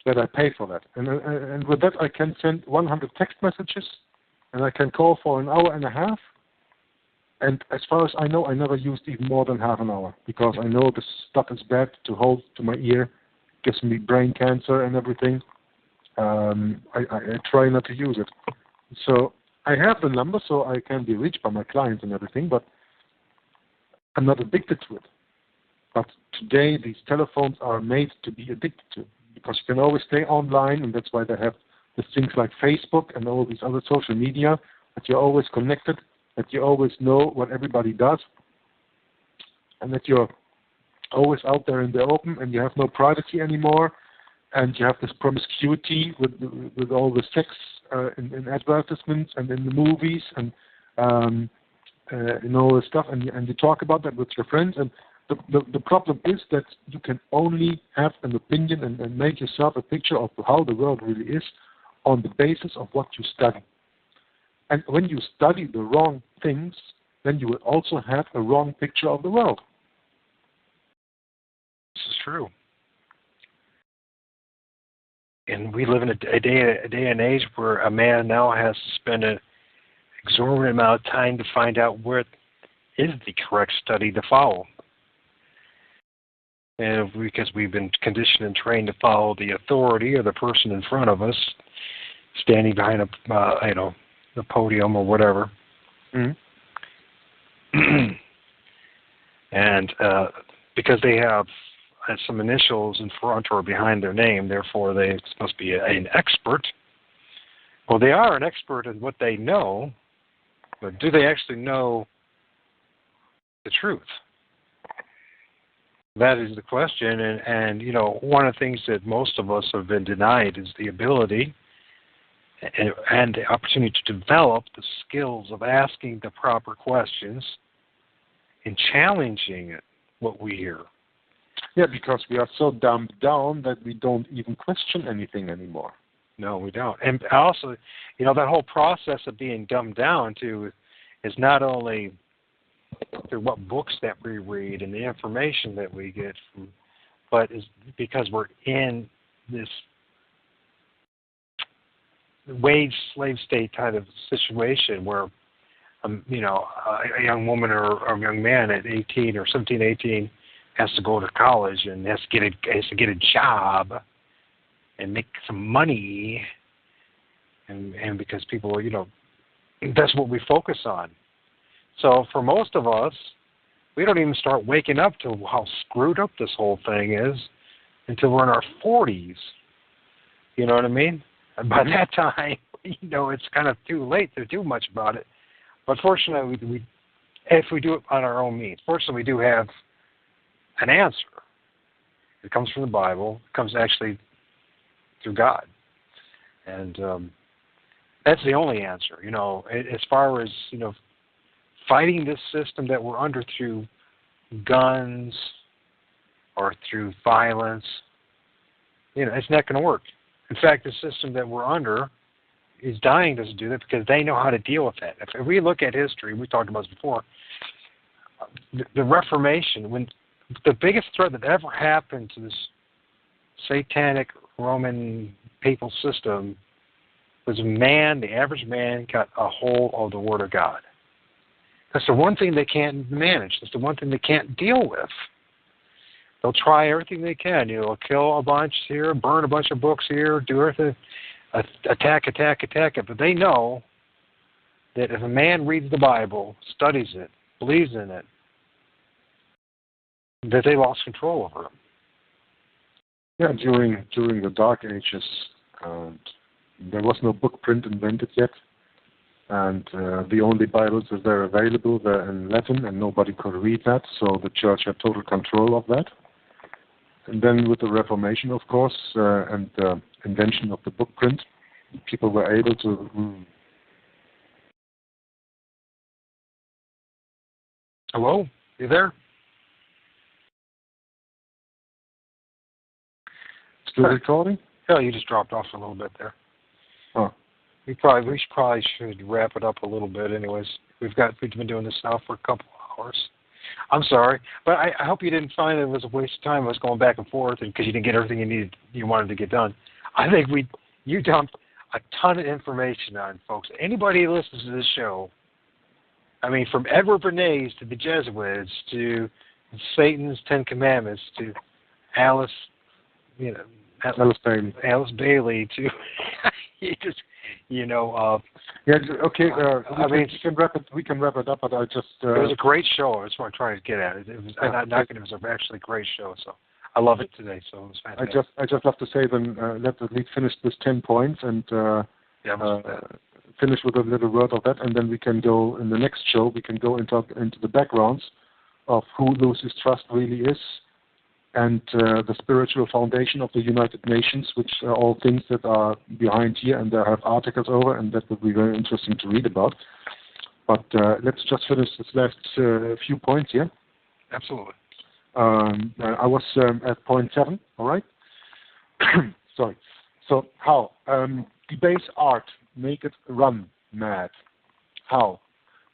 that I pay for that. And with that, I can send 100 text messages, and I can call for an hour and a half. And as far as I know, I never used even more than half an hour, because I know this stuff is bad to hold to my ear, gives me brain cancer and everything. I try not to use it. So I have the number, so I can be reached by my clients and everything, but I'm not addicted to it. But today, these telephones are made to be addicted to, because you can always stay online, and that's why they have the things like Facebook and all these other social media, that you're always connected, that you always know what everybody does, and that you're always out there in the open, and you have no privacy anymore, and you have this promiscuity with all the sex in advertisements and in the movies and all this stuff, and you talk about that with your friends. And the problem is that you can only have an opinion and make yourself a picture of how the world really is on the basis of what you study. And when you study the wrong things, then you will also have a wrong picture of the world. This is true. And we live in a day and age where a man now has to spend an exorbitant amount of time to find out where is the correct study to follow. And because we've been conditioned and trained to follow the authority or the person in front of us, standing behind the podium or whatever. Mm-hmm. And because they have some initials in front or behind their name, therefore they must be an expert. Well, they are an expert in what they know, but do they actually know the truth? That is the question, and one of the things that most of us have been denied is the ability and the opportunity to develop the skills of asking the proper questions and challenging what we hear. Yeah, because we are so dumbed down that we don't even question anything anymore. No, we don't. And also, that whole process of being dumbed down to is not only through what books that we read and the information that we get from, but is because we're in this wage slave state kind of situation where, a young woman or a young man at 18 or 17, 18 has to go to college and has to get a job and make some money, and because people, that's what we focus on. So for most of us, we don't even start waking up to how screwed up this whole thing is until we're in our 40s. You know what I mean? And by that time, it's kind of too late to do much about it. But fortunately, if we do it on our own means, fortunately we do have an answer. It comes from the Bible. It comes actually through God. And that's the only answer. As far as, fighting this system that we're under through guns or through violence, it's not going to work. In fact, the system that we're under is dying to do that because they know how to deal with that. If we look at history, we talked about this before, the Reformation, when the biggest threat that ever happened to this satanic Roman papal system was the average man got a hold of the Word of God. That's the one thing they can't manage. That's the one thing they can't deal with. They'll try everything they can. They'll kill a bunch here, burn a bunch of books here, do everything, attack it. But they know that if a man reads the Bible, studies it, believes in it, that they lost control over him. Yeah, during the Dark Ages, there was no book print invented yet. And the only Bibles that were available were in Latin, and nobody could read that, so the church had total control of that. And then with the Reformation, of course, and the invention of the book print, people were able to... Hello? You there? Still recording? Yeah, you just dropped off a little bit there. Oh. We probably should wrap it up a little bit anyways. We've been doing this now for a couple of hours. I'm sorry, but I hope you didn't find it was a waste of time. I was going back and forth because you didn't get everything you wanted to get done. I think you dumped a ton of information on folks. Anybody who listens to this show, I mean, from Edward Bernays to the Jesuits to Satan's Ten Commandments to Alice Bailey to yeah, okay. I mean, we can wrap it up, but I just. It was a great show. That's what I'm trying to get at. It was it was actually a great show. So I love it today. So it was fantastic. I just have to say then let me finish this 10 points and finish with a little word of that, and then we can go in the next show. We can go into the backgrounds of who Lucis Trust really is, and the spiritual foundation of the United Nations, which are all things that are behind here, and I have articles over, and that would be very interesting to read about. But let's just finish this last few points here. Absolutely. I was at point 7, all right? Sorry. So how? Debase art, make it run mad. How?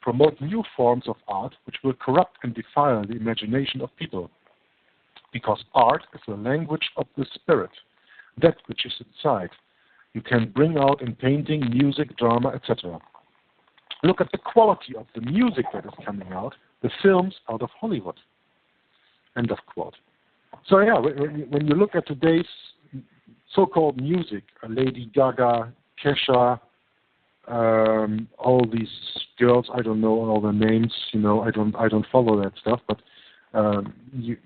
Promote new forms of art which will corrupt and defile the imagination of people. Because art is the language of the spirit, that which is inside. You can bring out in painting, music, drama, etc. Look at the quality of the music that is coming out, the films out of Hollywood. End of quote. So yeah, when you look at today's so-called music, Lady Gaga, Kesha, all these girls, I don't know all their names, I don't follow that stuff, but you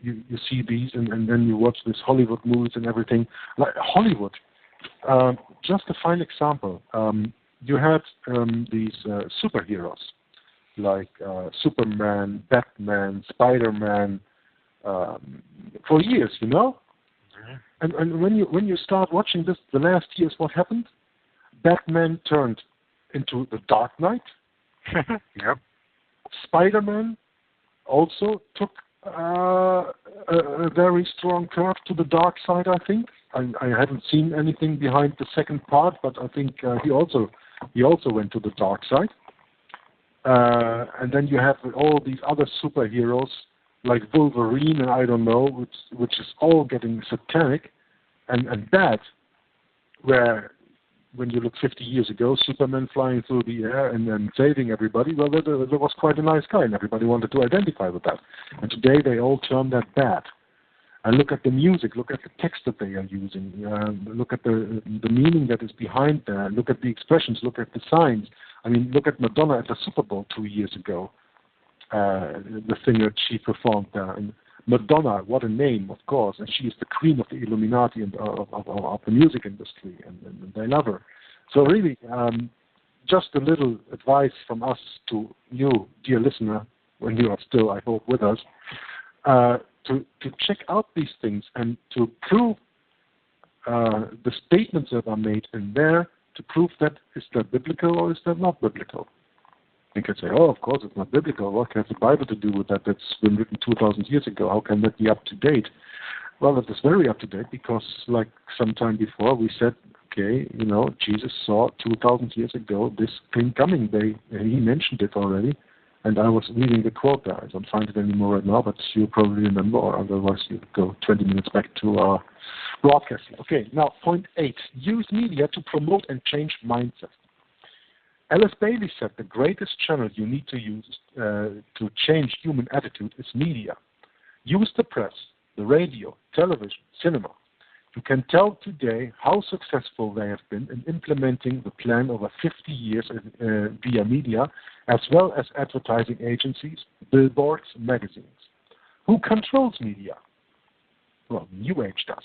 see these, and then you watch these Hollywood movies and everything. Like Hollywood, just a fine example. You had these superheroes like Superman, Batman, Spider-Man for years, And when you start watching this, the last years, what happened? Batman turned into the Dark Knight. Yep. Spider-Man also took a very strong curve to the dark side, I think. I haven't seen anything behind the second part, but I think he also went to the dark side. And then you have all these other superheroes like Wolverine and I don't know, which is all getting satanic and bad. Where when you look 50 years ago, Superman flying through the air and then saving everybody, well, there was quite a nice guy, and everybody wanted to identify with that. And today they all term that bad. And look at the music, look at the text that they are using, look at the meaning that is behind that, look at the expressions, look at the signs. I mean, look at Madonna at the Super Bowl 2 years ago, the thing that she performed there. And Madonna, what a name, of course, and she is the queen of the Illuminati and of the music industry, and they love her. So really, just a little advice from us to you, dear listener, when you are still, I hope, with us, to check out these things and to prove the statements that are made in there, to prove that is that biblical or is that not biblical. You can say, oh, of course it's not biblical. What has the Bible to do with that? That's been written 2,000 years ago. How can that be up to date? Well, it is very up to date because, like some time before, we said, okay, Jesus saw 2,000 years ago this thing coming. He mentioned it already, and I was reading the quote there. I don't find it anymore right now, but you probably remember, or otherwise you go 20 minutes back to our broadcasting. Okay, now point 8. Use media to promote and change mindset. Alice Bailey said the greatest channel you need to use to change human attitude is media. Use the press, the radio, television, cinema. You can tell today how successful they have been in implementing the plan over 50 years via media, as well as advertising agencies, billboards, magazines. Who controls media? Well, New Age does.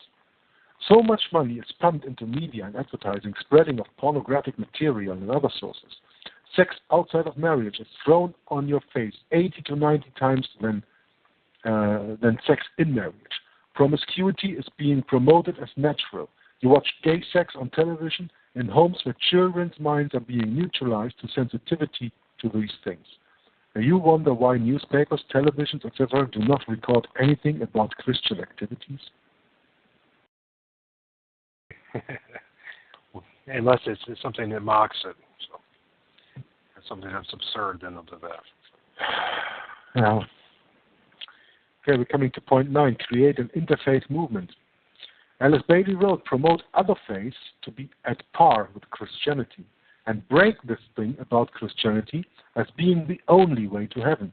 So much money is pumped into media and advertising, spreading of pornographic material and other sources. Sex outside of marriage is thrown on your face 80 to 90 times than sex in marriage. Promiscuity is being promoted as natural. You watch gay sex on television in homes where children's minds are being neutralized to sensitivity to these things. And you wonder why newspapers, televisions, etc. do not record anything about Christian activities? Unless it's something that mocks it. So it's something that's absurd, then they'll do that. Now, okay, we're coming to point 9, create an interfaith movement. Alice Bailey wrote, promote other faiths to be at par with Christianity and break this thing about Christianity as being the only way to heaven.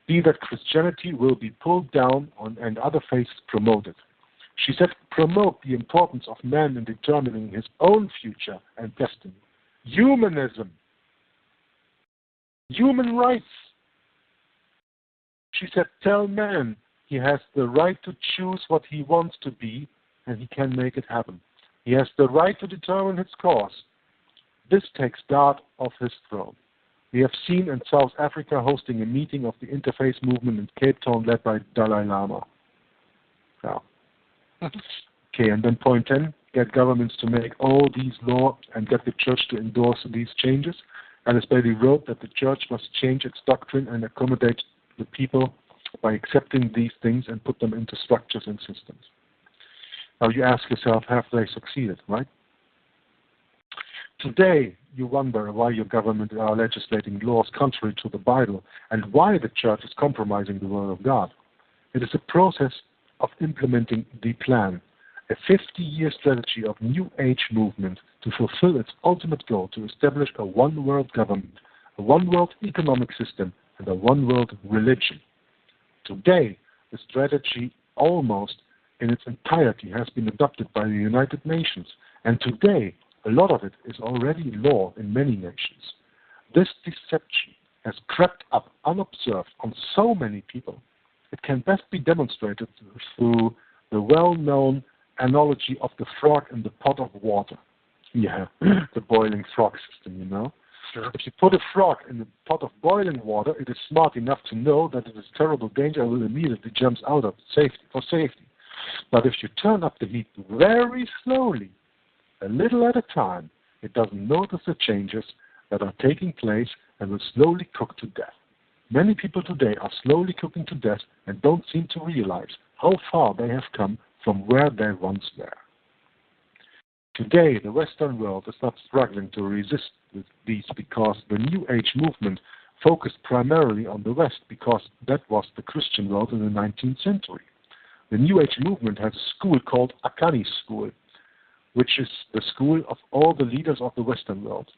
Be that Christianity will be pulled down on and other faiths promoted. She said, promote the importance of man in determining his own future and destiny. Humanism. Human rights. She said, tell man he has the right to choose what he wants to be and he can make it happen. He has the right to determine his course. This takes God off his throne. We have seen in South Africa hosting a meeting of the interfaith movement in Cape Town led by Dalai Lama. Yeah. Okay, and then point 10, get governments to make all these laws and get the church to endorse these changes. Alice Bailey wrote that the church must change its doctrine and accommodate the people by accepting these things and put them into structures and systems. Now you ask yourself, have they succeeded, right? Today, you wonder why your government are legislating laws contrary to the Bible and why the church is compromising the Word of God. It is a process of implementing the plan, a 50-year strategy of New Age movement to fulfill its ultimate goal to establish a one-world government, a one-world economic system, and a one-world religion. Today, the strategy almost in its entirety has been adopted by the United Nations, and today a lot of it is already law in many nations. This deception has crept up unobserved on so many people. It can best be demonstrated through the well-known analogy of the frog in the pot of water. Yeah, the boiling frog system, you know. Sure. If you put a frog in a pot of boiling water, it is smart enough to know that it is terrible danger and will immediately jumps out of for safety. But if you turn up the heat very slowly, a little at a time, it doesn't notice the changes that are taking place and will slowly cook to death. Many people today are slowly cooking to death and don't seem to realize how far they have come from where they once were. Today, the Western world is not struggling to resist these because the New Age movement focused primarily on the West because that was the Christian world in the 19th century. The New Age movement has a school called Akani School, which is the school of all the leaders of the Western world.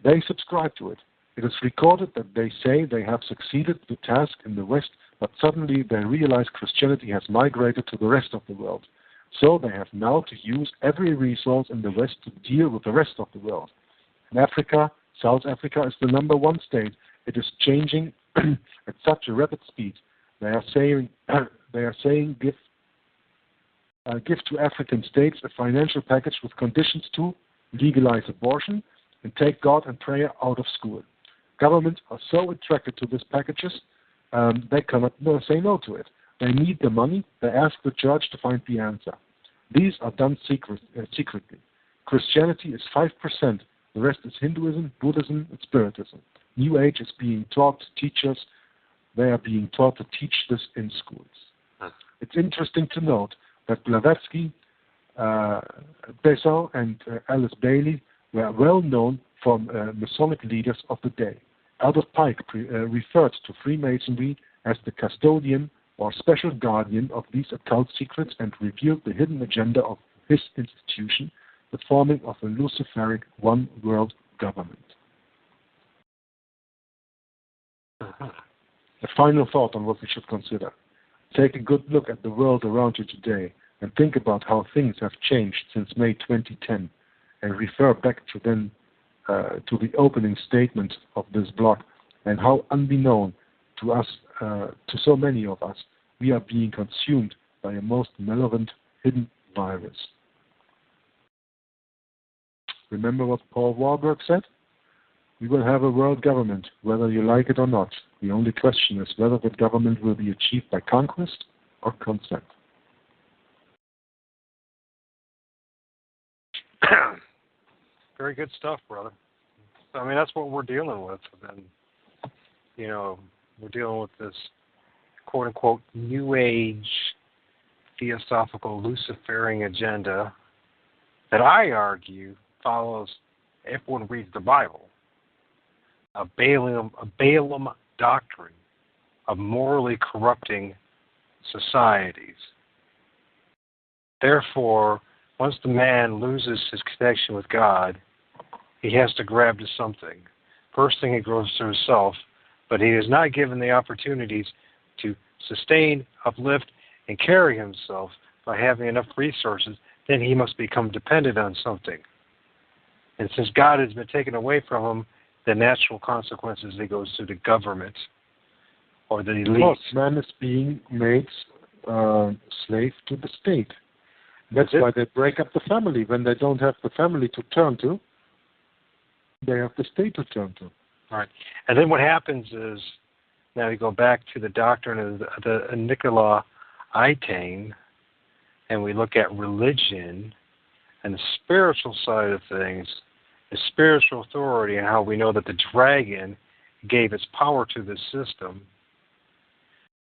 They subscribe to it. It is recorded that they say they have succeeded the task in the West, but suddenly they realize Christianity has migrated to the rest of the world. So they have now to use every resource in the West to deal with the rest of the world. In Africa, South Africa is the #1 state. It is changing at such a rapid speed. They are saying give to African states a financial package with conditions to legalize abortion and take God and prayer out of school. Governments are so attracted to these packages, they cannot say no to it. They need the money. They ask the church to find the answer. These are done secretly. Christianity is 5%. The rest is Hinduism, Buddhism, and Spiritism. New Age is being taught teachers. They are being taught to teach this in schools. It's interesting to note that Blavatsky, Besson, and Alice Bailey were well known from Masonic leaders of the day. Albert Pike referred to Freemasonry as the custodian or special guardian of these occult secrets and revealed the hidden agenda of his institution, the forming of a Luciferic one-world government. A final thought on what we should consider. Take a good look at the world around you today and think about how things have changed since May 2010 and refer back to then to the opening statement of this blog and how unbeknown to us, to so many of us, we are being consumed by a most malevolent hidden virus. Remember what Paul Warburg said? We will have a world government, whether you like it or not. The only question is whether that government will be achieved by conquest or consent. Very good stuff, brother. I mean, that's what we're dealing with. And, you know, we're dealing with this quote-unquote New Age theosophical Luciferian agenda that I argue follows, if one reads the Bible, a Balaam doctrine of morally corrupting societies. Therefore, once the man loses his connection with God, he has to grab to something. First thing, he grows to himself, but he is not given the opportunities to sustain, uplift, and carry himself by having enough resources. Then he must become dependent on something. And since God has been taken away from him, the natural consequences, he goes to the government or the elite. Because man is being made slave to the state. That's why they break up the family. When they don't have the family to turn to, they have the state to turn to. All right. And then what happens is, now we go back to the doctrine of the Nicolaitane, and we look at religion and the spiritual side of things, the spiritual authority, and how we know that the dragon gave its power to this system,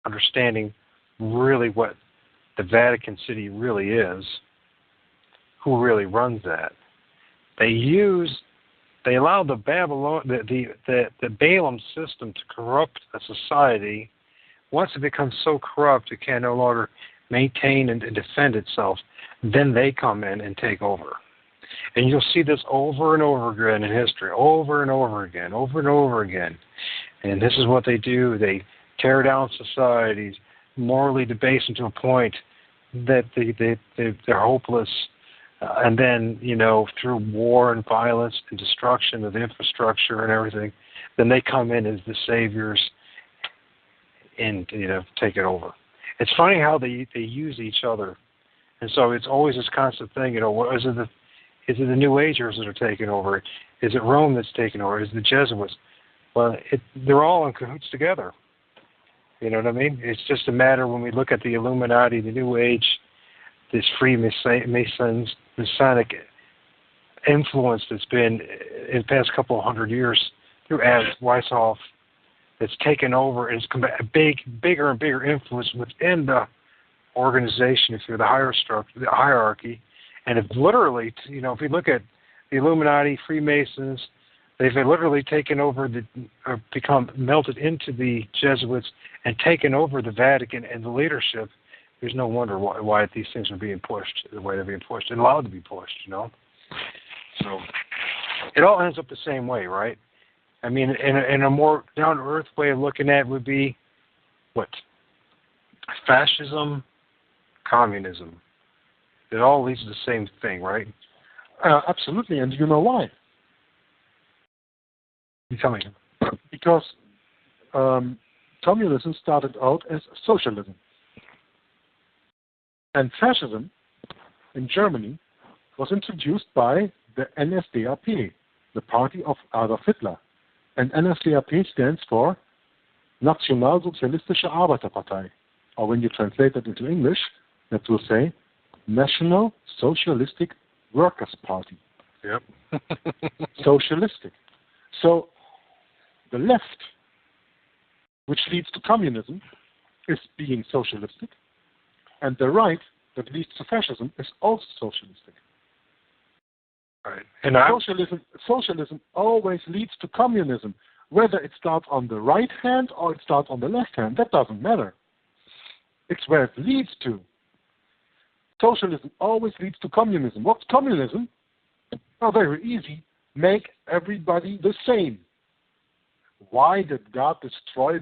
understanding really what the Vatican City really is, who really runs that. They allowed the Balaam system to corrupt a society. Once it becomes so corrupt it can no longer maintain and defend itself, then they come in and take over. And you'll see this over and over again in history, over and over again, over and over again. And this is what they do. They tear down societies, morally debase them to a point that they're hopeless. And then, you know, through war and violence and destruction of the infrastructure and everything, then they come in as the saviors and, you know, take it over. It's funny how they use each other. And so it's always this constant thing, you know, is it the New Agers that are taking over? Is it Rome that's taking over? Is it the Jesuits? Well, they're all in cahoots together. You know what I mean? It's just a matter when we look at the Illuminati, the New Age, this Freemasons, Masonic influence that's been in the past couple of hundred years through Alex Weishaupt, that's taken over and it's a bigger and bigger influence within the organization, if you're the higher structure, the hierarchy. And if literally, you know, if we look at the Illuminati, Freemasons, they've literally taken over or become melted into the Jesuits and taken over the Vatican and the leadership. There's no wonder why these things are being pushed the way they're being pushed and allowed to be pushed, you know. So it all ends up the same way, right? I mean, in a more down-to-earth way of looking at it would be, what? Fascism, communism. It all leads to the same thing, right? Absolutely, and you know why? You tell me. Because communism started out as socialism. And fascism in Germany was introduced by the NSDAP, the party of Adolf Hitler. And NSDAP stands for Nationalsozialistische Arbeiterpartei. Or when you translate it into English, that will say National Socialistic Workers' Party. Yep. Socialistic. So the left, which leads to communism, is being socialistic, and the right, that leads to fascism, is also socialistic. Right. And socialism always leads to communism. Whether it starts on the right hand or it starts on the left hand, that doesn't matter. It's where it leads to. Socialism always leads to communism. What's communism? Oh, very easy. Make everybody the same. Why did God destroy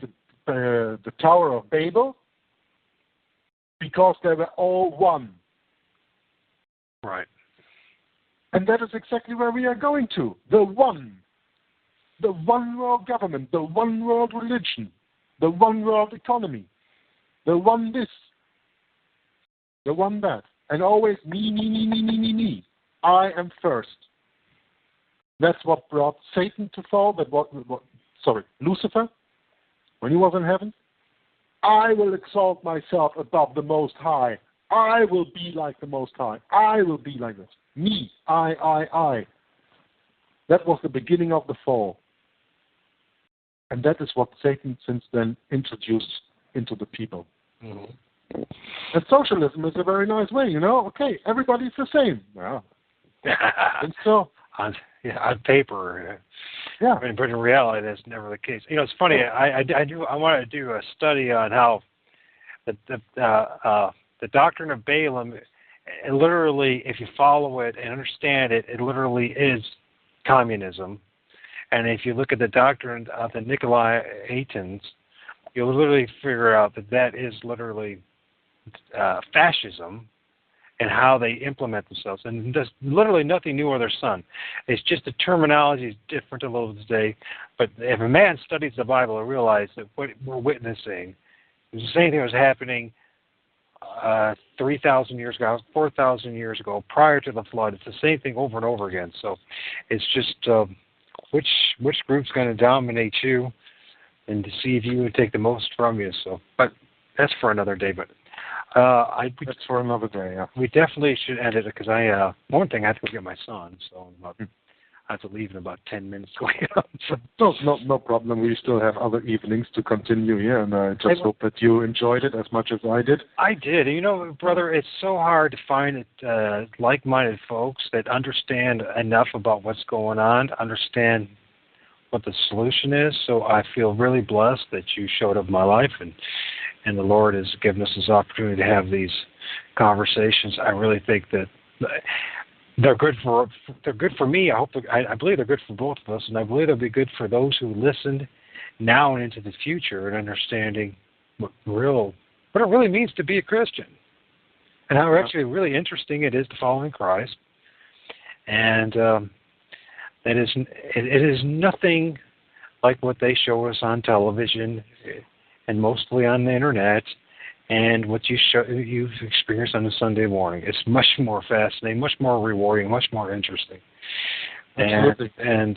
the Tower of Babel? Because they were all one. Right. And that is exactly where we are going to. The one. The one world government, the one world religion, the one world economy, the one this, the one that. And always me. I am first. That's what brought Satan to fall. Lucifer, when he was in heaven. I will exalt myself above the Most High. I will be like the Most High. I will be like this. Me, I. That was the beginning of the fall. And that is what Satan since then introduced into the people. Mm-hmm. And socialism is a very nice way, Okay, everybody's the same. Well, and so on paper, yeah. But in reality, that's never the case. It's funny. I want to do a study on how the doctrine of Balaam, it literally, if you follow it and understand it, it literally is communism. And if you look at the doctrine of the Nicolaitans, you'll literally figure out that is literally fascism and how they implement themselves. And there's literally nothing new under the sun. It's just the terminology is different a little today. But if a man studies the Bible, he'll realize that what we're witnessing is the same thing that was happening 3,000 years ago, 4,000 years ago, prior to the flood. It's the same thing over and over again. So it's just which group's going to dominate you, and to see if you would take the most from you. So, but that's for another day. But that's for another day. Yeah. We definitely should end it because one thing I have to go get my son, so I have to leave in about 10 minutes. No problem. We still have other evenings to continue here, and I just hope that you enjoyed it as much as I did. I did. Brother, it's so hard to find like-minded folks that understand enough about what's going on, understand what the solution is. So I feel really blessed that you showed up in my life, and the Lord has given us this opportunity to have these conversations. I really think that they're good for me. I believe they're good for both of us, and I believe they'll be good for those who listened now and into the future and understanding what it really means to be a Christian, and how actually really interesting it is to follow in Christ. And it is nothing like what they show us on television and mostly on the internet, and what you've experienced on a Sunday morning. It's much more fascinating, much more rewarding, much more interesting. Absolutely. And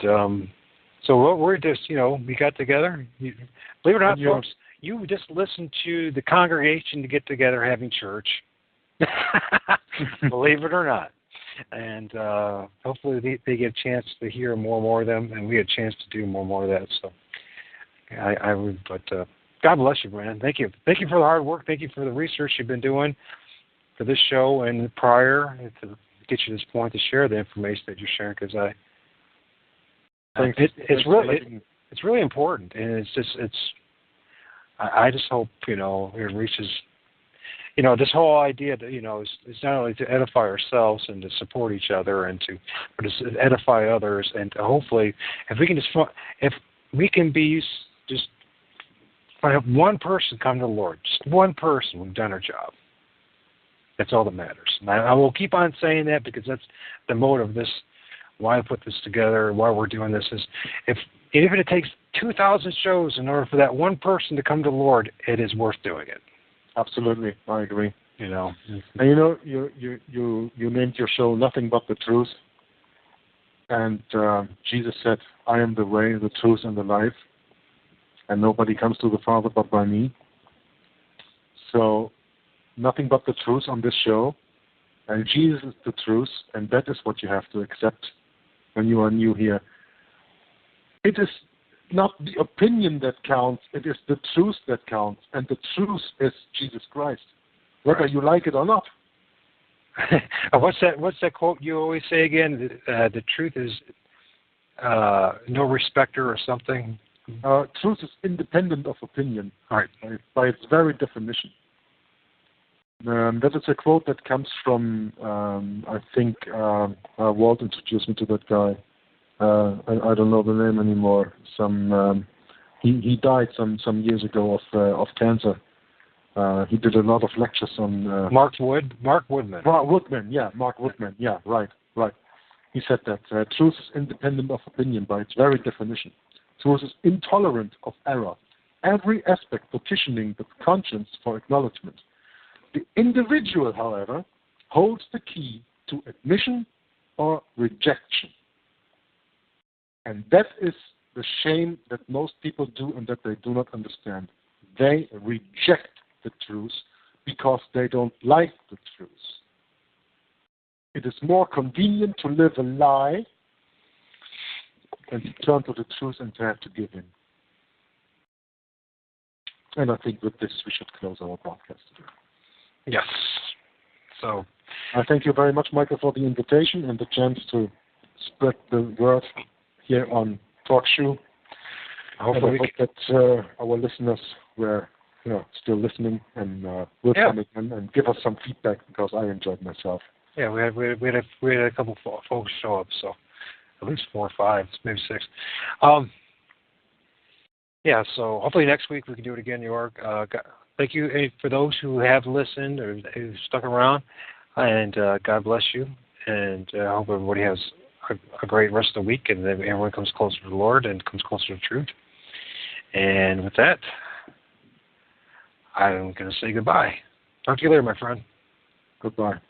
so we're just, we got together. Believe it or not, folks, you just listened to the congregation to get together having church. Believe it or not. And hopefully they get a chance to hear more and more of them, and we get a chance to do more and more of that. So I would, but God bless you, Brandon. Thank you. Thank you for the hard work. Thank you for the research you've been doing for this show and prior to get you to this point to share the information that you're sharing, because it's really important, and I just hope it reaches. This whole idea that is not only to edify ourselves and to support each other but to edify others, and to hopefully if we can be just. If I have one person come to the Lord, just one person, we've done our job. That's all that matters. And I will keep on saying that because that's the motive of this, why I put this together, why we're doing this, is even if it takes 2,000 shows in order for that one person to come to the Lord, it is worth doing it. Absolutely, I agree. And you named your show Nothing But the Truth, and Jesus said, "I am the way, the truth, and the life. And nobody comes to the Father but by me." So, nothing but the truth on this show. And Jesus is the truth, and that is what you have to accept when you are new here. It is not the opinion that counts, it is the truth that counts. And the truth is Jesus Christ, whether you like it or not. What's that quote you always say again? The truth is no respecter or something? Truth is independent of opinion, right, by its very definition. That is a quote that comes from, I think, Walt introduced me to that guy. I don't know the name anymore. He died some years ago of cancer. He did a lot of lectures on Mark Woodman. Mark Woodman, yeah, right. He said that truth is independent of opinion by its very definition. Truth is intolerant of error, every aspect petitioning the conscience for acknowledgement. The individual, however, holds the key to admission or rejection. And that is the shame that most people do and that they do not understand. They reject the truth because they don't like the truth. It is more convenient to live a lie than to turn to the truth and to have to give in. And I think with this we should close our broadcast today. Yes. So I thank you very much, Michael, for the invitation and the chance to spread the word here on TalkShoe. hopefully, I hope that our listeners were still listening and will come in and give us some feedback, because I enjoyed myself. Yeah, we had a couple folks show up, so at least 4 or 5, maybe 6. Yeah, so hopefully next week we can do it again, York. Thank you for those who have listened or who stuck around, and God bless you. And I hope everybody has a great rest of the week, and that everyone comes closer to the Lord and comes closer to truth. And with that, I'm going to say goodbye. Talk to you later, my friend. Goodbye.